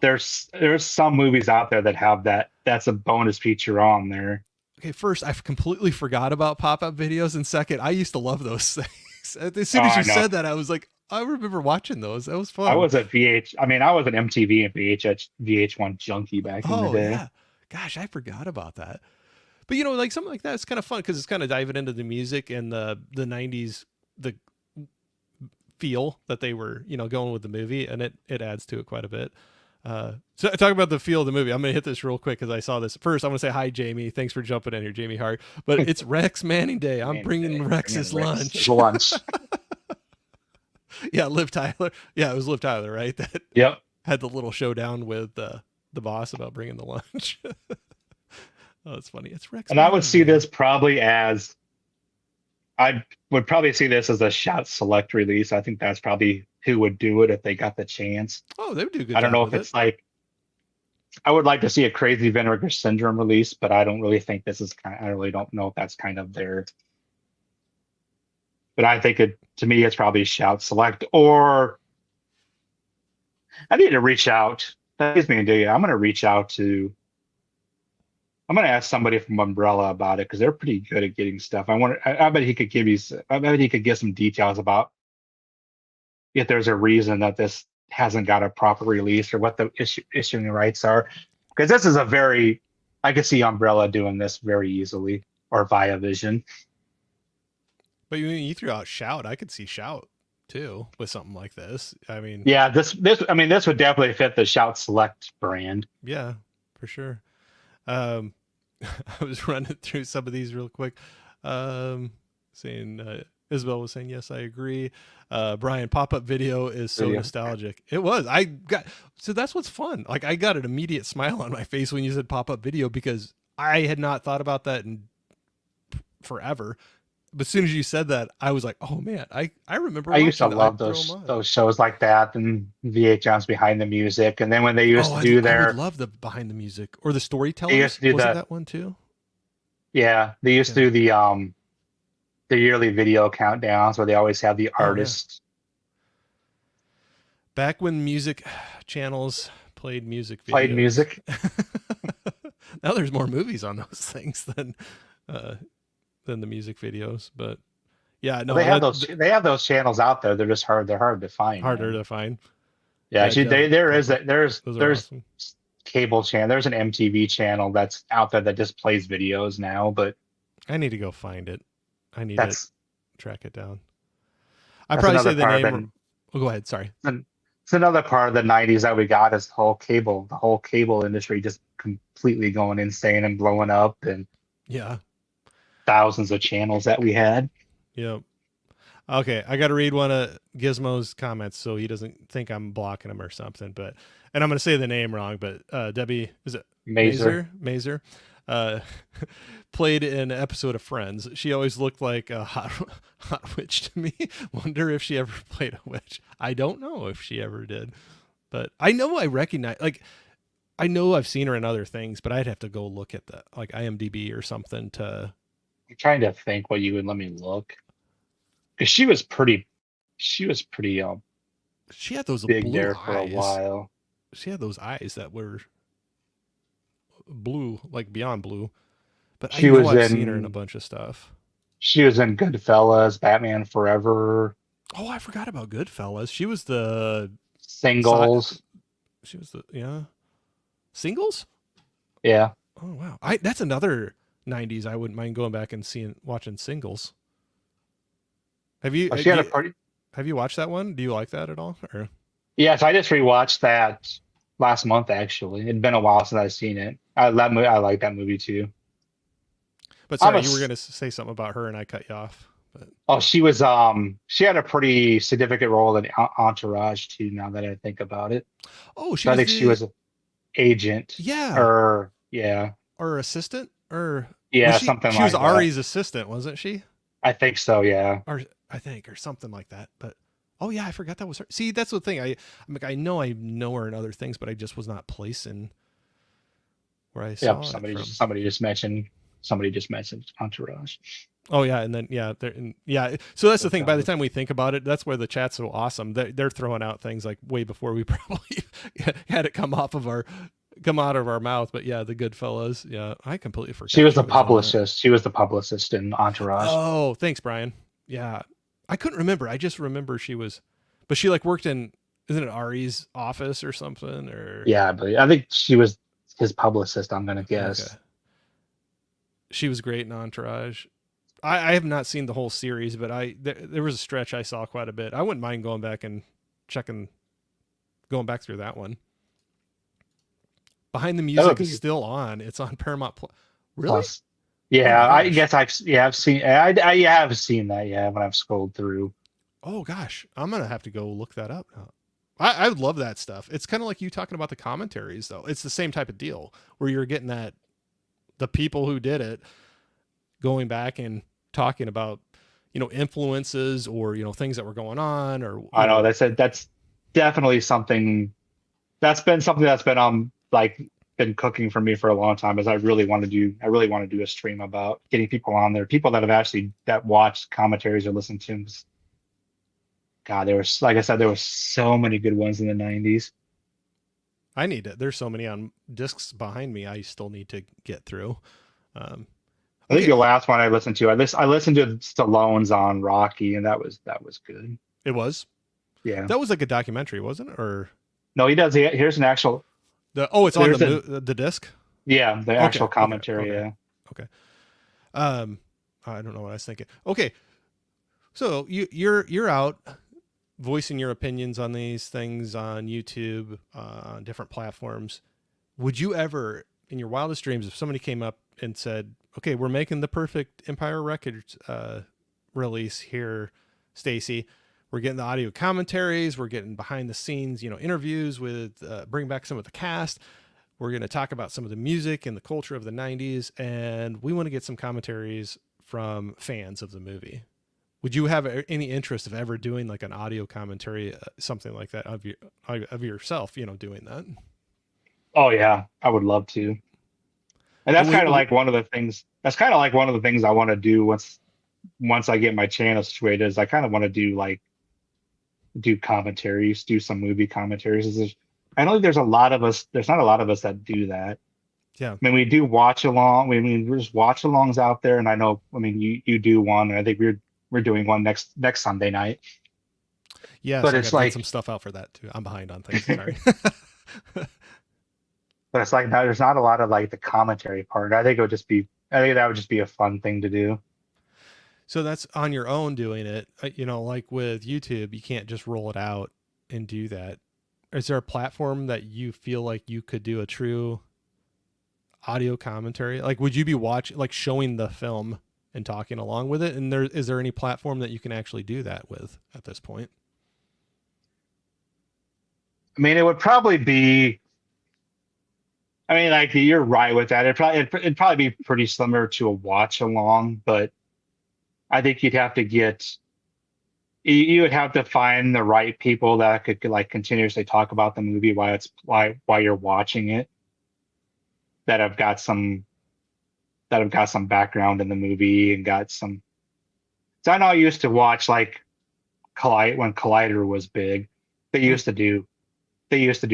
Speaker 2: some movies out there that have that. That's a bonus feature on there.
Speaker 1: okay. First, I completely forgot about pop-up videos, and second, I used to love those things. As
Speaker 2: Oh,
Speaker 1: soon as you
Speaker 2: I know.
Speaker 1: said that, I was like, I remember watching those. That was
Speaker 2: I
Speaker 1: fun.
Speaker 2: was a I was an MTV and VH1 junkie back in the
Speaker 1: Oh
Speaker 2: day.
Speaker 1: yeah, gosh, I forgot about that. But like something like that, it's kind of fun because it's kind of diving into the music and the '90s, the feel that they were going with the movie, and it adds to it quite a bit. So talk about the feel of the movie. I'm gonna hit this real quick because I saw this first. I'm gonna say hi, Jamie. Thanks for jumping in here, Jamie Hart. But it's Rex Manning Day. I'm
Speaker 2: Man,
Speaker 1: bringing
Speaker 2: bring in
Speaker 1: Rex's
Speaker 2: Rex
Speaker 1: lunch.
Speaker 2: as lunch.
Speaker 1: Yeah, Liv Tyler. Yeah, it was Liv Tyler, right? That
Speaker 2: Yep.
Speaker 1: had the little showdown with the boss about bringing the lunch. Oh, it's funny. It's Rex
Speaker 2: And I would
Speaker 1: Manning
Speaker 2: see
Speaker 1: Day.
Speaker 2: this probably as I would probably see this as a shout select release. I think that's probably who would do it if they got the chance.
Speaker 1: Oh, they would do a good
Speaker 2: I don't
Speaker 1: job
Speaker 2: know if
Speaker 1: with it.
Speaker 2: it's like I would like to see a Crazy Vinegar Syndrome release, but I don't really think this is I really don't know if that's kind of their. But I think to me it's probably shout select or I need to reach out. That gives me an idea. I'm gonna ask somebody from Umbrella about it because they're pretty good at getting stuff. I bet he could give you. I bet he could get some details about if there's a reason that this hasn't got a proper release or what the issuing rights are. Because this is a very, I could see Umbrella doing this very easily or via Vision.
Speaker 1: But you threw out Shout. I could see Shout too with something like this. I mean,
Speaker 2: Yeah, this would definitely fit the Shout Select brand.
Speaker 1: yeah, for sure. Um, I was running through some of these real quick. Saying Isabel was saying yes, I agree. Brian, pop-up video is so
Speaker 2: Video.
Speaker 1: nostalgic. It was. I got so that's what's fun. Like I got an immediate smile on my face when you said pop-up video because I had not thought about that in forever. But as soon as you said that, I was like, oh man, I remember
Speaker 2: I used to
Speaker 1: watching that.
Speaker 2: love
Speaker 1: I'd throw them on.
Speaker 2: those shows like that and VH1's Behind the Music, and then when they used
Speaker 1: Oh,
Speaker 2: to do
Speaker 1: I would
Speaker 2: their,
Speaker 1: love the behind the music or the
Speaker 2: they used
Speaker 1: storytellers.
Speaker 2: to do
Speaker 1: Was it
Speaker 2: the,
Speaker 1: that one too?
Speaker 2: yeah, they used
Speaker 1: Yeah.
Speaker 2: to do the yearly video countdowns where they always have the
Speaker 1: Oh yeah.
Speaker 2: artists
Speaker 1: Back when music channels played music
Speaker 2: played
Speaker 1: videos.
Speaker 2: music.
Speaker 1: Now there's more movies on those things uh, than the music videos. But yeah,
Speaker 2: Well,
Speaker 1: no, that
Speaker 2: they have those channels out there. They're just they're hard to find,
Speaker 1: harder
Speaker 2: man.
Speaker 1: to find.
Speaker 2: Yeah,
Speaker 1: Yeah,
Speaker 2: actually, there is
Speaker 1: pop up.
Speaker 2: a,
Speaker 1: Those are
Speaker 2: there's
Speaker 1: awesome.
Speaker 2: cable channel. There's an MTV channel that's out there that just plays videos now, but
Speaker 1: I need to go find it. I need to
Speaker 2: that's
Speaker 1: track it down. I
Speaker 2: that's
Speaker 1: probably
Speaker 2: another
Speaker 1: say the
Speaker 2: part of
Speaker 1: name. Oh, go ahead. Sorry.
Speaker 2: it's another part of the 90s that we got is the whole cable industry just completely going insane and blowing up and
Speaker 1: Yeah.
Speaker 2: thousands of channels that we had.
Speaker 1: Yep. Okay, I got to read one of Gizmo's comments so he doesn't think I'm blocking him or something. And I'm going to say the name wrong, but Debbie, is it
Speaker 2: Mazer.
Speaker 1: Mazer? uh, played in an episode of Friends. She always looked like a hot witch to me. Wonder if she ever played a witch. I don't know if she ever did, but I know I recognize, like, I know I've seen her in other things, but I'd have to go look at the like IMDb or something to.
Speaker 2: I'm trying to think what you would let me look. Because she was pretty
Speaker 1: She had those
Speaker 2: big
Speaker 1: blue
Speaker 2: there for a
Speaker 1: eyes.
Speaker 2: while.
Speaker 1: She had those eyes that were blue, like beyond blue. But I
Speaker 2: She
Speaker 1: know
Speaker 2: was
Speaker 1: I've seen her in a
Speaker 2: in
Speaker 1: bunch of stuff.
Speaker 2: she was in Goodfellas, Batman Forever,
Speaker 1: Oh, I forgot about Goodfellas. She was the side.
Speaker 2: Singles.
Speaker 1: She was the singles.
Speaker 2: Yeah.
Speaker 1: Oh wow, I that's another '90s. I wouldn't mind going back and watching singles. Have you
Speaker 2: Oh, she had a
Speaker 1: do
Speaker 2: pretty
Speaker 1: have you watched that one? Do you like that at all? Or
Speaker 2: Yes, I just rewatched that last month actually. It'd been a while since I've seen it. I like that movie too.
Speaker 1: but
Speaker 2: I'm a
Speaker 1: sorry, you were
Speaker 2: s-
Speaker 1: gonna say something about her and I cut you off. But
Speaker 2: oh, she had a pretty significant role in Entourage too, now that I think about it.
Speaker 1: oh, she
Speaker 2: So I
Speaker 1: was
Speaker 2: think she
Speaker 1: the
Speaker 2: was an agent
Speaker 1: yeah
Speaker 2: or yeah.
Speaker 1: or assistant or was
Speaker 2: Yeah,
Speaker 1: she?
Speaker 2: something
Speaker 1: She was
Speaker 2: like that.
Speaker 1: Ari's assistant, wasn't she?
Speaker 2: I think so, yeah.
Speaker 1: Or I think or something like that. But oh yeah, I forgot that was her. See, that's the thing. I'm like I know her in other things, but I just was not placing where I
Speaker 2: Yep,
Speaker 1: saw it from.
Speaker 2: somebody just mentioned Entourage.
Speaker 1: Oh yeah, and then yeah, yeah. So that's the thing. By the
Speaker 2: Goodfellas.
Speaker 1: time we think about it, that's where the chat's so awesome. They're throwing out things like way before we probably had it come out of our mouth. But yeah, the Goodfellas. Yeah, I completely forgot she was in that.
Speaker 2: She was the publicist in Entourage.
Speaker 1: Oh, thanks, Brian. Yeah, I couldn't remember. I just remember she was, but she like worked in isn't it Ari's office or something or
Speaker 2: Yeah, but I think she was his publicist, I'm gonna
Speaker 1: okay.
Speaker 2: guess.
Speaker 1: She was great in Entourage. I have not seen the whole series, but there was a stretch I saw quite a bit. I wouldn't mind going back and checking, going back through that one. Behind the
Speaker 2: That would
Speaker 1: Music is
Speaker 2: be
Speaker 1: still on. It's on Paramount Plus. Really?
Speaker 2: plus.
Speaker 1: Oh my
Speaker 2: Yeah, I
Speaker 1: gosh.
Speaker 2: guess I've seen I have seen that, yeah, when I've scrolled through.
Speaker 1: Oh gosh. I'm gonna have to go look that up now. I would love that stuff. It's kind of like you talking about the commentaries, though. It's the same type of deal where you're getting that the people who did it going back and talking about influences or things that were going on or
Speaker 2: I know that's definitely something that's been like been cooking for me for a long time is I really want to do a stream about getting people on there, people that have actually that watched commentaries or listened to them. God, there was like I said, there was so many good ones in the 90s.
Speaker 1: I need it. There's so many on discs behind me I still need to get through. Um,
Speaker 2: I think
Speaker 1: okay,
Speaker 2: the last one I listened to, I listened to Stallone's on Rocky, and that was good.
Speaker 1: it was
Speaker 2: Yeah.
Speaker 1: that was like a documentary, wasn't it? Or
Speaker 2: No, he does. Here's an actual.
Speaker 1: it's on
Speaker 2: There's a
Speaker 1: the disc.
Speaker 2: Yeah, the
Speaker 1: Okay,
Speaker 2: actual
Speaker 1: okay,
Speaker 2: commentary.
Speaker 1: okay,
Speaker 2: Yeah.
Speaker 1: okay. Um, I don't know what I was thinking. Okay, so you're out voicing your opinions on these things on YouTube, on different platforms. Would you ever, in your wildest dreams, if somebody came up and said, "Okay, we're making the perfect Empire Records release here, Stacy. We're getting the audio commentaries. We're getting behind the scenes, interviews with, bring back some of the cast. We're going to talk about some of the music and the culture of the '90s, and we want to get some commentaries from fans of the movie." Would you have any interest of ever doing like an audio commentary, something like that of yourself, doing that?
Speaker 2: Oh yeah, I would love to. And
Speaker 1: And
Speaker 2: that's kind of like one of the things. That's kind of like one of the things I want to do once I get my channel situated. Is I kind of want to do commentaries, do some movie commentaries. I don't think there's a lot of us. There's not a lot of us that do that.
Speaker 1: yeah,
Speaker 2: I mean, we do watch along. I mean, there's watch alongs out there, and I know. I mean, you do one, and I think we're doing one next Sunday night.
Speaker 1: yes,
Speaker 2: But
Speaker 1: I
Speaker 2: it's
Speaker 1: got to get
Speaker 2: like,
Speaker 1: some stuff out for that too. I'm behind on things. Sorry.
Speaker 2: but it's like now there's not a lot of like the commentary part. I think that would just be a fun thing to do.
Speaker 1: So that's on your own doing it. Like with YouTube, you can't just roll it out and do that. Is there a platform that you feel like you could do a true audio commentary? Like, would you be watching, like showing the film and talking along with it? And is there any platform that you can actually do that with at this point?
Speaker 2: I mean, it would probably be I mean, like you're right with that. It'd probably be pretty similar to a watch along, but I think you would have to find the right people that could like continuously talk about the movie while you're watching it, that have got some background in the movie and got some. So I know I used to watch like when Collider was big. They
Speaker 1: Hmm.
Speaker 2: used to do they used to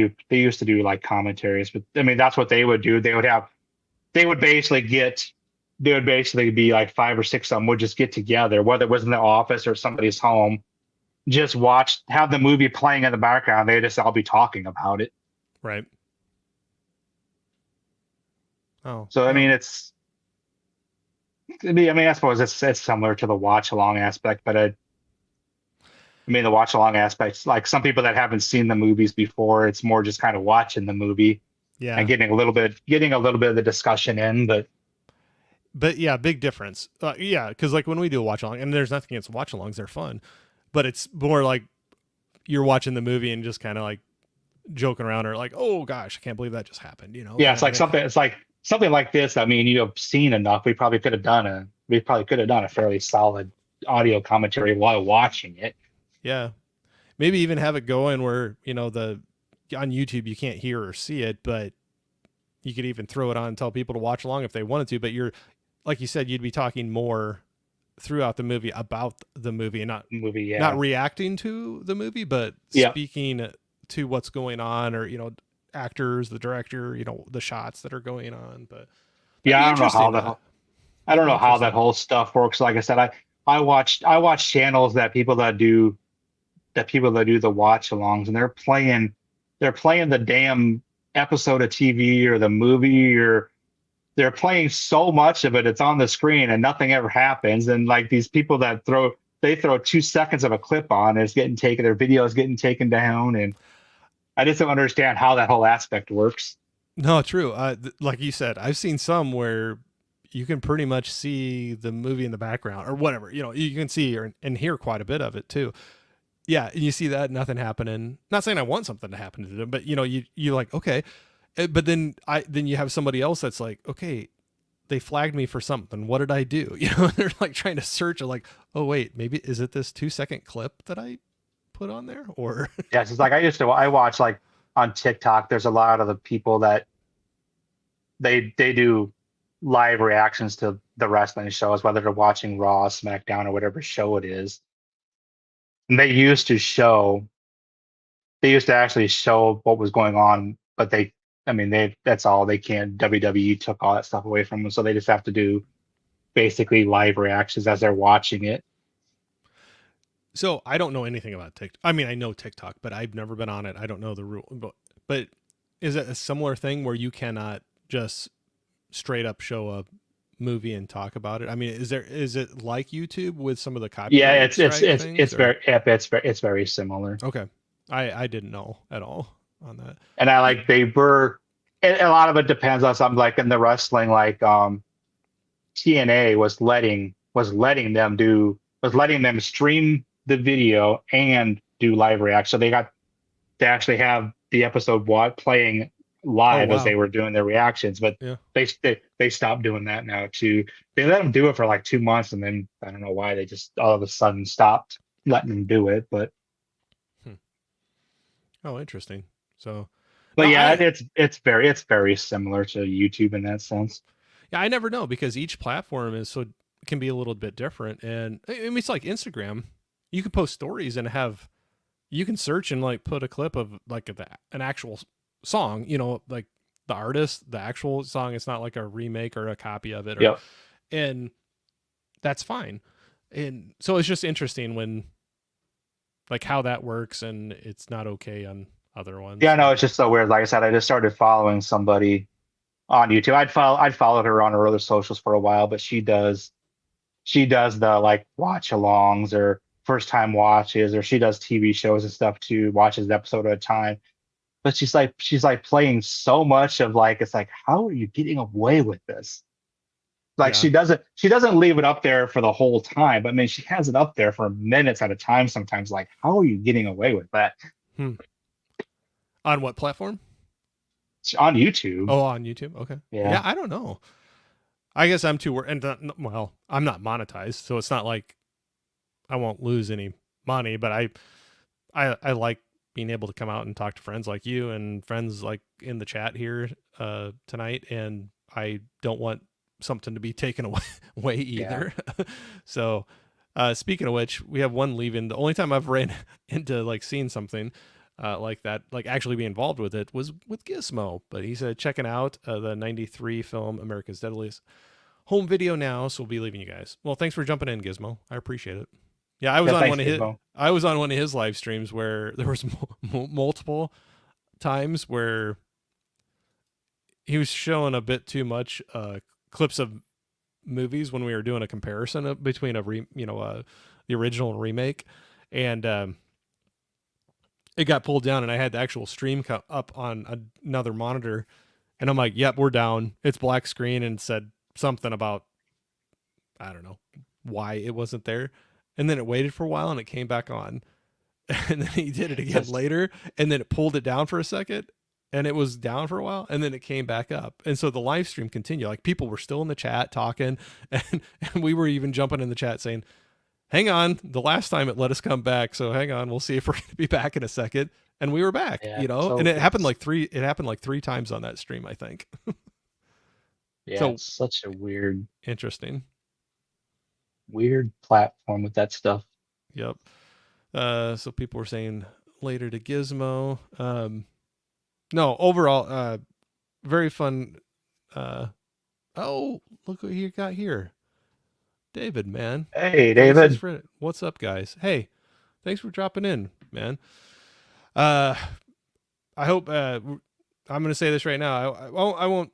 Speaker 2: do like commentaries, but I mean that's what they would do. They would basically get they would basically be like five or six of them would just get together, whether it was in the office or somebody's home, just have the movie playing in the background. They just all be talking about it.
Speaker 1: Right. Oh,
Speaker 2: So I
Speaker 1: yeah.
Speaker 2: mean, I suppose it's similar to the watch along aspect, but I mean, the watch along aspects, like some people that haven't seen the movies before, it's more just kind of watching the movie and
Speaker 1: Yeah.
Speaker 2: getting a little bit of the discussion in. But
Speaker 1: But yeah, big difference. Yeah, because like when we do a watch along, and there's nothing against watch alongs, they're fun, but it's more like you're watching the movie and just kind of like joking around or like, oh gosh, I can't believe that just happened,
Speaker 2: yeah,
Speaker 1: kind
Speaker 2: it's
Speaker 1: of
Speaker 2: like
Speaker 1: thing.
Speaker 2: something like this. I mean, you've seen enough. We probably could have done a fairly solid audio commentary while watching it.
Speaker 1: Yeah, maybe even have it going where the on YouTube you can't hear or see it, but you could even throw it on and tell people to watch along if they wanted to. But you're like you said, you'd be talking more throughout the movie about the movie and
Speaker 2: Movie,
Speaker 1: not
Speaker 2: yeah,
Speaker 1: reacting to the movie, but
Speaker 2: yeah,
Speaker 1: speaking to what's going on or actors, the director, the shots that are going on. But that'd
Speaker 2: yeah.
Speaker 1: be interesting.
Speaker 2: I
Speaker 1: That'd
Speaker 2: don't
Speaker 1: be
Speaker 2: know how that
Speaker 1: interesting.
Speaker 2: whole stuff works. Like I said, I watch channels that people that do the watch alongs, and they're playing the damn episode of TV or the movie, or they're playing so much of it, it's on the screen and nothing ever happens. And like these people they throw 2 seconds of a clip on, and it's getting taken, their video is getting taken down, and I just don't understand how that whole aspect works.
Speaker 1: No, true. Like you said, I've seen some where you can pretty much see the movie in the background or whatever. You can see and hear quite a bit of it too. Yeah, and you see that nothing happening. Not saying I want something to happen to them, but you like okay, but then you have somebody else that's like, okay, they flagged me for something. What did I do? They're like trying to search. Like, oh wait, maybe is it this 2 second clip that I put on there or
Speaker 2: Yes, it's like I watch like on TikTok, there's a lot of the people that they do live reactions to the wrestling shows, whether they're watching Raw, SmackDown, or whatever show it is. And they used to actually show what was going on, but I mean, that's all they can. WWE took all that stuff away from them, so they just have to do basically live reactions as they're watching it.
Speaker 1: so I don't know anything about TikTok. I mean, I know TikTok, but I've never been on it. I don't know the rule. But is it a similar thing where you cannot just straight up show a movie and talk about it? I mean, is it like YouTube with some of the
Speaker 2: Yeah,
Speaker 1: copyright strike things or
Speaker 2: it's very similar.
Speaker 1: okay. I didn't know at all on that.
Speaker 2: And I
Speaker 1: Yeah.
Speaker 2: like they were and a lot of it depends on something like in the wrestling, like TNA was letting them stream the video and do live react. So they actually have the episode playing
Speaker 1: Oh
Speaker 2: live as they
Speaker 1: wow.
Speaker 2: were doing their reactions, but
Speaker 1: Yeah.
Speaker 2: they stopped doing that now too. They let them do it for like 2 months, and then I don't know why they just all of a sudden stopped letting them do it.
Speaker 1: Hmm. Oh, interesting. So no,
Speaker 2: But yeah,
Speaker 1: I
Speaker 2: it's very similar to YouTube in that sense.
Speaker 1: yeah, I never know because each platform is so can be a little bit different. And I mean, it's like Instagram. You can post stories and have you can search and like put a clip of like an actual song. Like the artist, the actual song. It's not like a remake or a copy of it, or
Speaker 2: Yep.
Speaker 1: and that's fine. And so it's just interesting when like how that works and it's not okay on other ones.
Speaker 2: Yeah, no,
Speaker 1: So
Speaker 2: it's just so weird. Like I said, I just started following somebody on YouTube. I'd followed her on her other socials for a while, but she does the like watch alongs or first time watches, or she does TV shows and stuff too, watches an episode at a time. But she's like playing so much of like it's like, how are you getting away with this? Like
Speaker 1: yeah.
Speaker 2: she doesn't leave it up there for the whole time, but I mean she has it up there for minutes at a time sometimes. Like, how are you getting away with that?
Speaker 1: Hmm. On what platform?
Speaker 2: It's on YouTube.
Speaker 1: Oh, on YouTube. Okay. Yeah,
Speaker 2: Yeah.
Speaker 1: I don't know. I guess I'm too and well, I'm not monetized, so it's not like I won't lose any money, but I like being able to come out and talk to friends like you and friends like in the chat here tonight, and I don't want something to be taken away
Speaker 2: Yeah.
Speaker 1: either. So, speaking of which, we have one leaving. The only time I've ran into like seeing something like that, like actually be involved with it, was with Gizmo. But he said checking out the '93 film America's Deadliest home video now, so we'll be leaving you guys. Well, thanks for jumping in, Gizmo. I appreciate it. Yeah,
Speaker 2: Yeah. Thanks, Gizmo.
Speaker 1: I was on one of his live streams where there was multiple times where he was showing a bit too much clips of movies when we were doing a comparison between the original and remake, and it got pulled down, and I had the actual stream up on another monitor, and I'm like, "Yep, we're down. It's black screen," and said something about I don't know why it wasn't there, and then it waited for a while and it came back on, and then he did it again
Speaker 2: Just
Speaker 1: later, and then it pulled it down for a second, and it was down for a while, and then it came back up, and so the live stream continued. Like people were still in the chat talking, and we were even jumping in the chat saying, "Hang on, the last time it let us come back, so hang on, we'll see if we're going to be back in a second." And we were back,
Speaker 2: yeah.
Speaker 1: and
Speaker 2: So
Speaker 1: it happened
Speaker 2: it's
Speaker 1: like three. It happened like three times on that stream, I think.
Speaker 2: yeah,
Speaker 1: So
Speaker 2: it's such a
Speaker 1: interesting.
Speaker 2: weird platform with that stuff.
Speaker 1: Yep. So people were saying later to Gizmo. No, overall, very fun. Oh, look what you got here, David, man.
Speaker 2: Hey,
Speaker 1: Faces
Speaker 2: David.
Speaker 1: for what's up, guys? Hey, thanks for dropping in, man. Uh, I hope. I'm gonna say this right now. I won't.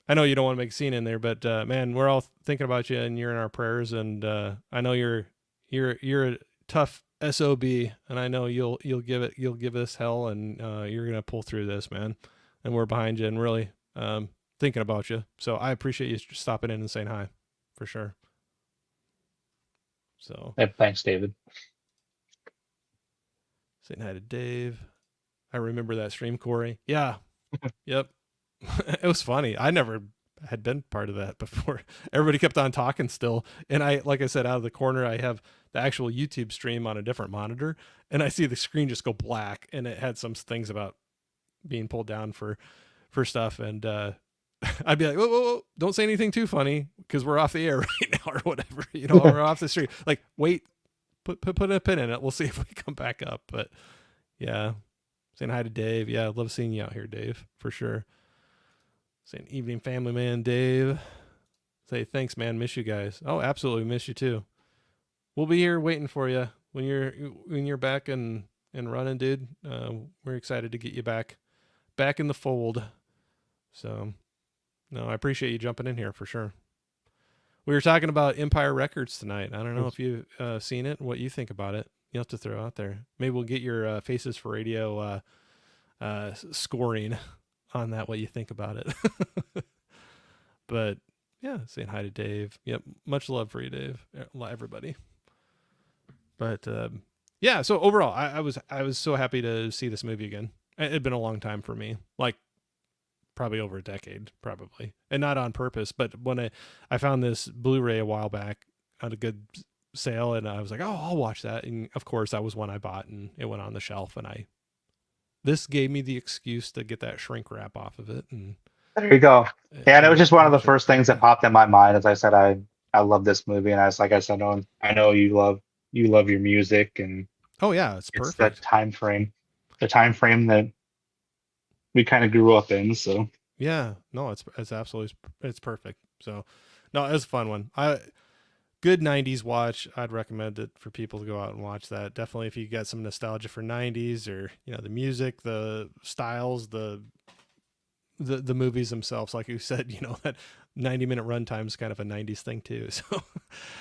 Speaker 1: I know you don't want to make a scene in there, but man, we're all thinking about you, and you're in our prayers. And I know you're a tough sob, and I know you'll give us hell, and you're gonna pull through this, man. And we're behind you, and really thinking about you. So I appreciate you stopping in and saying hi, for sure. So
Speaker 2: Hey, thanks, David.
Speaker 1: saying hi to Dave. I remember that stream, Corey. Yeah, yep. It was funny. I never had been part of that before. Everybody kept on talking still. And like I said, out of the corner, I have the actual YouTube stream on a different monitor, and I see the screen just go black, and it had some things about being pulled down for stuff. And I'd be like, whoa, whoa, whoa, don't say anything too funny because we're off the air right now or whatever, or off the street. Like, wait, put a pin in it. We'll see if we come back up. But yeah, saying hi to Dave. Yeah, I love seeing you out here, Dave, for sure. Saying evening family man, Dave. Say thanks, man. Miss you guys. Oh, absolutely miss you too. We'll be here waiting for you when you're back and running, dude. We're excited to get you back in the fold. So, no, I appreciate you jumping in here for sure. We were talking about Empire Records tonight. I don't know if you've seen it and what you think about it. You have to throw out there. Maybe we'll get your Faces for Radio scoring on that, what you think about it. But yeah, saying hi to Dave. Yep, much love for you, Dave. Everybody. But yeah, so overall, I was so happy to see this movie again. It had been a long time for me, like probably over a decade, probably, and not on purpose. But when I found this Blu-ray a while back at a good sale, and I was like, oh, I'll watch that. And of course, that was one I bought, and it went on the shelf, and this gave me the excuse to get that shrink wrap off of it. And
Speaker 2: There you go. Yeah, and it was just one of the first things that popped in my mind. As I said, I love this movie, and I said, I know you love your music, and
Speaker 1: oh yeah, it's
Speaker 2: it's
Speaker 1: perfect.
Speaker 2: the time frame that we kind of grew up in. So
Speaker 1: Yeah, no, it's absolutely it's perfect. So no, it was a fun one. Good 90s watch. I'd recommend it for people to go out and watch that. Definitely if you got some nostalgia for 90s, or the music, the styles, the movies themselves, like you said, that 90-minute runtime is kind of a 90s thing too. So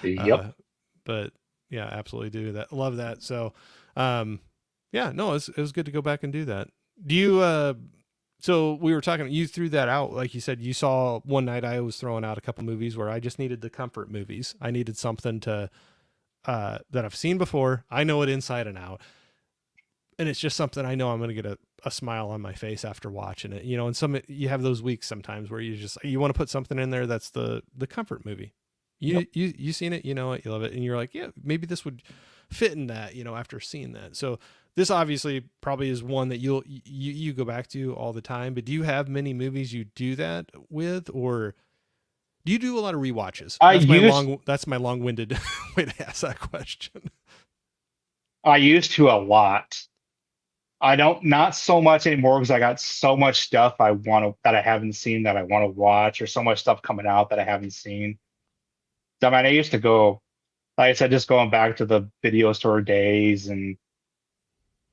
Speaker 2: yep.
Speaker 1: but yeah, absolutely do that. Love that. So yeah, no, it was good to go back and do that. Do you so we were talking, you threw that out, like you said, you saw one night I was throwing out a couple movies where I just needed the comfort movies. I needed something to that I've seen before. I know it inside and out. And it's just something I know I'm going to get a smile on my face after watching it. And you have those weeks sometimes where you want to put something in there that's the comfort movie.
Speaker 2: Yep.
Speaker 1: You seen it, you know it, you love it, and you're like, yeah, maybe this would fit in that, after seeing that. So this obviously probably is one that you go back to all the time. But do you have many movies you do that with, or do you do a lot of rewatches?
Speaker 2: I
Speaker 1: That's my
Speaker 2: used
Speaker 1: long-winded way to ask that question.
Speaker 2: I used to a lot. I don't not so much anymore because I got so much stuff that I haven't seen that I want to watch, or so much stuff coming out that I haven't seen. I mean, I used to go, like I said, just going back to the video store days, and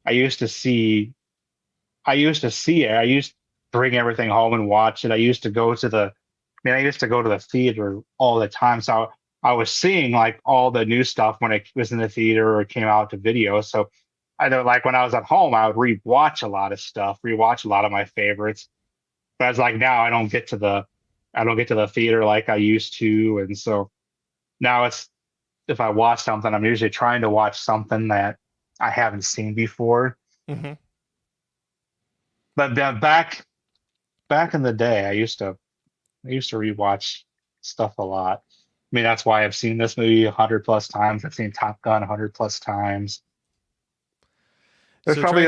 Speaker 2: I used to see I used to see it. I used to bring everything home and watch it. I used to go to the theater all the time. So I was seeing like all the new stuff when it was in the theater or it came out to video. So I know like when I was at home, I would rewatch a lot of stuff, rewatch a lot of my favorites. But it's like now I don't get to the theater like I used to. And so now it's if I watch something, I'm usually trying to watch something that I haven't seen before.
Speaker 1: Mm-hmm.
Speaker 2: But back in the day, I used to rewatch stuff a lot. I mean, that's why I've seen this movie 100 plus times. I've seen Top Gun 100 plus times.
Speaker 1: So trying.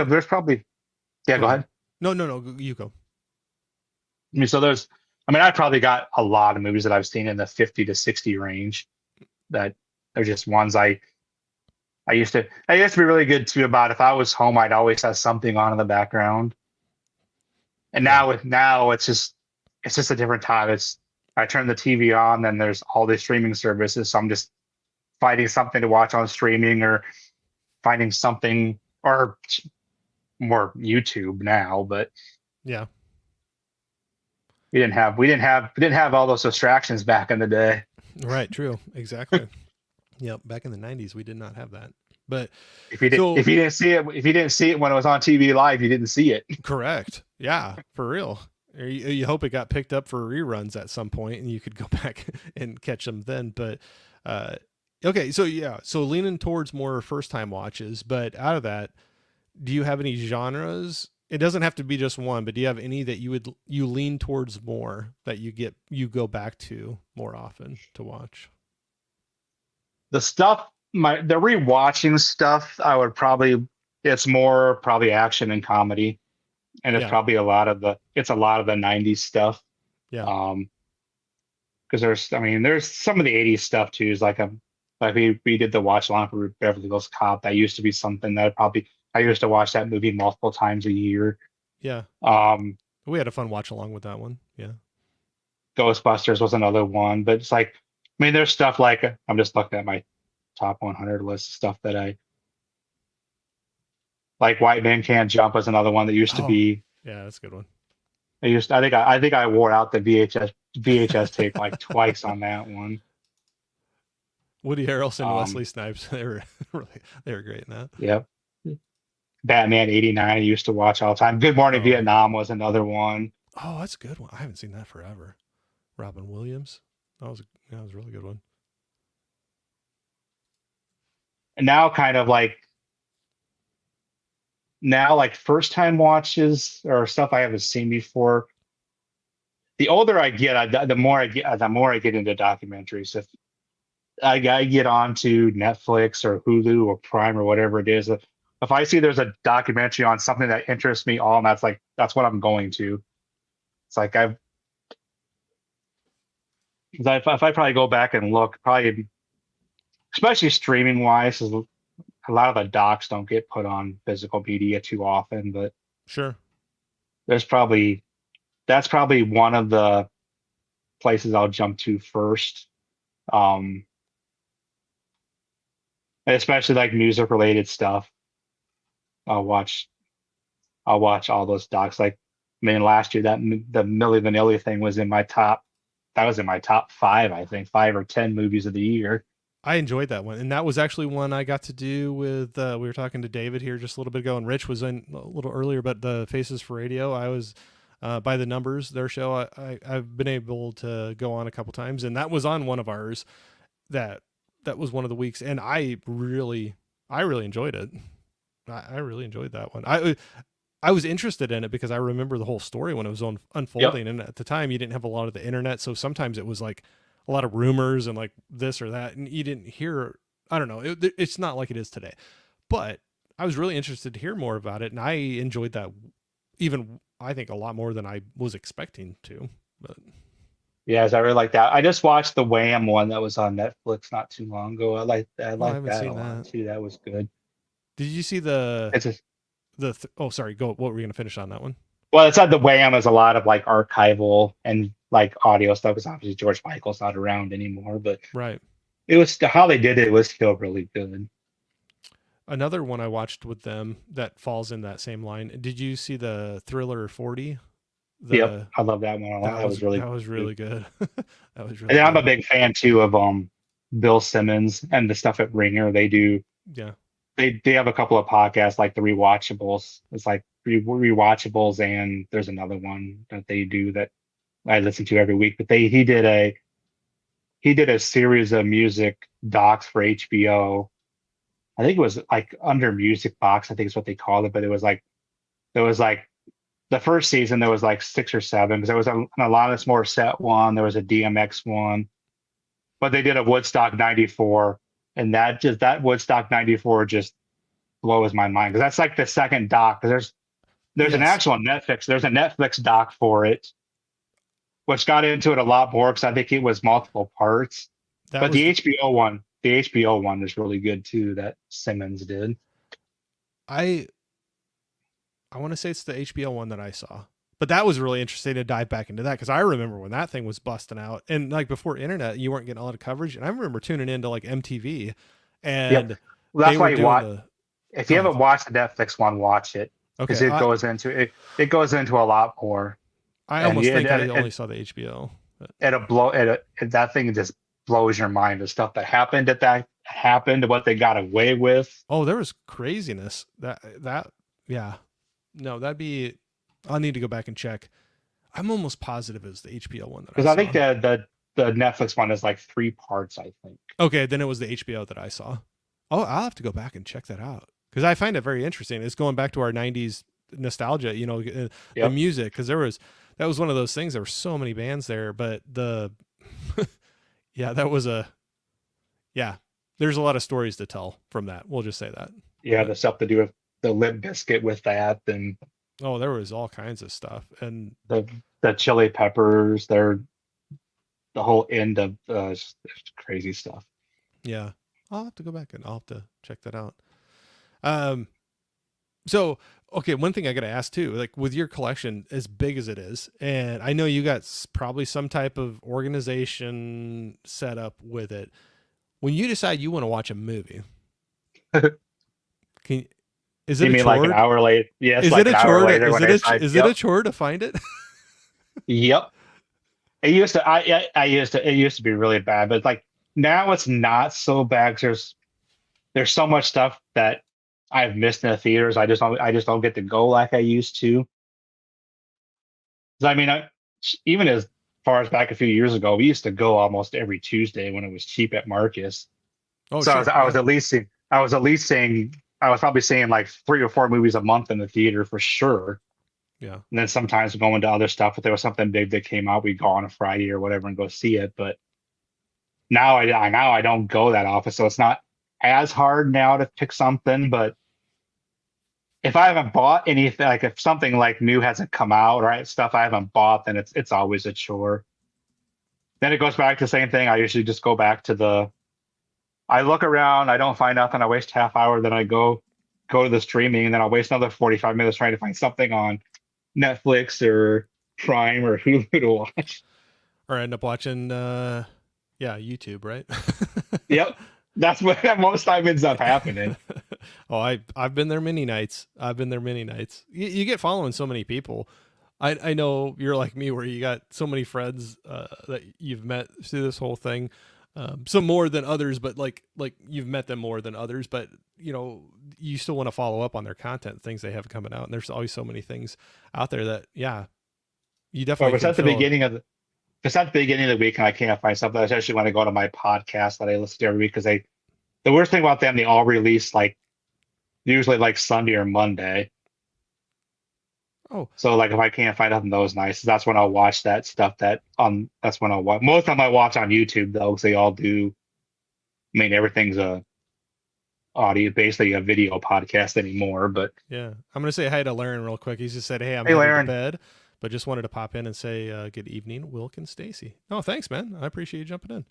Speaker 2: Yeah,
Speaker 1: Go
Speaker 2: go
Speaker 1: ahead.
Speaker 2: ahead.
Speaker 1: No, you go.
Speaker 2: I probably got a lot of movies that I've seen in the 50 to 60 range that are just ones I used to be really good too about if I was home, I'd always have something on in the background. And
Speaker 1: Yeah.
Speaker 2: now it's just a different time. I turn the TV on, then there's all these streaming services. So I'm just finding something to watch on streaming or finding something or more YouTube now, but
Speaker 1: Yeah.
Speaker 2: we didn't have all those distractions back in the day.
Speaker 1: Right. True. Exactly. Yep. Back in the 90s, we did not have that. But
Speaker 2: If
Speaker 1: so
Speaker 2: if you didn't see it when it was on TV live, you didn't see it.
Speaker 1: correct. Yeah. For real. You hope it got picked up for reruns at some point and you could go back and catch them then. But, okay. So, yeah. So leaning towards more first time watches, but out of that, do you have any genres? It doesn't have to be just one, but do you have any that you lean towards more that you go back to more often to watch?
Speaker 2: The stuff the rewatching stuff, it's more probably action and comedy, and
Speaker 1: Yeah.
Speaker 2: it's a lot of the 90s stuff.
Speaker 1: Yeah.
Speaker 2: Because there's some of the 80s stuff too. Is like we did the watch along for Beverly Hills Cop. That used to be something that I used to watch that movie multiple times a year.
Speaker 1: Yeah.
Speaker 2: Um,
Speaker 1: We had a fun watch along with that one. Yeah.
Speaker 2: Ghostbusters was another one, but it's like there's stuff like I'm just looking at my top 100 list of stuff that I like. White Men Can't Jump was another one that used to
Speaker 1: Oh,
Speaker 2: be.
Speaker 1: yeah, that's a good one.
Speaker 2: I think I wore out the VHS tape like twice on that one.
Speaker 1: Woody Harrelson,
Speaker 2: Um,
Speaker 1: Wesley Snipes, they were great in that.
Speaker 2: Yep. Batman '89 I used to watch all the time. Good Morning
Speaker 1: Oh,
Speaker 2: Vietnam was another one.
Speaker 1: oh, that's a good one. I haven't seen that forever. Robin Williams. That was a really good one.
Speaker 2: And now like first time watches or stuff I haven't seen before. The older I get, the more I get into documentaries. If I get onto Netflix or Hulu or Prime or whatever it is, if I see there's a documentary on something that interests me, all, and that's what I'm going to. It's like if I probably go back and look, probably especially streaming wise, a lot of the docs don't get put on physical media too often, but
Speaker 1: Sure.
Speaker 2: there's probably that's probably one of the places I'll jump to first. Um, especially like music related stuff. I'll watch I'll watch all those docs. Like, last year the Milli Vanilli thing was in my top. That was in my top five, I think, 5 or 10 movies of the year.
Speaker 1: I enjoyed that one, and that was actually one I got to do with. We were talking to David here just a little bit ago, and Rich was in a little earlier. But the Faces for Radio, I was by the Numbers, their show. I've been able to go on a couple times, and that was on one of ours. That was one of the weeks, and I really enjoyed it. I really enjoyed that one. I was interested in it because I remember the whole story when it was
Speaker 2: Yep.
Speaker 1: unfolding, and at the time you didn't have a lot of the internet, so sometimes it was like a lot of rumors and like this or that, and you didn't hear. I don't know. It's not like it is today, but I was really interested to hear more about it, and I enjoyed that even I think a lot more than I was expecting to. But
Speaker 2: Yes, I really like that. I just watched the Wham one that was on Netflix not too long ago. I
Speaker 1: oh, I
Speaker 2: like
Speaker 1: haven't
Speaker 2: that a
Speaker 1: seen
Speaker 2: lot
Speaker 1: that.
Speaker 2: too. That was good.
Speaker 1: Did you see the
Speaker 2: It's just
Speaker 1: oh, sorry, go. What were you gonna finish on that one?
Speaker 2: well, it's not the Wham is a lot of like archival and like audio stuff because obviously George Michael's not around anymore, but
Speaker 1: Right.
Speaker 2: it was how they did it was still really good.
Speaker 1: Another one I watched with them that falls in that same line. Did you see the Thriller 40?
Speaker 2: Yep,
Speaker 1: The
Speaker 2: I love that one a lot. That was really
Speaker 1: that was
Speaker 2: good.
Speaker 1: really good. That was
Speaker 2: And
Speaker 1: really
Speaker 2: I'm a
Speaker 1: good.
Speaker 2: big fan too of Bill Simmons and the stuff at Ringer.
Speaker 1: Yeah.
Speaker 2: They have a couple of podcasts like the rewatchables. It's like rewatchables, and there's another one that they do that I listen to every week. But he did a series of music docs for HBO. I think it was like under Music Box, I think is what they called it, but there was like the first season there was like six or seven because there was an Alanis Morissette one, there was a DMX one, but they did a Woodstock '94, and that Woodstock '94 just blows my mind because that's like the second doc. Because there's an
Speaker 1: Yes.
Speaker 2: actual there's a Netflix doc for it, which got into it a lot more because I think it was multiple parts.
Speaker 1: That
Speaker 2: But
Speaker 1: was
Speaker 2: The HBO one is really good too that Simmons did.
Speaker 1: I I want to say it's the HBO one that I saw. But that was really interesting to dive back into that because I remember when that thing was busting out, and like before internet, you weren't getting a lot of coverage. And I remember tuning into like MTV,
Speaker 2: Yep.
Speaker 1: and
Speaker 2: Well,
Speaker 1: they
Speaker 2: that's
Speaker 1: were
Speaker 2: why you
Speaker 1: doing
Speaker 2: watch.
Speaker 1: the.
Speaker 2: If you
Speaker 1: Go ahead.
Speaker 2: haven't watched the Netflix one, watch it because
Speaker 1: Okay,
Speaker 2: it goes into a lot more,
Speaker 1: I
Speaker 2: and
Speaker 1: almost
Speaker 2: you,
Speaker 1: think I only saw the HBO. But
Speaker 2: that thing just blows your mind. The stuff that happened, what they got away with.
Speaker 1: oh, there was craziness. That yeah. No, that'd be. I'll need to go back and check. I'm almost positive it was the HBO one that I
Speaker 2: Because I think
Speaker 1: saw.
Speaker 2: the Netflix one is like three parts. I think.
Speaker 1: Okay, then it was the HBO that I saw. Oh, I'll have to go back and check that out because I find it very interesting. It's going back to our '90s nostalgia, the
Speaker 2: Yep.
Speaker 1: music because that was one of those things. There were so many bands there, but yeah, that was a yeah. There's a lot of stories to tell from that. We'll just say that.
Speaker 2: Yeah,
Speaker 1: But
Speaker 2: the stuff to do with the Limp Biscuit with that, and
Speaker 1: oh, there was all kinds of stuff, and
Speaker 2: the the Chili Peppers. The whole end of just crazy stuff.
Speaker 1: yeah, I'll have to go back and I'll have to check that out. Um, So, okay, one thing I got to ask too, like with your collection as big as it is, and I know you got probably some type of organization set up with it. When you decide you want to watch a movie, can is it
Speaker 2: You
Speaker 1: a
Speaker 2: mean like an
Speaker 1: chore?
Speaker 2: hour late? Yes,
Speaker 1: Is it
Speaker 2: like an
Speaker 1: a
Speaker 2: hour
Speaker 1: chore to
Speaker 2: later when I decide.
Speaker 1: is it a
Speaker 2: Yep,
Speaker 1: chore to find it?
Speaker 2: yep. I used to it used to be really bad, but like now it's not so bad. 'Cause there's so much stuff that I've missed in the theaters. I just don't get to go like I used to. 'Cause I mean, even as far as back a few years ago, we used to go almost every Tuesday when it was cheap at Marcus.
Speaker 1: Oh,
Speaker 2: So
Speaker 1: sure,
Speaker 2: I was
Speaker 1: yeah,
Speaker 2: at least seeing, I was probably seeing like three or four movies a month in the theater for sure.
Speaker 1: yeah.
Speaker 2: And then sometimes going to other stuff. If there was something big that came out, we'd go on a Friday or whatever and go see it. But now I don't go that often, so it's not as hard now to pick something. But if I haven't bought anything, like if something like new hasn't come out, right, stuff I haven't bought, then it's always a chore. Then it goes back to the same thing. I usually just go back to I look around, I don't find nothing, I waste half hour, then I go to the streaming, and then I'll waste another 45 minutes trying to find something on Netflix or Prime or Hulu to watch.
Speaker 1: Or end up watching, yeah, YouTube, right?
Speaker 2: Yep. That's what most time ends up happening.
Speaker 1: Oh, I've been there many nights. I've been there many nights. You get following so many people. I know you're like me where you got so many friends that you've met through this whole thing. Some more than others, but like you've met them more than others. But you still want to follow up on their content, things they have coming out, and there's always so many things out there that yeah, you
Speaker 2: But
Speaker 1: definitely can fill.
Speaker 2: if it's at the beginning of the week and I can't find something, I actually want to go to my podcast that I listen to every week because the worst thing about them, they all release like usually like Sunday or Monday.
Speaker 1: Oh,
Speaker 2: So like if I can't find something that was nice, that's when I'll watch that stuff. That's when I'll watch. Most of them I watch on YouTube though, because they all do. I mean, everything's a audio, basically a video podcast anymore. But
Speaker 1: yeah. I'm gonna say hi to Laren real quick. He's just said, "Hey, I'm
Speaker 2: hey,
Speaker 1: headed to
Speaker 2: Laren.
Speaker 1: bed, but just wanted to pop in and say good evening, Wilk and Stacy." Oh, thanks, man. I appreciate you jumping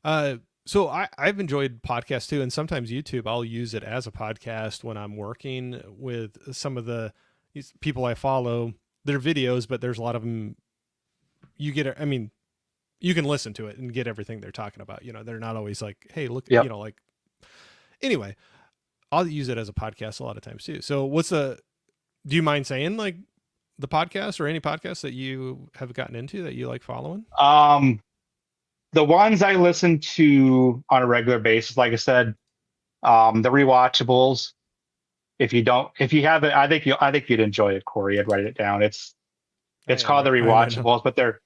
Speaker 1: in. So I've enjoyed podcasts too, and sometimes YouTube I'll use it as a podcast when I'm working with some of these people I follow. Their videos, but there's a lot of them. You get, I mean, you can listen to it and get everything they're talking about. You know, they're not always like, "Hey, look," you
Speaker 2: Yep.
Speaker 1: know, like. Anyway, I'll use it as a podcast a lot of times too. So, do you mind saying like the podcast or any podcast that you have gotten into that you like following?
Speaker 2: Um, the ones I listen to on a regular basis, like I said, the rewatchables. If you haven't, I think you'd enjoy it, Corey. I'd write it down. It's called the
Speaker 1: I am right now.
Speaker 2: rewatchables, but they're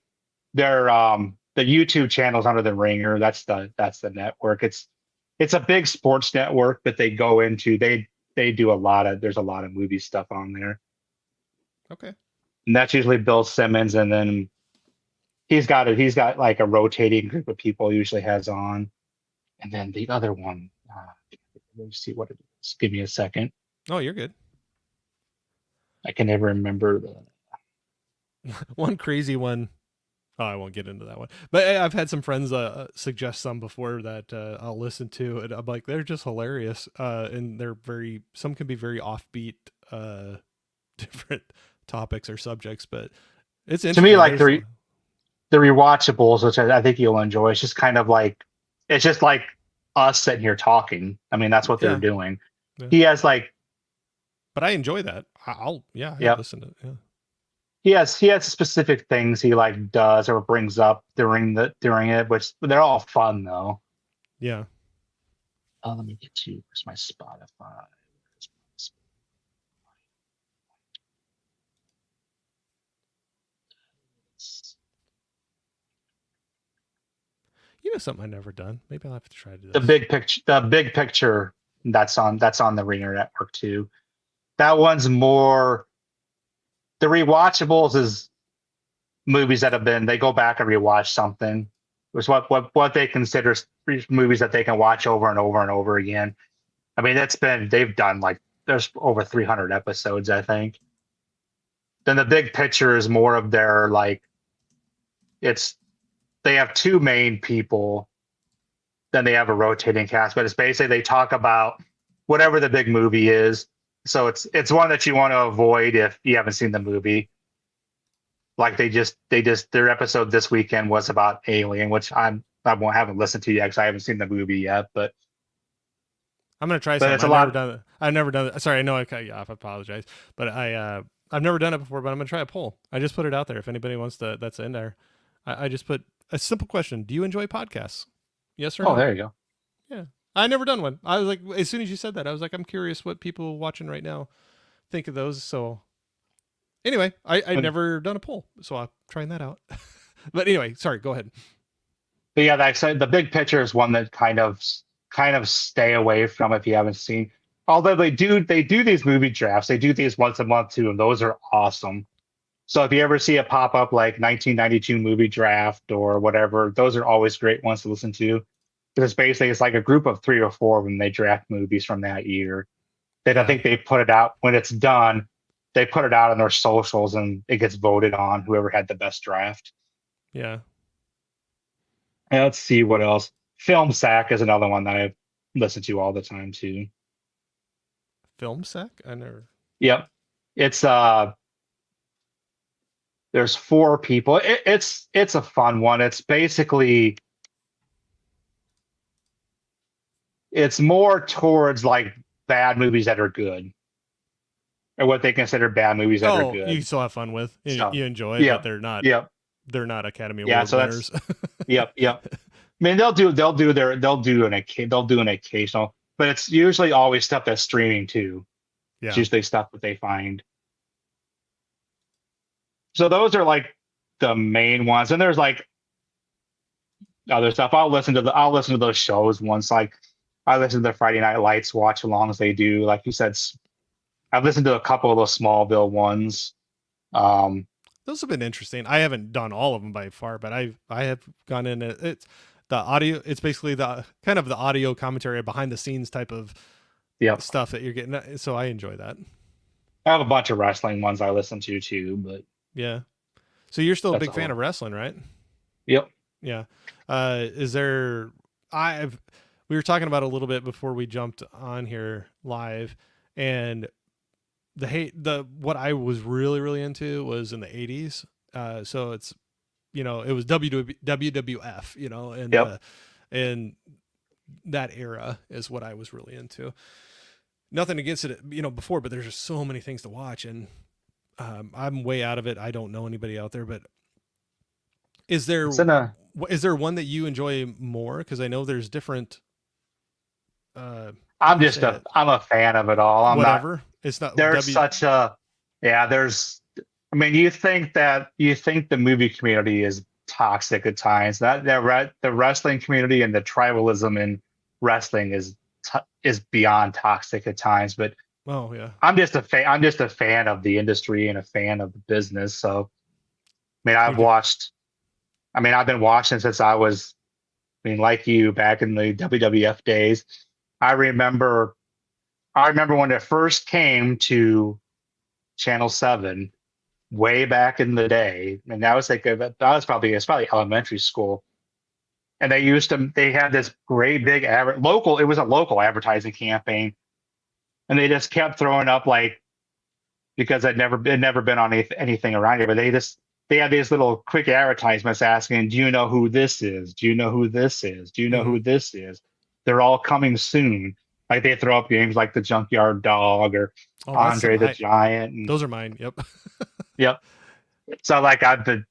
Speaker 2: the YouTube channels under the Ringer. That's the network. It's a big sports network that they go into. They do a lot of there's a lot of movie stuff on there.
Speaker 1: Okay.
Speaker 2: And that's usually Bill Simmons, and then he's got like a rotating group of people he usually has on. And then the other one, let me see what it is. Give me a second.
Speaker 1: Oh, you're good.
Speaker 2: I can never remember
Speaker 1: One crazy one. Oh, I won't get into that one. But I've had some friends suggest some before that I'll listen to, and I'm like, they're just hilarious. And some can be very offbeat, different topics or subjects, but it's
Speaker 2: to me
Speaker 1: interesting.
Speaker 2: like the rewatchables, which I think you'll enjoy. It's just like us sitting here talking. I mean, that's what they're
Speaker 1: Yeah,
Speaker 2: doing.
Speaker 1: yeah.
Speaker 2: He has like,
Speaker 1: But I enjoy that. I
Speaker 2: yep,
Speaker 1: listen to it. Yeah.
Speaker 2: he has specific things he like does or brings up during it, which they're all fun though.
Speaker 1: Yeah.
Speaker 2: Let me get you. Where's my Spotify?
Speaker 1: You know something I've never done. Maybe I'll have to try to do
Speaker 2: The
Speaker 1: this.
Speaker 2: big picture. That's on the Ringer network too. That one's more. The rewatchables is movies that have been they go back and rewatch something. It's what they consider movies that they can watch over and over and over again. I mean, they've done like there's over 300 episodes, I think. Then the big picture is more of their like it's they have two main people, then they have a rotating cast, but it's basically they talk about whatever the big movie is. So it's one that you want to avoid if you haven't seen the movie. Like their episode this weekend was about Alien, which haven't listened to yet because I haven't seen the movie yet.
Speaker 1: I'm gonna try
Speaker 2: But
Speaker 1: something.
Speaker 2: it's a lot.
Speaker 1: I've never done it. Sorry, I know I cut you off. I apologize, but I've never done it before. But I'm gonna try a poll. I just put it out there. If anybody wants to, that's in there. I just put a simple question: do you enjoy podcasts? Yes or
Speaker 2: Oh,
Speaker 1: no?
Speaker 2: there you go.
Speaker 1: Yeah, I never done one. I was like, as soon as you said that, I was like, I'm curious what people watching right now think of those. So anyway, I'd
Speaker 2: But,
Speaker 1: never done a poll, so I'm trying that out. But anyway, sorry. Go ahead.
Speaker 2: but yeah, like I said, the big picture is one that kind of stay away from if you haven't seen. Although they do these movie drafts, they do these once a month too, and those are awesome. So if you ever see a pop up like 1992 movie draft or whatever, those are always great ones to listen to. Because it's like a group of three or four when they draft movies from that year. Then I
Speaker 1: Yeah,
Speaker 2: think they put it out when it's done. They put it out on their socials and it gets voted on whoever had the best draft.
Speaker 1: yeah.
Speaker 2: And let's see what else. Film Sack is another one that I listen to all the time too.
Speaker 1: Film sack. I never.
Speaker 2: Yep. It's there's four people. It's a fun one. It's more towards like bad movies that are good or what they consider bad movies that are
Speaker 1: Oh, you
Speaker 2: good.
Speaker 1: still have fun with.
Speaker 2: So
Speaker 1: You enjoy, but
Speaker 2: yep.
Speaker 1: they're not.
Speaker 2: Yep.
Speaker 1: They're not Academy
Speaker 2: Yeah.
Speaker 1: Award
Speaker 2: So that's
Speaker 1: winners.
Speaker 2: yep. Yep. I mean they'll do an occasional, but it's usually always stuff that's streaming too. It's
Speaker 1: Yeah.
Speaker 2: usually stuff that they find. So those are like the main ones. And there's like other stuff. I'll listen to those shows once like I listen to the Friday Night Lights watch alongs they do. Like you said, I've listened to a couple of those Smallville ones. Um,
Speaker 1: Those have been interesting. I haven't done all of them by far, but I have gone in. It's the audio. It's basically the kind of the audio commentary behind the scenes type of
Speaker 2: yep.
Speaker 1: stuff that you're getting. So I enjoy that.
Speaker 2: I have a bunch of wrestling ones I listen to too, but
Speaker 1: Yeah. So you're still a
Speaker 2: that's
Speaker 1: big
Speaker 2: a
Speaker 1: fan
Speaker 2: whole.
Speaker 1: of wrestling, right?
Speaker 2: Yep.
Speaker 1: Yeah. Is there? I've we were talking about it a little bit before we jumped on here live, and the what I was really into was in the 80s. So it's it was WWF,
Speaker 2: Yep.
Speaker 1: and that era is what I was really into. Nothing against it, before, but there's just so many things to watch, and I'm way out of it. I don't know anybody out there, but is there
Speaker 2: It's in a.
Speaker 1: is there one that you enjoy more? Because I know there's different. Uh, how
Speaker 2: I'm
Speaker 1: do you
Speaker 2: just
Speaker 1: say
Speaker 2: a.
Speaker 1: it?
Speaker 2: I'm a fan of it all. I'm not.
Speaker 1: Whatever. It's not
Speaker 2: There's
Speaker 1: W.
Speaker 2: such a. Yeah. There's. I mean, you think the movie community is toxic at times. The wrestling community and the tribalism in wrestling is beyond toxic at times. But
Speaker 1: Oh yeah.
Speaker 2: I'm just a fan. I'm just a fan of the industry and a fan of the business. So I mean,
Speaker 1: You do.
Speaker 2: I've been watching since I was. I mean, like you, back in the WWF days. I remember. I remember when it first came to Channel 7 way back in the day, and that was it's probably elementary school. And they had this great big it was a local advertising campaign, and they just kept throwing up like because I'd never been on anything around here, but they had these little quick advertisements asking, "Do you know who this is? Do you know who this is? Do you know
Speaker 1: Mm-hmm.
Speaker 2: who this is? They're all coming soon." Like they throw up games like the Junkyard Dog or
Speaker 1: Oh, that's some
Speaker 2: Andre the
Speaker 1: I.
Speaker 2: Giant, and
Speaker 1: Those are mine. Yep.
Speaker 2: yep. So like I've been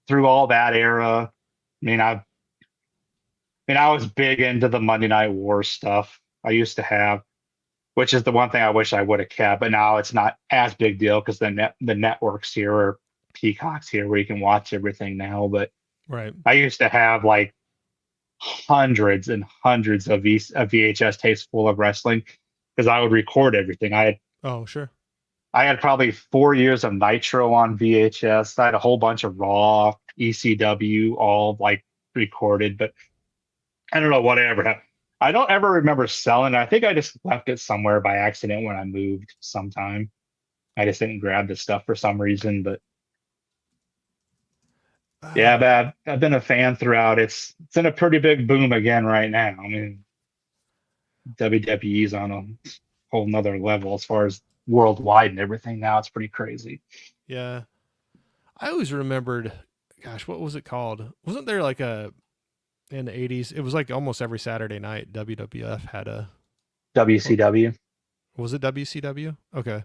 Speaker 2: through all that era. I mean, I was big into the Monday Night War stuff. I used to have, which is the one thing I wish I would have kept, but now it's not as big deal because the networks here are Peacocks here where you can watch everything now. But
Speaker 1: Right.
Speaker 2: I used to have like hundreds and hundreds of VHS tapes full of wrestling because I would record everything.
Speaker 1: Oh, sure.
Speaker 2: I had probably 4 years of Nitro on VHS. I had a whole bunch of Raw, ECW, all like recorded, but I don't know what I ever had. I don't ever remember selling it. I think I just left it somewhere by accident when I moved sometime. I just didn't grab the stuff for some reason. But yeah,
Speaker 1: Uh,
Speaker 2: but I've been a fan throughout. It's in a pretty big boom again right now. I mean, WWE's on a whole nother level as far as worldwide and everything now. It's pretty crazy.
Speaker 1: yeah. I always remembered. Gosh, what was it called? Wasn't there like a in the 80s? It was like almost every Saturday night. WWF had a.
Speaker 2: WCW
Speaker 1: Was it WCW? Okay.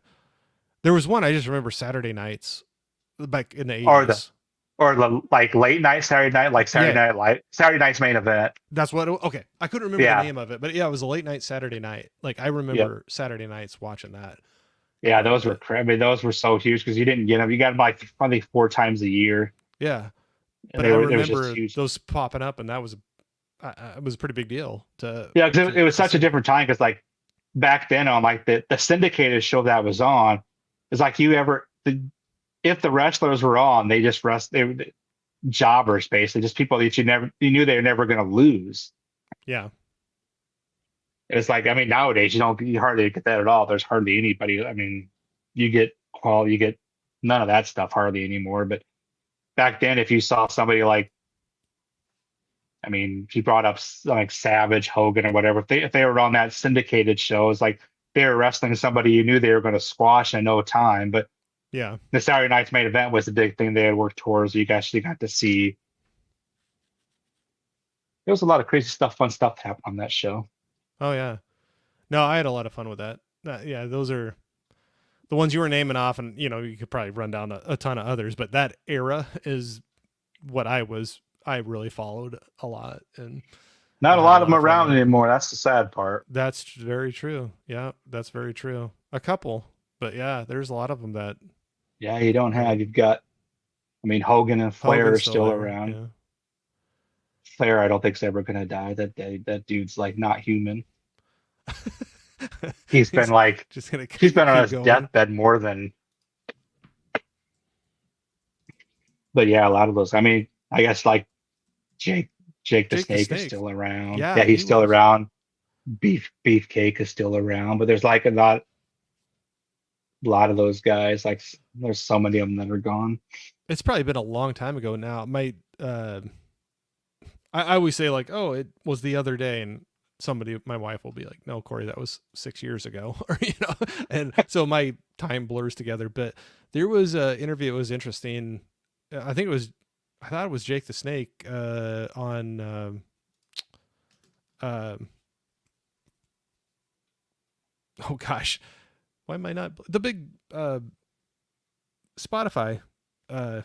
Speaker 1: There was one I just remember Saturday nights back in the
Speaker 2: or the
Speaker 1: 80s.
Speaker 2: or the like late night Saturday night, like
Speaker 1: Yeah,
Speaker 2: Saturday night's main event.
Speaker 1: that's what. Okay, I couldn't remember the
Speaker 2: Yeah,
Speaker 1: name of it, but yeah, it was a late night Saturday night. Like I
Speaker 2: yep.
Speaker 1: remember Saturday nights watching that
Speaker 2: Yeah,
Speaker 1: quite a
Speaker 2: those were
Speaker 1: bit.
Speaker 2: I mean, those were so huge because you didn't get them. You got them like probably 4 times a year,
Speaker 1: Yeah,
Speaker 2: and
Speaker 1: but I
Speaker 2: it was just
Speaker 1: remember
Speaker 2: huge.
Speaker 1: those popping up, and that was it was a pretty big deal
Speaker 2: Yeah, because it was
Speaker 1: to
Speaker 2: such a
Speaker 1: see.
Speaker 2: different time. Because like back then on like the syndicated show that was on, it's like if the wrestlers were on, they were jobbers basically, just people that you knew they were never going to lose.
Speaker 1: Yeah.
Speaker 2: It's like I mean nowadays you hardly get that at all. There's hardly anybody. I mean, you get none of that stuff hardly anymore. But back then, if you saw somebody like I mean, she brought up like Savage, Hogan, or whatever. If they were on that syndicated show, it's like they were wrestling somebody you knew they were going to squash in no time. But
Speaker 1: Yeah.
Speaker 2: the Saturday night's main event was the big thing they had worked towards. You actually got to see. There was a lot of crazy stuff, fun stuff that happened on that show.
Speaker 1: Oh yeah. No, I had a lot of fun with that. Yeah, those are the ones you were naming off, and you could probably run down a ton of others, but that era is what I really followed a lot
Speaker 2: Not
Speaker 1: and
Speaker 2: a
Speaker 1: had a
Speaker 2: lot of
Speaker 1: lot
Speaker 2: them
Speaker 1: of fun
Speaker 2: around
Speaker 1: with.
Speaker 2: anymore. That's the sad part.
Speaker 1: That's very true. Yeah, that's very true. A couple, but yeah, there's a lot of them that
Speaker 2: Yeah, you don't
Speaker 1: are
Speaker 2: have. You've got. I mean, Hogan and Flair are
Speaker 1: Hogan's still
Speaker 2: still
Speaker 1: there.
Speaker 2: around.
Speaker 1: Yeah.
Speaker 2: Flair, I don't think's ever going to die. That dude's like not human. He's been
Speaker 1: He's
Speaker 2: like
Speaker 1: just gonna
Speaker 2: he's been on
Speaker 1: keep
Speaker 2: his
Speaker 1: going.
Speaker 2: deathbed more than But yeah, a lot of those. I mean, I guess like Jake Jake the
Speaker 1: Jake the
Speaker 2: Snake is
Speaker 1: Snake.
Speaker 2: still around. Yeah,
Speaker 1: Yeah,
Speaker 2: he's
Speaker 1: he
Speaker 2: still
Speaker 1: was.
Speaker 2: around. Beefcake is still around, but there's like a lot of those guys. Like there's so many of them that are gone.
Speaker 1: It's probably been a long time ago now. My I always say like, oh, it was the other day, and somebody, my wife will be like, no, Corey, that was 6 years ago, or and so my time blurs together. But there was a interview. It was interesting. I think it was, I thought it was Jake the Snake on. Um, oh gosh, why am I not the big Spotify uh,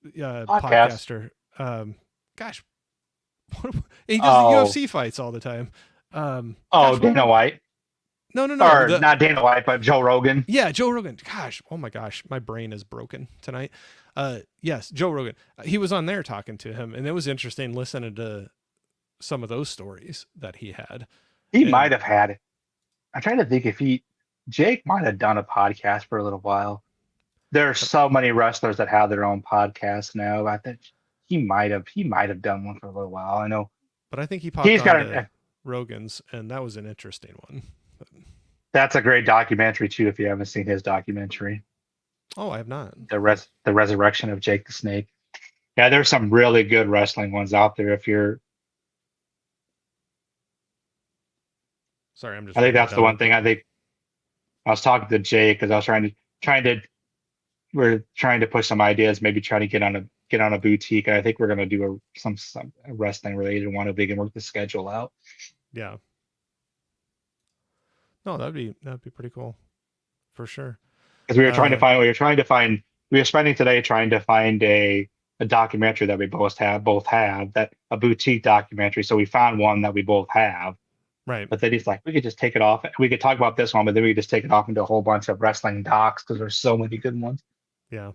Speaker 2: Podcast.
Speaker 1: podcaster? Gosh, he does the
Speaker 2: Oh,
Speaker 1: UFC fights all the time.
Speaker 2: oh,
Speaker 1: Gosh, what am
Speaker 2: Dana
Speaker 1: I?
Speaker 2: White,
Speaker 1: No, no, no.
Speaker 2: or
Speaker 1: The
Speaker 2: not Dana White, but Joe Rogan.
Speaker 1: Yeah, Joe Rogan. Gosh, oh my gosh, my brain is broken tonight. Yes, Joe Rogan. He was on there talking to him, and it was interesting listening to some of those stories that he had.
Speaker 2: He might
Speaker 1: And
Speaker 2: have had. I'm trying to think if Jake might have done a podcast for a little while. There are
Speaker 1: but,
Speaker 2: so many wrestlers that have their own podcasts now. I think he might have done one for a little while. I know
Speaker 1: but I think he popped
Speaker 2: he's got
Speaker 1: on to
Speaker 2: a
Speaker 1: Rogan's, and that was an interesting one. But,
Speaker 2: that's a great documentary too. If you haven't seen his documentary,
Speaker 1: oh, I have not.
Speaker 2: the resurrection of Jake the Snake. Yeah, there's some really good wrestling ones out there. If you're,
Speaker 1: Sorry, I'm just
Speaker 2: I think
Speaker 1: writing it
Speaker 2: that's the
Speaker 1: down real
Speaker 2: one thing.
Speaker 1: quick.
Speaker 2: I think I was talking to Jake because I was trying to we're trying to push some ideas, maybe try to get on a boutique, and I think we're gonna do some wrestling related one if we can work the schedule out.
Speaker 1: Yeah, no, that'd be pretty cool for sure.
Speaker 2: Because
Speaker 1: Uh,
Speaker 2: we were spending today trying to find a documentary that we both have that a boutique documentary. So we found one that we both have,
Speaker 1: right.
Speaker 2: but then he's like, we could just take it off. We could talk about this one, but then we could just take it off into a whole bunch of wrestling docs because there's so many good ones.
Speaker 1: Yeah.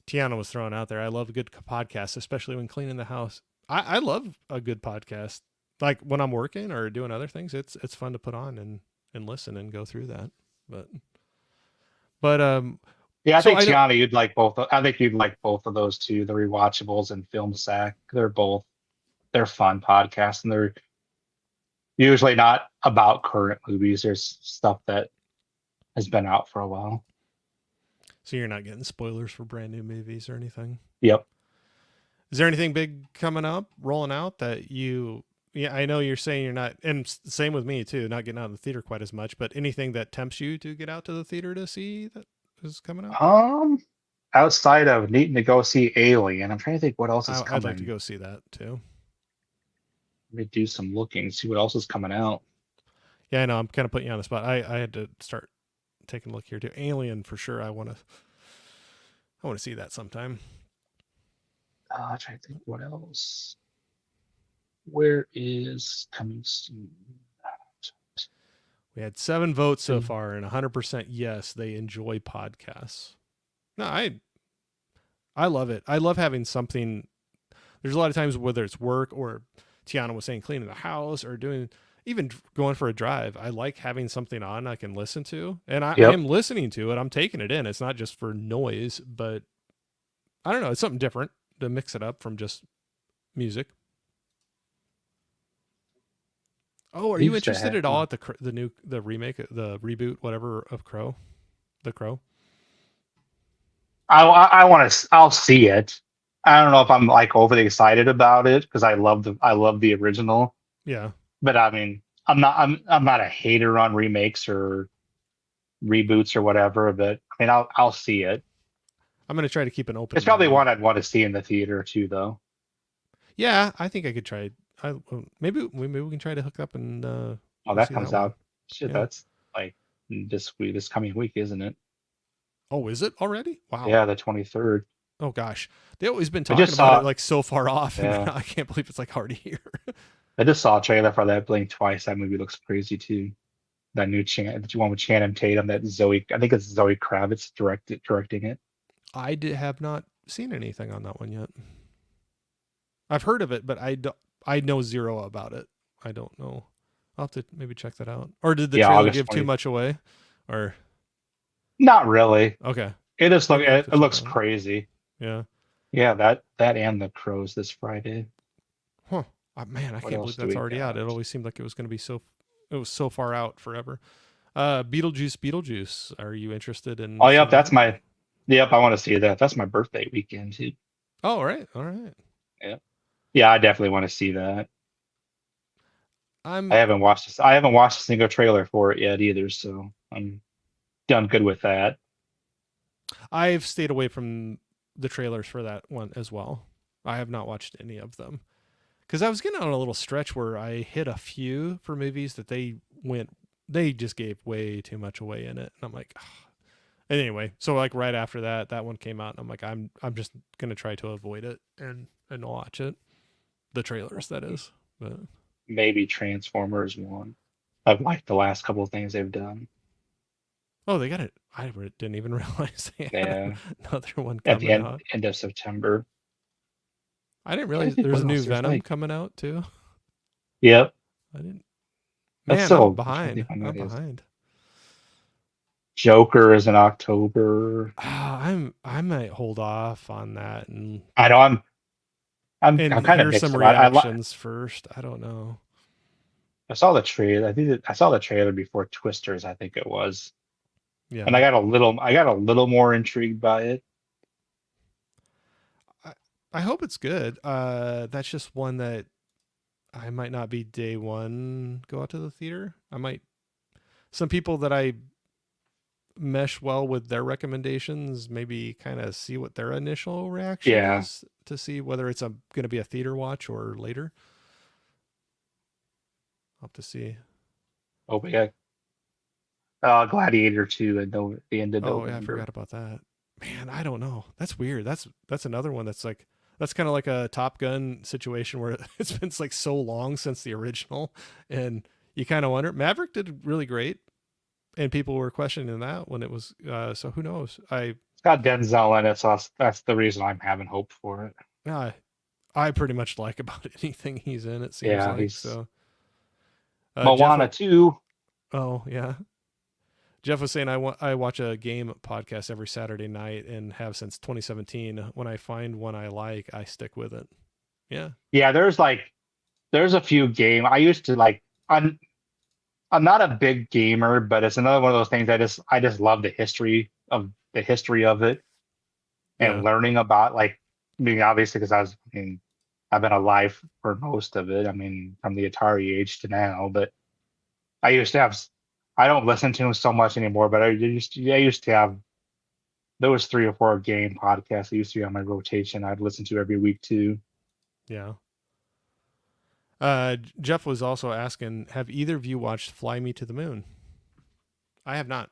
Speaker 1: Tiana was throwing out there. I love a good podcast, especially when cleaning the house. I love a good podcast. Like when I'm working or doing other things, it's fun to put on and listen and go through that. But but
Speaker 2: Yeah, I
Speaker 1: so
Speaker 2: think
Speaker 1: I know,
Speaker 2: Tiana, you'd like both. I think you'd like both of those two, the rewatchables and Film Sack. They're fun podcasts, and they're usually not about current movies. There's stuff that has been out for a while.
Speaker 1: so you're not getting spoilers for brand new movies or anything.
Speaker 2: Yep.
Speaker 1: Is there anything big coming up, rolling out that you? Yeah, I know you're saying you're not, and same with me too. Not getting out of the theater quite as much, but anything that tempts you to get out to the theater to see that is coming out?
Speaker 2: Um, Outside of needing to go see Alien, I'm trying to think what else is
Speaker 1: I'd like to
Speaker 2: coming.
Speaker 1: go see that too.
Speaker 2: Let me do some looking, see what else is coming out.
Speaker 1: Yeah, I know. I'm kind of putting you on the spot. I had to start taking a look here too. Alien for sure. I want to see that sometime.
Speaker 2: I'm trying to think what else. Where is coming soon?
Speaker 1: We had 7 votes so far, and 100% yes, they enjoy podcasts. No, I love it. I love having something. There's a lot of times whether it's work or Tiana was saying cleaning the house or doing even going for a drive. I like having something on I can listen to, and I
Speaker 2: Yep.
Speaker 1: am listening to it. I'm taking it in. It's not just for noise, but I don't know. It's something different to mix it up from just music. Oh, are you
Speaker 2: Used to
Speaker 1: interested
Speaker 2: have.
Speaker 1: at all at the remake, the reboot, whatever of Crow, the Crow?
Speaker 2: I want to. I'll see it. I don't know if I'm like overly excited about it because I love the original.
Speaker 1: Yeah,
Speaker 2: But I mean, I'm not a hater on remakes or reboots or whatever. But I mean, I'll see it.
Speaker 1: I'm gonna try to keep an open
Speaker 2: It's probably
Speaker 1: mind.
Speaker 2: one I'd want to see in the theater too, though.
Speaker 1: Yeah, I think I could try. Maybe we can try to hook up and
Speaker 2: Oh,
Speaker 1: go
Speaker 2: that
Speaker 1: see
Speaker 2: comes
Speaker 1: that one.
Speaker 2: out. Shit,
Speaker 1: Yeah.
Speaker 2: that's like this coming week, isn't it?
Speaker 1: Oh, is it already? Wow.
Speaker 2: Yeah, the 23rd.
Speaker 1: Oh gosh, they always been
Speaker 2: I
Speaker 1: talking
Speaker 2: just
Speaker 1: about it
Speaker 2: saw.
Speaker 1: like so far off, and
Speaker 2: Yeah,
Speaker 1: I can't believe it's like already here.
Speaker 2: I just saw a trailer for that. Blink Twice. That movie looks crazy too. That new the one with Channing Tatum. That Zoe. I think it's Zoe Kravitz directing it.
Speaker 1: Have not seen anything on that one yet. I've heard of it, but I know zero about it. I don't know. I'll have to maybe check that out. Or did the
Speaker 2: Yeah,
Speaker 1: trailer
Speaker 2: August
Speaker 1: give too
Speaker 2: 20th.
Speaker 1: much away? Or
Speaker 2: Not really.
Speaker 1: okay,
Speaker 2: It just look
Speaker 1: Maybe I'll have to
Speaker 2: it
Speaker 1: check it
Speaker 2: looks
Speaker 1: out.
Speaker 2: crazy.
Speaker 1: Yeah.
Speaker 2: Yeah, that and The Crows this Friday.
Speaker 1: Huh. Man, I
Speaker 2: What
Speaker 1: can't believe
Speaker 2: else do
Speaker 1: that's
Speaker 2: we
Speaker 1: already out. It
Speaker 2: got?
Speaker 1: always seemed like it was going to be so. It was so far out forever. Beetlejuice, Beetlejuice. Are you interested in
Speaker 2: Oh, yep,
Speaker 1: seeing
Speaker 2: that's
Speaker 1: that?
Speaker 2: my. Yep, I want to see that. That's my birthday weekend too.
Speaker 1: Oh, all right, all right.
Speaker 2: Yeah, yeah, I definitely want to see that.
Speaker 1: I'm
Speaker 2: I haven't watched a single trailer for it yet either, so I'm done good with that.
Speaker 1: I've stayed away from the trailers for that one as well. I have not watched any of them because I was getting on a little stretch where I hit a few for movies that they just gave way too much away in it, and I'm like, ugh. And anyway, so like right after that, that one came out, and I'm like, I'm just gonna try to avoid it and watch it, the trailers that is. But
Speaker 2: Maybe Transformers one. I've liked the last couple of things they've done.
Speaker 1: oh, they got it. Didn't even realize they had
Speaker 2: Yeah,
Speaker 1: another one
Speaker 2: at the
Speaker 1: coming out.
Speaker 2: end of September.
Speaker 1: I didn't
Speaker 2: Trying to
Speaker 1: realize
Speaker 2: think
Speaker 1: there's
Speaker 2: what
Speaker 1: a new
Speaker 2: else there's
Speaker 1: Venom
Speaker 2: like.
Speaker 1: coming out too.
Speaker 2: Yep,
Speaker 1: I didn't.
Speaker 2: that's
Speaker 1: Man, I'm
Speaker 2: still. I'm trying to
Speaker 1: behind.
Speaker 2: think when
Speaker 1: I'm
Speaker 2: that is.
Speaker 1: behind.
Speaker 2: Joker is in October.
Speaker 1: I might hold off on that
Speaker 2: I know
Speaker 1: and
Speaker 2: I'm kind of
Speaker 1: hear
Speaker 2: mixed
Speaker 1: some
Speaker 2: about.
Speaker 1: reactions first. I don't know.
Speaker 2: I saw the trailer. I saw the trailer before Twisters. I think it was, and
Speaker 1: Yeah.
Speaker 2: I got a little more intrigued by it.
Speaker 1: I, I hope it's good. That's just one that I might not be day one go out to the theater. I might some people that I mesh well with their recommendations, maybe kind of see what their initial reaction
Speaker 2: Yeah.
Speaker 1: is to see whether it's going to be a theater watch or later. I'll have to see.
Speaker 2: Oh, but yeah. Gladiator 2 at the end of
Speaker 1: Oh yeah, I
Speaker 2: November.
Speaker 1: forgot about that. Man, I don't know. That's weird. That's another one that's kind of like a Top Gun situation where it's been like so long since the original, and you kind of wonder. Maverick did really great, and people were questioning that when it was. So who knows?
Speaker 2: It's got Denzel in it, so that's the reason I'm having hope for it.
Speaker 1: I I pretty much like about anything he's in. It seems
Speaker 2: Yeah,
Speaker 1: like
Speaker 2: he's
Speaker 1: so. Jeff,
Speaker 2: Moana 2.
Speaker 1: oh yeah, Jeff was saying I watch a game podcast every Saturday night and have since 2017. When I find one I like, I stick with it. Yeah,
Speaker 2: Yeah, there's a few game I used to like. I'm not a big gamer, but it's another one of those things I just love the history of it and
Speaker 1: yeah,
Speaker 2: learning about like. I mean, obviously, because I've been alive for most of it. I mean, from the Atari age to now, but I used to have. I don't listen to him so much anymore, but I used to have those three or four game podcasts I used to be on my rotation. I'd listen to every week too.
Speaker 1: yeah. Jeff was also asking, have either of you watched Fly Me to the Moon? I have not.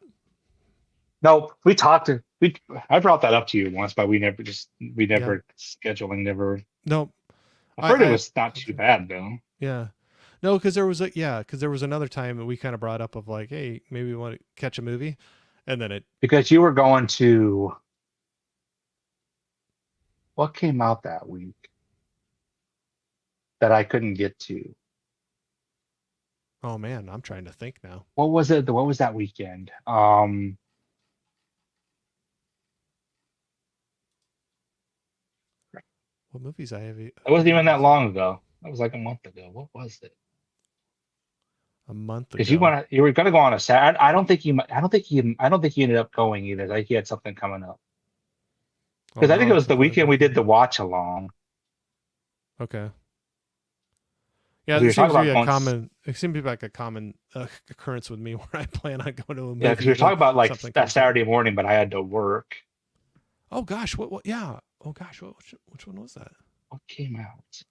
Speaker 2: No, we talked to we. I brought that up to you once, but we
Speaker 1: Yeah,
Speaker 2: never scheduling never.
Speaker 1: no.
Speaker 2: I've
Speaker 1: I
Speaker 2: heard it
Speaker 1: I
Speaker 2: was not too
Speaker 1: okay.
Speaker 2: bad though.
Speaker 1: Yeah. No, because there was because there was another time that we kind of brought up of like, hey, maybe we want to catch a movie, and then it.
Speaker 2: Because you were going to what came out that week that I couldn't get to.
Speaker 1: Oh man, I'm trying to think now.
Speaker 2: What was it? What was that weekend?
Speaker 1: What movies I have
Speaker 2: It wasn't even
Speaker 1: haven't
Speaker 2: that
Speaker 1: seen?
Speaker 2: long ago. That was like a month ago. What was it?
Speaker 1: A month
Speaker 2: Because
Speaker 1: ago.
Speaker 2: you were gonna go on a Saturday. I don't think you ended up going either. Like he had something coming up.
Speaker 1: Oh,
Speaker 2: Because I
Speaker 1: now
Speaker 2: think
Speaker 1: I'll
Speaker 2: it
Speaker 1: have
Speaker 2: was
Speaker 1: to
Speaker 2: the
Speaker 1: look.
Speaker 2: weekend we did the watch along.
Speaker 1: Okay. Yeah,
Speaker 2: Because we
Speaker 1: this
Speaker 2: were talking
Speaker 1: seems to be
Speaker 2: about
Speaker 1: a
Speaker 2: going.
Speaker 1: common. It seems to be like a common occurrence with me where I plan on going to a
Speaker 2: Yeah, because we
Speaker 1: movie
Speaker 2: were
Speaker 1: and then
Speaker 2: talking about like
Speaker 1: something
Speaker 2: that
Speaker 1: comes up.
Speaker 2: Saturday morning, but I had to work.
Speaker 1: Oh gosh, what? Yeah. Oh gosh, which one was that?
Speaker 2: What came out?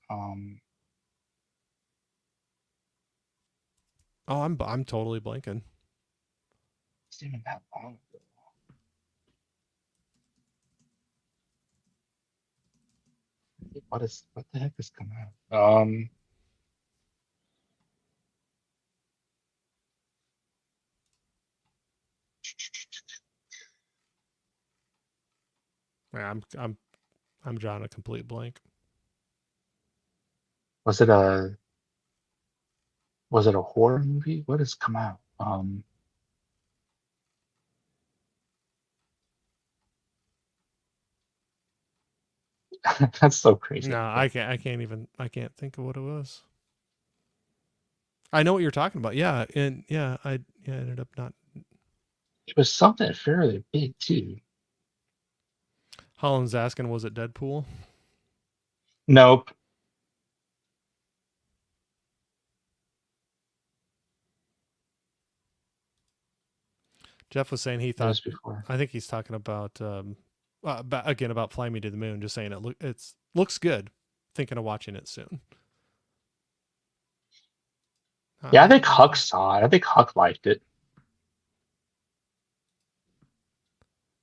Speaker 1: Oh, I'm totally blanking.
Speaker 2: It's even that long ago. What the heck is coming out?
Speaker 1: Yeah, I'm drawing a complete blank.
Speaker 2: Was it a was it a horror movie? What has come out? That's so crazy.
Speaker 1: No, I can't think of what it was. I know what you're talking about. Yeah, and I ended up not.
Speaker 2: It was something fairly big too.
Speaker 1: Holland's asking, was it Deadpool?
Speaker 2: Nope.
Speaker 1: Jeff was saying he
Speaker 2: It
Speaker 1: thought.
Speaker 2: was before.
Speaker 1: I think he's talking again about Fly Me to the Moon. Just saying it's looks good. Thinking of watching it soon.
Speaker 2: Yeah, I think Huck saw it. I think Huck liked it.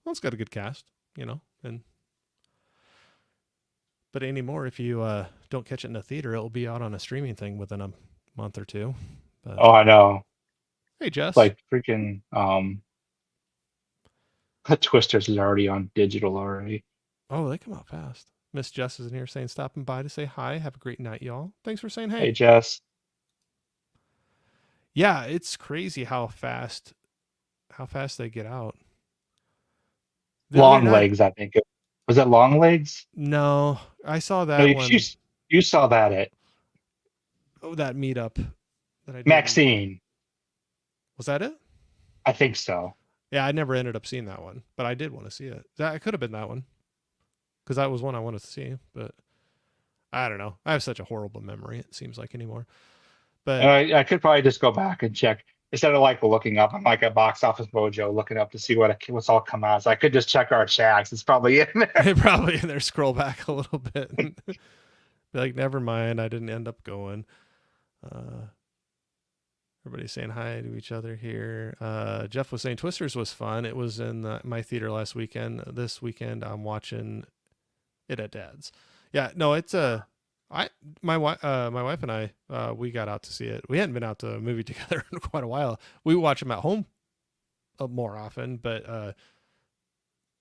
Speaker 1: Well, it's got a good cast, and but anymore, if you don't catch it in the theater, it'll be out on a streaming thing within a month or two. But
Speaker 2: Oh, I know.
Speaker 1: hey, Jess.
Speaker 2: Like freaking Twisters is already on digital already.
Speaker 1: Oh, they come out fast. Miss Jess is in here saying stopping by to say hi. Have a great night, y'all. Thanks for saying hey.
Speaker 2: Hey, Jess.
Speaker 1: Yeah, it's crazy how fast they get out. The other
Speaker 2: Long
Speaker 1: night,
Speaker 2: legs, I think. Was it long legs?
Speaker 1: no, I saw
Speaker 2: No,
Speaker 1: that one.
Speaker 2: you saw that at
Speaker 1: Oh, that meetup that I did.
Speaker 2: Maxine.
Speaker 1: Was that it?
Speaker 2: I think so.
Speaker 1: Yeah, I never ended up seeing that one, but I did want to see it. That could have been that one because that was one I wanted to see, but I don't know. I have such a horrible memory. It seems like anymore. But
Speaker 2: I could probably just go back and check instead of like looking up. I'm like a box office mojo looking up to see what's all come out. So I could just check our checks. It's probably in there.
Speaker 1: it probably in there. Scroll back a little bit. And be like, never mind. I didn't end up going. Everybody's saying hi to each other here. Jeff was saying Twisters was fun. It was in my theater last weekend. This weekend I'm watching it at Dad's. Yeah, no, it's my wife and I we got out to see it. We hadn't been out to a movie together in quite a while. We watch them at home more often, but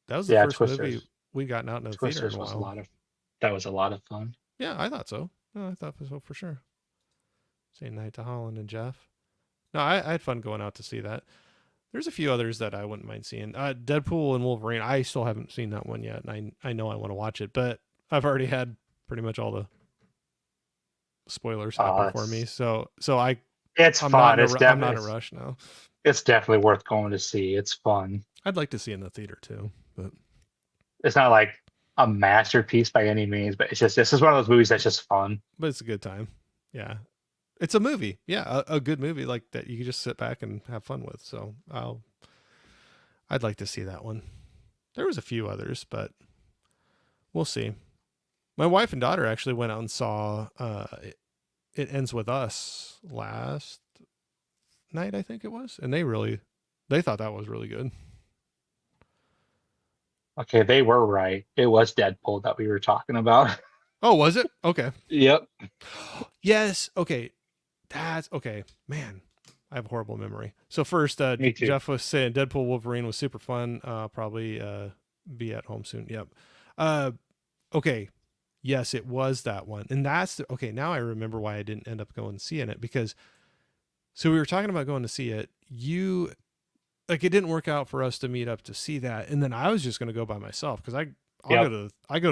Speaker 1: that was the first
Speaker 2: Twisters.
Speaker 1: movie we gotten out in the
Speaker 2: Twisters
Speaker 1: theater in a while.
Speaker 2: That was a lot of fun.
Speaker 1: Yeah, I thought so. No, I thought so for sure. Saying night to Holland and Jeff. No, I had fun going out to see that. There's a few others that I wouldn't mind seeing. Deadpool and Wolverine. I still haven't seen that one yet, and I know I want to watch it, but I've already had pretty much all the spoilers happen for me. So
Speaker 2: it's
Speaker 1: I'm
Speaker 2: fun.
Speaker 1: I'm not in a rush now.
Speaker 2: It's definitely worth going to see. It's fun.
Speaker 1: I'd like to see it in the theater too, but
Speaker 2: it's not like a masterpiece by any means, but this is one of those movies that's just fun.
Speaker 1: But it's a good time. Yeah. It's a movie. Yeah, a good movie like that you can just sit back and have fun with. So I'd like to see that one. There was a few others, but we'll see. My wife and daughter actually went out and saw It Ends With Us last night, I think it was, and they thought that was really good.
Speaker 2: Okay, they were right. It was Deadpool that we were talking about.
Speaker 1: Oh, was it? Okay.
Speaker 2: Yep.
Speaker 1: Yes. Okay. That's okay. Man, I have a horrible memory. So first,
Speaker 2: Me too.
Speaker 1: Jeff was saying Deadpool Wolverine was super fun. Probably be at home soon. Yep. Okay. Yes, it was that one. And okay. Now I remember why I didn't end up going and seeing it because, so we were talking about going to see it. It didn't work out for us to meet up to see that. And then I was just going to go by myself because I go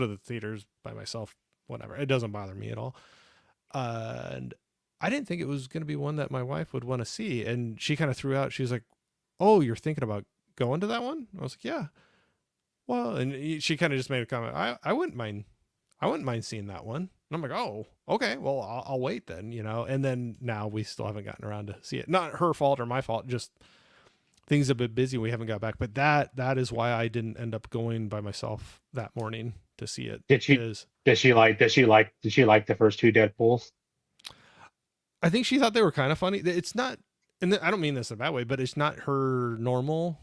Speaker 1: to the theaters by myself, whatever. It doesn't bother me at all. And I didn't think it was going to be one that my wife would want to see. And she kind of threw out, she was like, "Oh, you're thinking about going to that one?" I was like, "Yeah." Well, and she kind of just made a comment. I wouldn't mind seeing that one. And I'm like, "Oh, okay. Well, I'll wait then, And then now we still haven't gotten around to see it. Not her fault or my fault. Just things have been busy. We haven't got back. But that is why I didn't end up going by myself that morning to see it.
Speaker 2: Did she like the first two Deadpools?
Speaker 1: I think she thought they were kind of funny. It's not, and I don't mean this in a bad way, but it's not her normal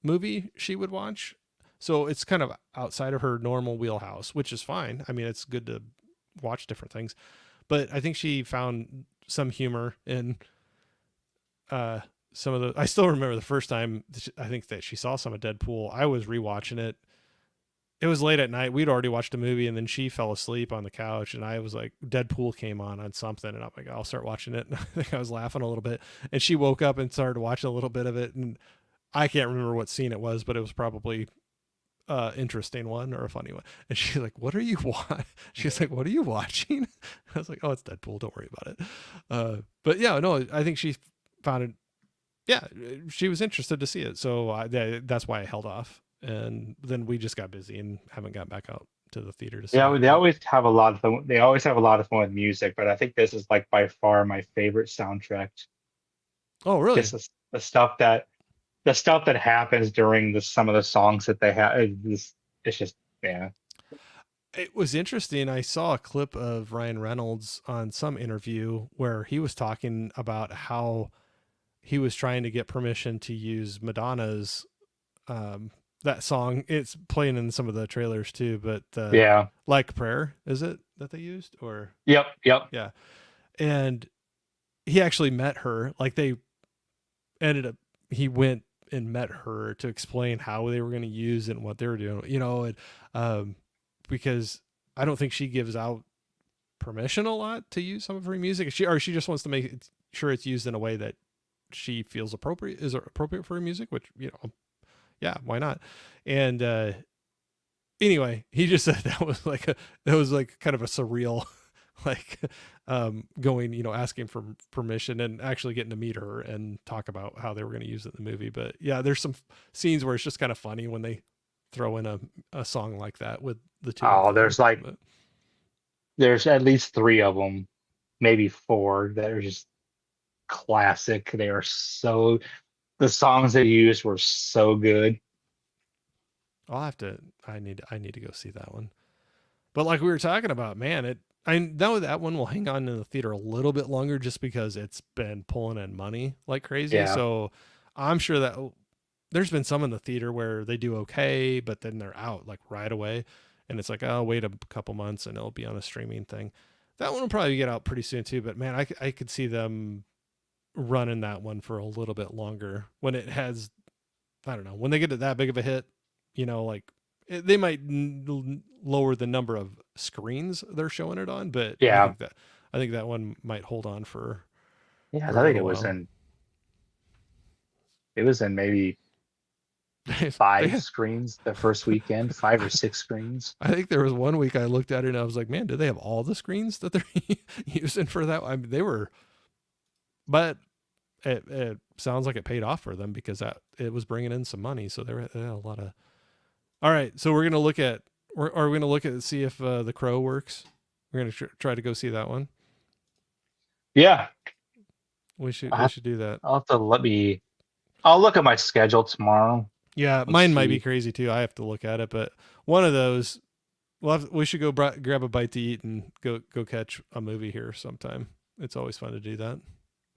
Speaker 1: movie she would watch. So it's kind of outside of her normal wheelhouse, which is fine. I mean, it's good to watch different things, but I think she found some humor in some of the. I still remember the first time I think that she saw some of Deadpool. I was rewatching it. It was late at night. We'd already watched a movie, and then she fell asleep on the couch, and I was like, Deadpool came on something, and I'm like, I'll start watching it. And I think I was laughing a little bit, and she woke up and started watching a little bit of it, and I can't remember what scene it was, but it was probably interesting one or a funny one. And she's like, what are you she's like, what are you watching? I was like, oh, it's Deadpool, don't worry about it. But yeah, no, I think she found it, yeah, she was interested to see it, so that's why I held off. And then we just got busy and haven't got back out to the theater to see
Speaker 2: Yeah,
Speaker 1: it.
Speaker 2: they
Speaker 1: But
Speaker 2: always have a lot of fun. They always have a lot of fun with music, but I think this is like by far my favorite soundtrack.
Speaker 1: oh, really?
Speaker 2: Just the stuff that happens during some of the songs that they have. It's just yeah.
Speaker 1: It was interesting. I saw a clip of Ryan Reynolds on some interview where he was talking about how he was trying to get permission to use Madonna's um, that song. It's playing in some of the trailers too, but
Speaker 2: Yeah.
Speaker 1: Like Prayer, is it that they used? Or
Speaker 2: Yep. Yep.
Speaker 1: yeah. And he actually met her. Like they ended up, he went and met her to explain how they were going to use it and what they were doing, and because I don't think she gives out permission a lot to use some of her music. She just wants to make sure it's used in a way that she feels appropriate for her music, which, yeah, why not? And anyway, he just said that was like kind of a surreal, like going, asking for permission and actually getting to meet her and talk about how they were going to use it in the movie. But yeah, there's some scenes where it's just kind of funny when they throw in a song like that with the two of
Speaker 2: Oh,
Speaker 1: them. But,
Speaker 2: there's at least three of them, maybe four, that are just classic. The songs they used were so good.
Speaker 1: I need to go see that one. But like we were talking about, man, I know that one will hang on in the theater a little bit longer just because it's been pulling in money like crazy.
Speaker 2: Yeah.
Speaker 1: So I'm sure that there's been some in the theater where they do okay, but then they're out like right away. And it's like, oh, wait a couple months and it'll be on a streaming thing. That one will probably get out pretty soon too. But man, I could see them running that one for a little bit longer when it has, I don't know, when they get to that big of a hit, like they might lower the number of screens they're showing it on, but
Speaker 2: Yeah.
Speaker 1: I think that one might hold on
Speaker 2: Yeah,
Speaker 1: for a
Speaker 2: I think
Speaker 1: little while.
Speaker 2: it was in maybe
Speaker 1: They
Speaker 2: five
Speaker 1: had,
Speaker 2: screens the first weekend, 5 or 6 screens.
Speaker 1: I think there was one week I looked at it and I was like, man, do they have all the screens that they're using for that? I mean, they were, but it sounds like it paid off for them because it was bringing in some money. So they had a lot of. All right, so we're gonna look at. Are we gonna look at see if The Crow works? We're gonna try to go see that one.
Speaker 2: Yeah,
Speaker 1: We
Speaker 2: I
Speaker 1: should do that.
Speaker 2: I'll have to I'll look at my schedule tomorrow.
Speaker 1: Yeah,
Speaker 2: Let's
Speaker 1: mine might be
Speaker 2: see.
Speaker 1: crazy too. I have to look at it, but one of those, we should go grab a bite to eat and go catch a movie here sometime. It's always fun to do that.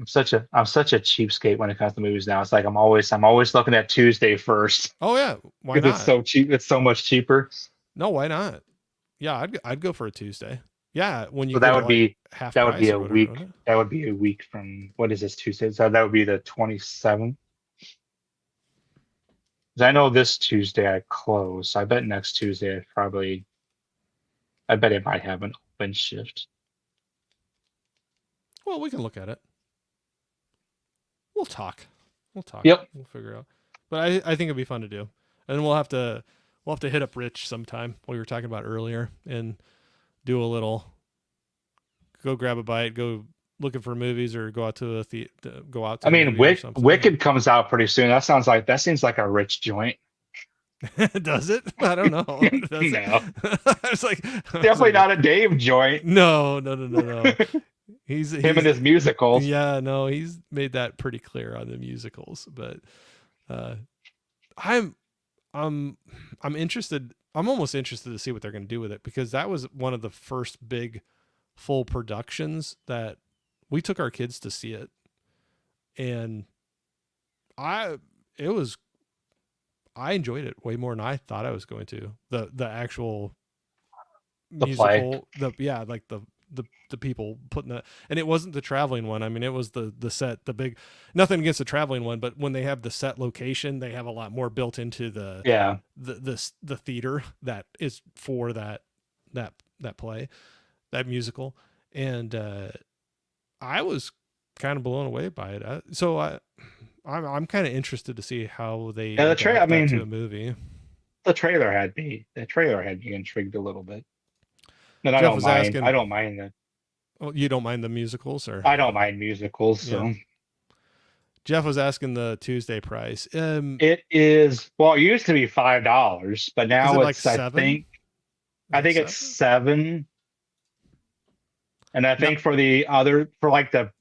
Speaker 2: I'm such a cheapskate when it comes to movies now. It's like I'm always looking at Tuesday first
Speaker 1: Oh yeah, why
Speaker 2: because it's
Speaker 1: not?
Speaker 2: so cheap. It's so much cheaper.
Speaker 1: No, why not? Yeah, I'd go for a Tuesday. Yeah, when you
Speaker 2: So
Speaker 1: get it like half
Speaker 2: that would be
Speaker 1: price or
Speaker 2: a
Speaker 1: whatever.
Speaker 2: week. That would be a week from what is this Tuesday? So that would be the 27th. Because I know this Tuesday I close. So I bet next Tuesday I bet it might have an open shift.
Speaker 1: Well, we can look at it. We'll talk. We'll talk.
Speaker 2: Yep.
Speaker 1: We'll figure out. But I think it'd be fun to do, and then we'll have to hit up Rich sometime. What we were talking about earlier, and do a little. Go grab a bite. Go looking for movies, or go out to go out to
Speaker 2: I
Speaker 1: a
Speaker 2: mean,
Speaker 1: movie or something.
Speaker 2: Wicked comes out pretty soon. That seems like a rich joint.
Speaker 1: Does it? I don't know. Does it?
Speaker 2: No,
Speaker 1: I was like,
Speaker 2: definitely not a Dave joint.
Speaker 1: No. He's
Speaker 2: Him and his musicals.
Speaker 1: Yeah, no, he's made that pretty clear on the musicals. But uh, I'm I'm interested. I'm almost interested to see what they're going to do with it because that was one of the first big full productions that we took our kids to see it, and I it was I enjoyed it way more than I thought I was going to. The actual
Speaker 2: The play.
Speaker 1: musical, like the people putting that, and it wasn't the traveling one. I mean, it was the set, the big. Nothing against the traveling one, but when they have the set location, they have a lot more built into
Speaker 2: Yeah.
Speaker 1: the theater that is for that play, that musical, and I was kind of blown away by it. I'm kind of interested to see how they
Speaker 2: Yeah, the trailer. I
Speaker 1: adapt that to a
Speaker 2: mean,
Speaker 1: movie.
Speaker 2: The trailer had me intrigued a little bit. And I
Speaker 1: Jeff
Speaker 2: don't
Speaker 1: was
Speaker 2: mind. I
Speaker 1: asking,
Speaker 2: don't mind the.
Speaker 1: oh, you don't mind the musicals, or
Speaker 2: I don't mind musicals.
Speaker 1: yeah.
Speaker 2: So
Speaker 1: Jeff was asking the Tuesday price.
Speaker 2: it is. Well, it used to be $5, but
Speaker 1: Is
Speaker 2: now
Speaker 1: it like
Speaker 2: it's. I
Speaker 1: seven?
Speaker 2: think.
Speaker 1: Is
Speaker 2: I
Speaker 1: it
Speaker 2: think it's
Speaker 1: seven?
Speaker 2: 7. And I
Speaker 1: No,
Speaker 2: think for the other, for like
Speaker 1: the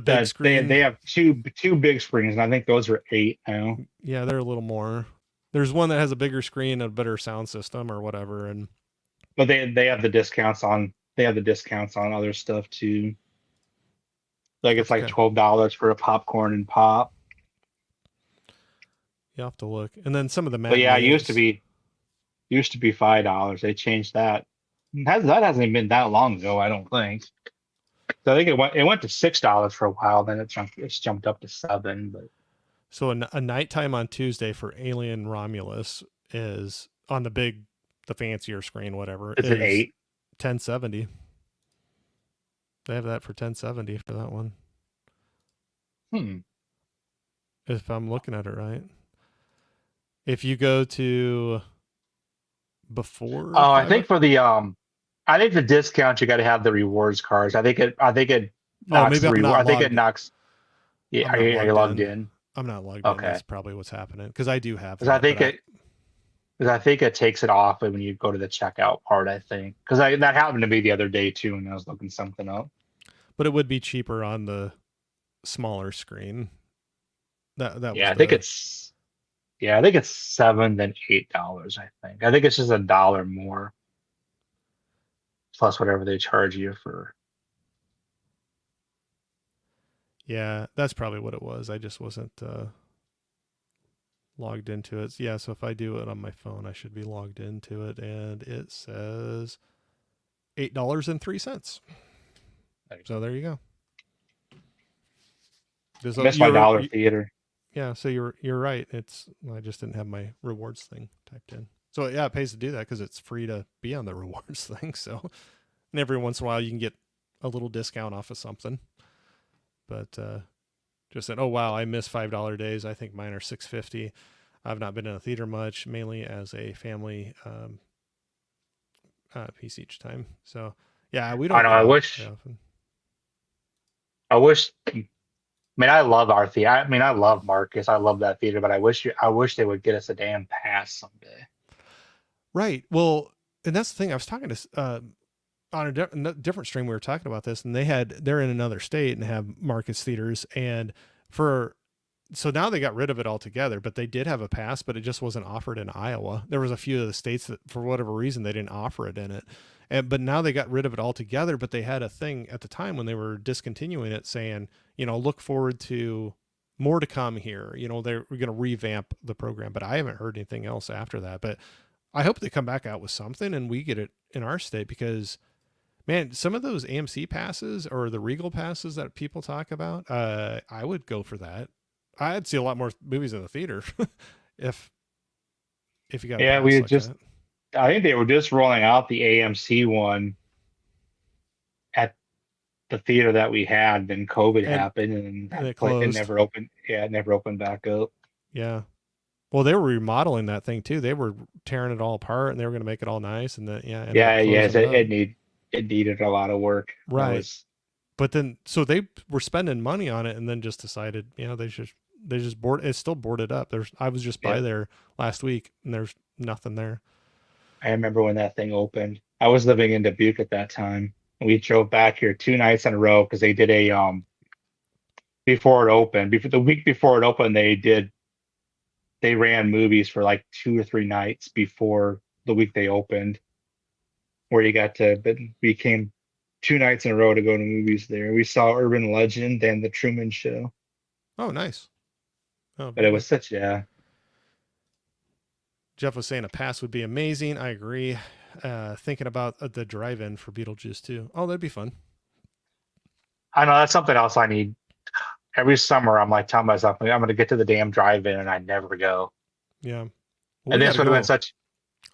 Speaker 1: big
Speaker 2: the they
Speaker 1: screen.
Speaker 2: have two big screens, and I think those are 8 now.
Speaker 1: Yeah, they're a little more. There's one that has a bigger screen, a better sound system, or whatever, and
Speaker 2: But they have the discounts on. They have the discounts on other stuff too. Like
Speaker 1: have
Speaker 2: it's
Speaker 1: to
Speaker 2: like
Speaker 1: kind.
Speaker 2: $12 for a popcorn and pop.
Speaker 1: You have to look, and then some of the
Speaker 2: But yeah, it
Speaker 1: matinees.
Speaker 2: used to be $5. They changed that. That hasn't even been that long ago, I don't think. So I think it went to $6 for a while, then it's jumped up to 7. But
Speaker 1: So a nighttime on Tuesday for Alien Romulus is on the fancier screen, whatever,
Speaker 2: is it
Speaker 1: is
Speaker 2: 8?
Speaker 1: 1070. They have that for 1070 for that one.
Speaker 2: Hmm.
Speaker 1: If I'm looking at it right. If you go to before
Speaker 2: Oh, I
Speaker 1: 5
Speaker 2: think for the I think the discount you got to have the rewards cards. I think it
Speaker 1: Oh,
Speaker 2: knocks
Speaker 1: maybe
Speaker 2: the
Speaker 1: I'm
Speaker 2: reward.
Speaker 1: not
Speaker 2: I think it
Speaker 1: logged.
Speaker 2: knocks. Yeah,
Speaker 1: I'm
Speaker 2: are
Speaker 1: not
Speaker 2: you
Speaker 1: logged
Speaker 2: logged
Speaker 1: in.
Speaker 2: in?
Speaker 1: I'm not logged in.
Speaker 2: Okay,
Speaker 1: That's probably what's happening because I do have
Speaker 2: because I
Speaker 1: that, but
Speaker 2: think it because I think it takes it off when you go to the checkout part. I think because that happened to me the other day too, when I was looking something up.
Speaker 1: it would be cheaper on the smaller screen. That
Speaker 2: Yeah,
Speaker 1: was
Speaker 2: I think
Speaker 1: the
Speaker 2: it's yeah, I think it's 7 than $8. I think it's just $1 more plus whatever they charge you for.
Speaker 1: yeah. That's probably what it was. I just wasn't logged into it. Yeah, so if I do it on my phone, I should be logged into it, and it says $8.03. So there you go.
Speaker 2: I miss my dollar
Speaker 1: You
Speaker 2: theater.
Speaker 1: yeah. So you're right. I just didn't have my rewards thing typed in. So yeah, it pays to do that because it's free to be on the rewards thing. So and every once in a while you can get a little discount off of something. But just said, oh wow, I miss $5 days. I think mine are $6.50. I've not been in a theater much, mainly as a family piece each time. So yeah, we
Speaker 2: I
Speaker 1: don't
Speaker 2: know.
Speaker 1: get
Speaker 2: I
Speaker 1: out very
Speaker 2: wish.
Speaker 1: often.
Speaker 2: I wish. I mean, I love our theater. I mean, I love Marcus. I love that theater, but I wish they would get us a damn pass someday.
Speaker 1: Right. Well, and that's the thing. I was talking to on different stream. We were talking about this, and they're in another state and have Marcus theaters, and for so now they got rid of it altogether. But they did have a pass, but it just wasn't offered in Iowa. There was a few of the states that, for whatever reason, they didn't offer it in it. But now they got rid of it altogether. But they had a thing at the time when they were discontinuing it, saying, look forward to more to come here. They're going to revamp the program, but I haven't heard anything else after that. But I hope they come back out with something and we get it in our state because man, some of those AMC passes or the Regal passes that people talk about, I would go for that. I'd see a lot more movies in the theater if you got a
Speaker 2: Yeah,
Speaker 1: pass like that.
Speaker 2: I think they were just rolling out the AMC one at the theater that we had. Then COVID
Speaker 1: And
Speaker 2: happened, and
Speaker 1: it
Speaker 2: it
Speaker 1: closed.
Speaker 2: never opened. Yeah, it never opened back up.
Speaker 1: Yeah. Well, they were remodeling that thing too. They were tearing it all apart and they were going to make it all nice, and then yeah, ended up
Speaker 2: Yeah, yes,
Speaker 1: closing it up.
Speaker 2: it needed a lot of work. That
Speaker 1: Right.
Speaker 2: was
Speaker 1: But then so they were spending money on it and then just decided, they just board it's still boarded up. I was just by
Speaker 2: yeah.
Speaker 1: there last week and there's nothing there.
Speaker 2: I remember when that thing opened. I was living in Dubuque at that time. We drove back here 2 nights in a row because they did a before it opened. Before the week before it opened, they ran movies for like 2 or 3 nights before the week they opened, where you got to but we came 2 nights in a row to go to movies there. We saw Urban Legend and The Truman Show.
Speaker 1: Oh, nice. Oh,
Speaker 2: But
Speaker 1: very
Speaker 2: it
Speaker 1: good.
Speaker 2: was such yeah.
Speaker 1: Jeff was saying a pass would be amazing. I agree. Thinking about the drive-in for Beetlejuice too. Oh, that'd be fun.
Speaker 2: I know that's something else I need. Every summer I'm like telling myself I'm gonna get to the damn drive-in and I never go.
Speaker 1: Yeah. Well,
Speaker 2: And
Speaker 1: we got to go.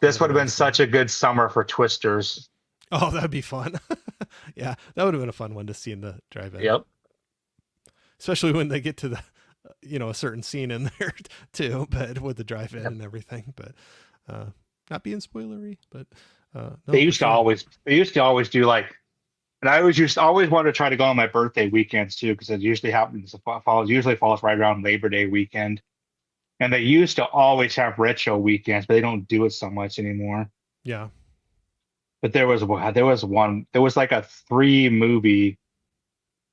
Speaker 1: Go
Speaker 2: this
Speaker 1: ahead.
Speaker 2: would
Speaker 1: What
Speaker 2: have
Speaker 1: were
Speaker 2: been
Speaker 1: you saying?
Speaker 2: such a good summer for Twisters.
Speaker 1: Oh, that'd be fun. Yeah, that would have been a fun one to see in the drive-in,
Speaker 2: Yep.
Speaker 1: especially when they get to the, a certain scene in there too, but with the drive-in
Speaker 2: Yep.
Speaker 1: and everything. But Not being spoilery, but
Speaker 2: They
Speaker 1: no, for
Speaker 2: used to
Speaker 1: sure.
Speaker 2: always they used to always do like, and I always used always wanted to try to go on my birthday weekends too, because it usually happens falls usually falls right around Labor Day weekend. And they used to always have retro weekends, but they don't do it so much anymore.
Speaker 1: Yeah.
Speaker 2: But there was like a three movie.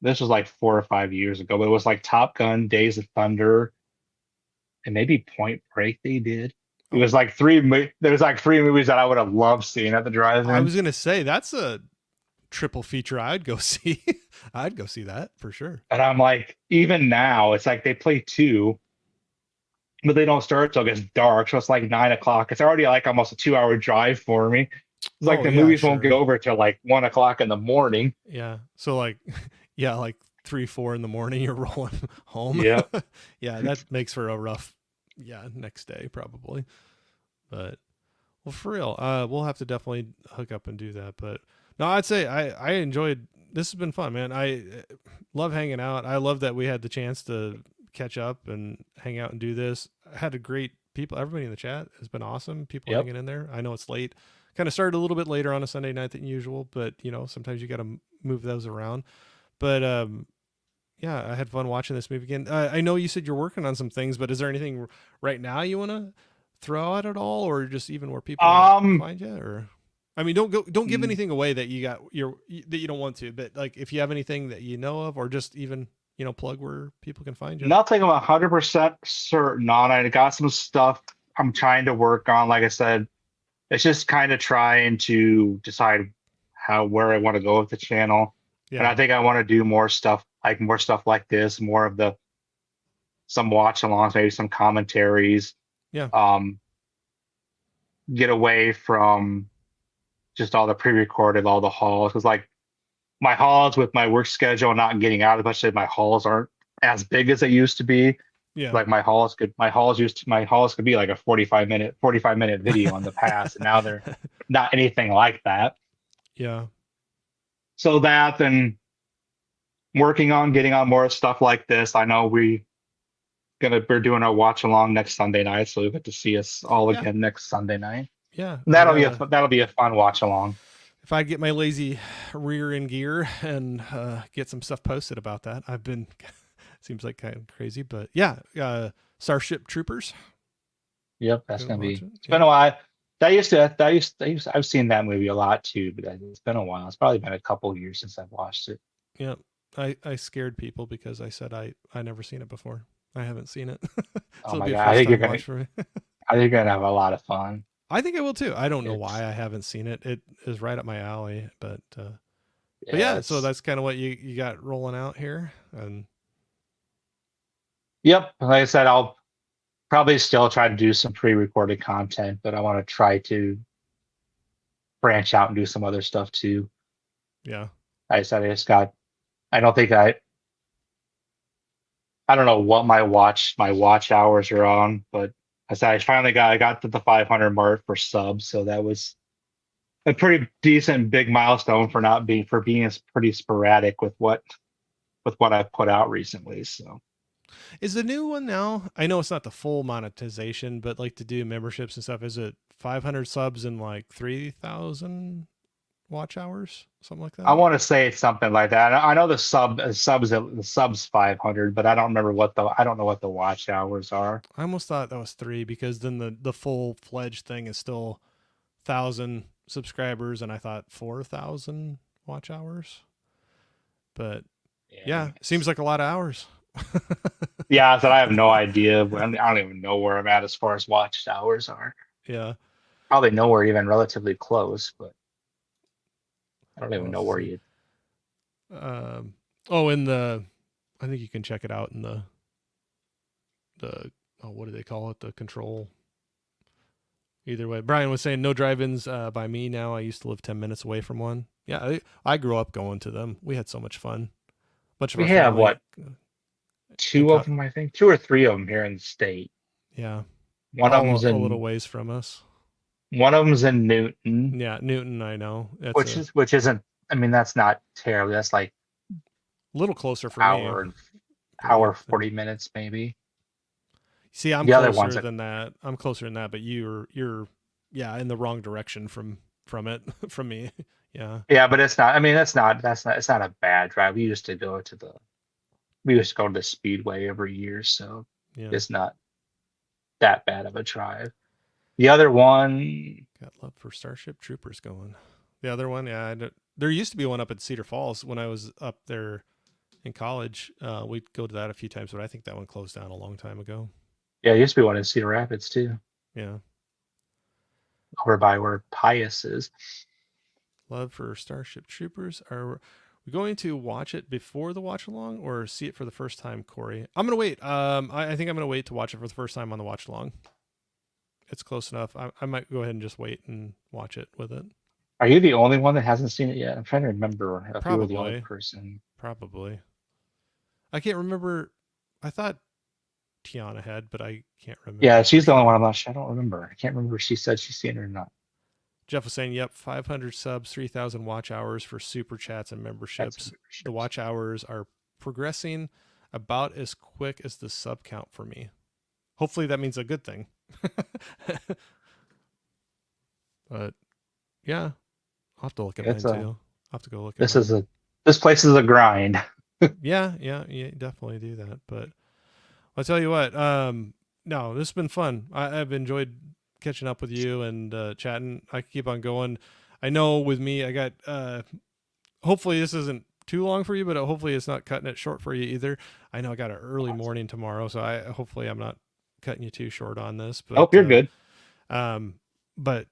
Speaker 2: This was like 4 or 5 years ago, but it was like Top Gun, Days of Thunder, and maybe Point Break. They did. It
Speaker 1: Oh,
Speaker 2: was like there was like three movies that I would have loved seeing at the
Speaker 1: I
Speaker 2: drive-in.
Speaker 1: was gonna say that's a triple feature. I'd go see. I'd go see that for sure.
Speaker 2: And I'm like, even now, it's like they play two, but they don't start till it gets dark. So it's like 9 o'clock. It's already like almost a 2 hour drive for me. It's like
Speaker 1: Oh
Speaker 2: the
Speaker 1: yeah,
Speaker 2: movies won't get
Speaker 1: sure.
Speaker 2: over till like 1 o'clock in the morning.
Speaker 1: Yeah. So like, yeah, like 3, 4 in the morning, you're rolling home.
Speaker 2: Yeah.
Speaker 1: Yeah, that makes for a rough, yeah, next day probably. But well, for real, we'll have to definitely hook up and do that. But no, I'd say I enjoyed. This has been fun, man. I love hanging out. I love that we had the chance to catch up and hang out and do this. I had a great people. Everybody in the chat has been awesome. People
Speaker 2: Yep.
Speaker 1: hanging in there. I know it's late. Kind of started a little bit later on a Sunday night than usual, but you know sometimes you got to move those around. But yeah, I had fun watching this movie again. I know you said you're working on some things, but is there anything right now you want to throw out at all, or just even where people
Speaker 2: Um,
Speaker 1: find you? Or I mean, don't give anything away that you got that you don't want to. But like, if you have anything that you know of, or just even plug where people can find you.
Speaker 2: Nothing I'm 100% certain on. I got some stuff I'm trying to work on. Like I said, it's just kind of trying to decide where I want to go with the channel. And
Speaker 1: Yeah,
Speaker 2: I think I want to do more stuff like this, more of the some watch alongs, maybe some commentaries.
Speaker 1: yeah,
Speaker 2: Um, get away from just all the pre-recorded, all the hauls. Because like my hauls with my work schedule not getting out as much, my hauls aren't as big as they used to be.
Speaker 1: yeah,
Speaker 2: Like my hauls could be like a 45-minute video in the past, and now they're not anything like that.
Speaker 1: yeah,
Speaker 2: So that and working on getting on more stuff like this. I know we're doing our watch along next Sunday night, so you'll get to see us all
Speaker 1: yeah,
Speaker 2: again next Sunday night.
Speaker 1: yeah.
Speaker 2: And
Speaker 1: I gotta.
Speaker 2: that'll be a fun watch along.
Speaker 1: If I get my lazy rear in gear and get some stuff posted about that, I've been seems like kind of crazy, but yeah, Starship Troopers.
Speaker 2: Yep, that's
Speaker 1: Go
Speaker 2: gonna
Speaker 1: watch
Speaker 2: be.
Speaker 1: it.
Speaker 2: It's been
Speaker 1: Yeah,
Speaker 2: a while. I've seen that movie a lot too, but it's been a while. It's probably been a couple years since I've watched it.
Speaker 1: yeah. I scared people because I said I never seen it before. I haven't seen it, so
Speaker 2: Oh
Speaker 1: it'll
Speaker 2: my
Speaker 1: be a
Speaker 2: God,
Speaker 1: first time watch for me.
Speaker 2: I think you're gonna have a lot of fun.
Speaker 1: I think I will too. I don't know why
Speaker 2: It's
Speaker 1: I haven't seen it. It is right up my alley, but
Speaker 2: yeah,
Speaker 1: yeah. So
Speaker 2: it's
Speaker 1: that's kind of what you got rolling out here, and
Speaker 2: yep. Like I said, I'll probably still try to do some pre-recorded content, but I want to try to branch out and do some other stuff too.
Speaker 1: yeah,
Speaker 2: I said I just got. I don't think I don't know what my watch hours are on, but I said I got to the 500 mark for subs, so that was a pretty decent big milestone for being pretty sporadic with what I've put out recently. So
Speaker 1: is the new one now? I know it's not the full monetization, but like to do memberships and stuff, is it 500 subs and like 3,000 watch hours, something like
Speaker 2: I
Speaker 1: that?
Speaker 2: want to say it's something like that. I know the subs 500, but I don't know what the watch hours are.
Speaker 1: I almost thought that was three because then the full fledged thing is still 1,000 subscribers, and I thought 4,000 watch hours. But
Speaker 2: Yeah,
Speaker 1: yeah, seems like a lot of hours.
Speaker 2: yeah. I said I have no idea. I don't even know where I'm at as far as watch hours are.
Speaker 1: Yeah.
Speaker 2: Probably nowhere even relatively close, but I don't even
Speaker 1: Let's
Speaker 2: know where
Speaker 1: see.
Speaker 2: you.
Speaker 1: Um, oh, in the, I think you can check it out in the, oh, what do they call it? The control. Either way, Brian was saying no drive-ins by me now. I used to live 10 minutes away from one. Yeah, I grew up going to them. We had so much fun. Bunch of
Speaker 2: We
Speaker 1: our
Speaker 2: have
Speaker 1: family.
Speaker 2: what, two of them, I think, two or three of them here in the state.
Speaker 1: Yeah,
Speaker 2: One of
Speaker 1: all
Speaker 2: them's
Speaker 1: a little
Speaker 2: in
Speaker 1: ways from us.
Speaker 2: one of them's in Newton,
Speaker 1: Yeah, Newton. I know it's a
Speaker 2: which isn't. I mean, that's not terrible. That's like
Speaker 1: little closer for me,
Speaker 2: hour and
Speaker 1: but
Speaker 2: hour 40 minutes maybe.
Speaker 1: see, I'm
Speaker 2: The other ones
Speaker 1: closer
Speaker 2: that
Speaker 1: than that. I'm closer than that, but you're yeah, in the wrong direction from it from me. Yeah,
Speaker 2: Yeah, but it's not. I mean, that's not. It's not a bad drive. We used to go to the Speedway every year, so
Speaker 1: yeah.
Speaker 2: it's not that bad of a drive. The other one,
Speaker 1: Got love for Starship Troopers going. The other one, yeah, there used to be one up at Cedar Falls when I was up there in college. We'd go to that a few times, but I think that one closed down a long time ago.
Speaker 2: yeah, used to be one in Cedar Rapids too,
Speaker 1: Yeah,
Speaker 2: over by where Pius is.
Speaker 1: love for Starship Troopers. Are we going to watch it before the watch along or see it for the first time, Corey? I'm gonna wait. I think I'm gonna wait to watch it for the first time on the watch along. It's close enough. I might go ahead and just wait and watch it with it.
Speaker 2: Are you the only one that hasn't seen it yet? I'm trying to remember if you were the only
Speaker 1: Probably,
Speaker 2: person.
Speaker 1: probably. I can't remember. I thought Tiana had, but I can't
Speaker 2: Yeah,
Speaker 1: remember for
Speaker 2: she's the only one
Speaker 1: sure.
Speaker 2: I'm not sure. I don't remember. I can't remember if she said she's seen it or not.
Speaker 1: Jeff was saying, "Yep, 500 subs, 3,000 watch hours for super chats and
Speaker 2: That's
Speaker 1: memberships. The
Speaker 2: memberships.
Speaker 1: watch hours are progressing about as quick as the sub count for me. Hopefully, that means a good thing." But yeah, I'll have to look at mine
Speaker 2: It's
Speaker 1: too.
Speaker 2: a
Speaker 1: I'll have to go look at
Speaker 2: this
Speaker 1: mine.
Speaker 2: is a this place is a grind.
Speaker 1: Yeah, yeah, yeah, definitely do that. But I'll tell you what. No, this has been fun. I've enjoyed catching up with you and chatting. I can keep on going. I know with me, I got. Hopefully, this isn't too long for you, but hopefully, it's not cutting it short for you either. I know I got an early morning tomorrow, so I hopefully I'm not cutting you too short on this.
Speaker 2: Hope you're good.
Speaker 1: Um, but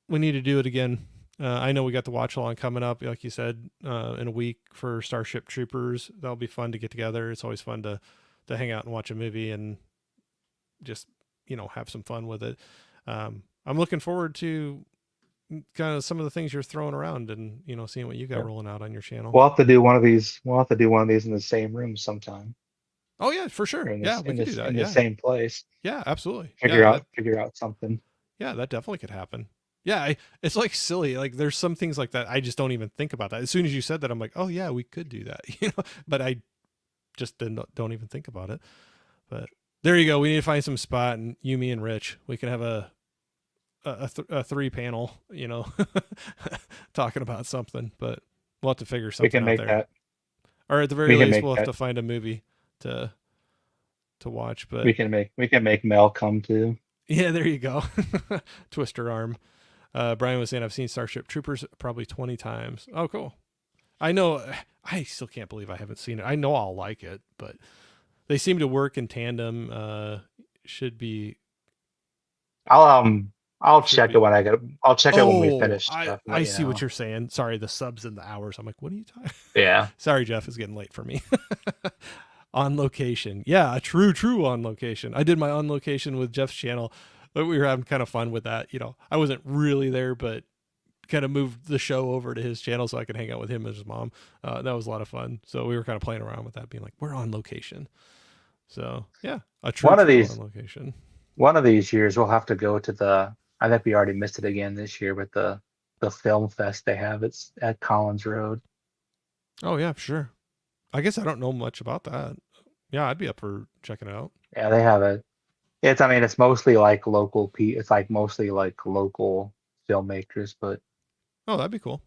Speaker 1: we need to do it again. I know we got the watch along coming up, like you said, in a week for Starship Troopers. That'll be fun to get together. It's always fun to hang out and watch a movie and just have some fun with it. I'm looking forward to kind of some of the things you're throwing around and seeing what you got
Speaker 2: Yeah.
Speaker 1: rolling out on your channel.
Speaker 2: We'll have to do one of these. We'll have to do one of these in the same room sometime,
Speaker 1: Oh yeah, for
Speaker 2: or
Speaker 1: sure.
Speaker 2: in
Speaker 1: Yeah,
Speaker 2: this
Speaker 1: we
Speaker 2: in
Speaker 1: could do
Speaker 2: this
Speaker 1: that.
Speaker 2: in the
Speaker 1: Yeah,
Speaker 2: same place.
Speaker 1: yeah, absolutely.
Speaker 2: Figure
Speaker 1: Yeah,
Speaker 2: out figure out something.
Speaker 1: that definitely could happen. Yeah, it's like silly. Like there's some things like that I just don't even think about that. As soon as you said that, I'm like, oh yeah, we could do that. But I just don't even think about it. But there you go. We need to find some spot, and you, me, and Rich, we can have a three panel, talking about something. But we'll have to figure
Speaker 2: We
Speaker 1: something
Speaker 2: can
Speaker 1: out
Speaker 2: make
Speaker 1: there.
Speaker 2: that.
Speaker 1: Or at the very
Speaker 2: We can
Speaker 1: least,
Speaker 2: make
Speaker 1: we'll have
Speaker 2: that.
Speaker 1: to find a movie to watch. But
Speaker 2: We can make Mel come too.
Speaker 1: yeah, there you go. Twister arm. Brian was saying I've seen Starship Troopers probably 20 times. Oh, cool. I know. I still can't believe I haven't seen it. I know I'll like it, but they seem to work in tandem. Should be
Speaker 2: I'll um I'll
Speaker 1: should
Speaker 2: check it
Speaker 1: be.
Speaker 2: when I get. I'll check it when we
Speaker 1: Oh,
Speaker 2: finish
Speaker 1: I
Speaker 2: stuff and
Speaker 1: I
Speaker 2: let you
Speaker 1: see what
Speaker 2: know.
Speaker 1: you're saying. Sorry, the subs and the hours. I'm like, what are you talking?
Speaker 2: Yeah.
Speaker 1: Sorry, Jeff. It's getting late for me. On location, yeah, a true on location. I did my on location with Jeff's channel, but we were having kind of fun with that. I wasn't really there, but kind of moved the show over to his channel so I could hang out with him and his mom. That was a lot of fun. So we were kind of playing around with that, being like, we're on location. So yeah, a
Speaker 2: One of
Speaker 1: true on
Speaker 2: these
Speaker 1: location.
Speaker 2: one of these years we'll have to go to the. I think we already missed it again this year, but the film fest they have, it's at Collins Road.
Speaker 1: Oh yeah, sure. I guess I don't know much about that. Yeah, I'd be up for checking it out.
Speaker 2: Yeah, they have it. I mean, it's mostly like it's like mostly like local filmmakers, but
Speaker 1: Oh, that'd be cool.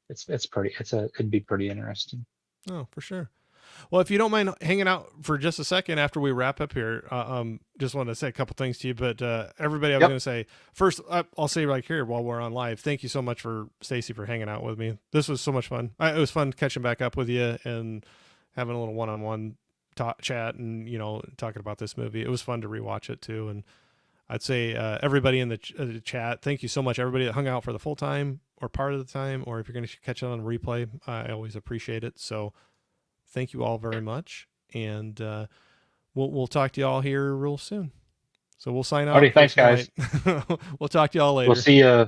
Speaker 2: it'd be pretty interesting.
Speaker 1: Oh, for sure. Well, if you don't mind hanging out for just a second after we wrap up here, just wanted to say a couple things to you. But everybody, I was
Speaker 2: Yep.
Speaker 1: going to say first, I'll say right here while we're on live, thank you so much for Stacy for hanging out with me. This was so much fun. It was fun catching back up with you and having a little one-on-one chat and talking about this movie. It was fun to rewatch it too. And I'd say everybody in the chat, thank you so much. Everybody that hung out for the full time or part of the time, or if you're going to catch it on replay, I always appreciate it. So thank you all very much, and we'll talk to you all here real soon. So we'll sign out
Speaker 2: Alrighty,
Speaker 1: for
Speaker 2: thanks,
Speaker 1: tonight.
Speaker 2: guys.
Speaker 1: We'll talk to y'all
Speaker 2: We'll
Speaker 1: later.
Speaker 2: see you.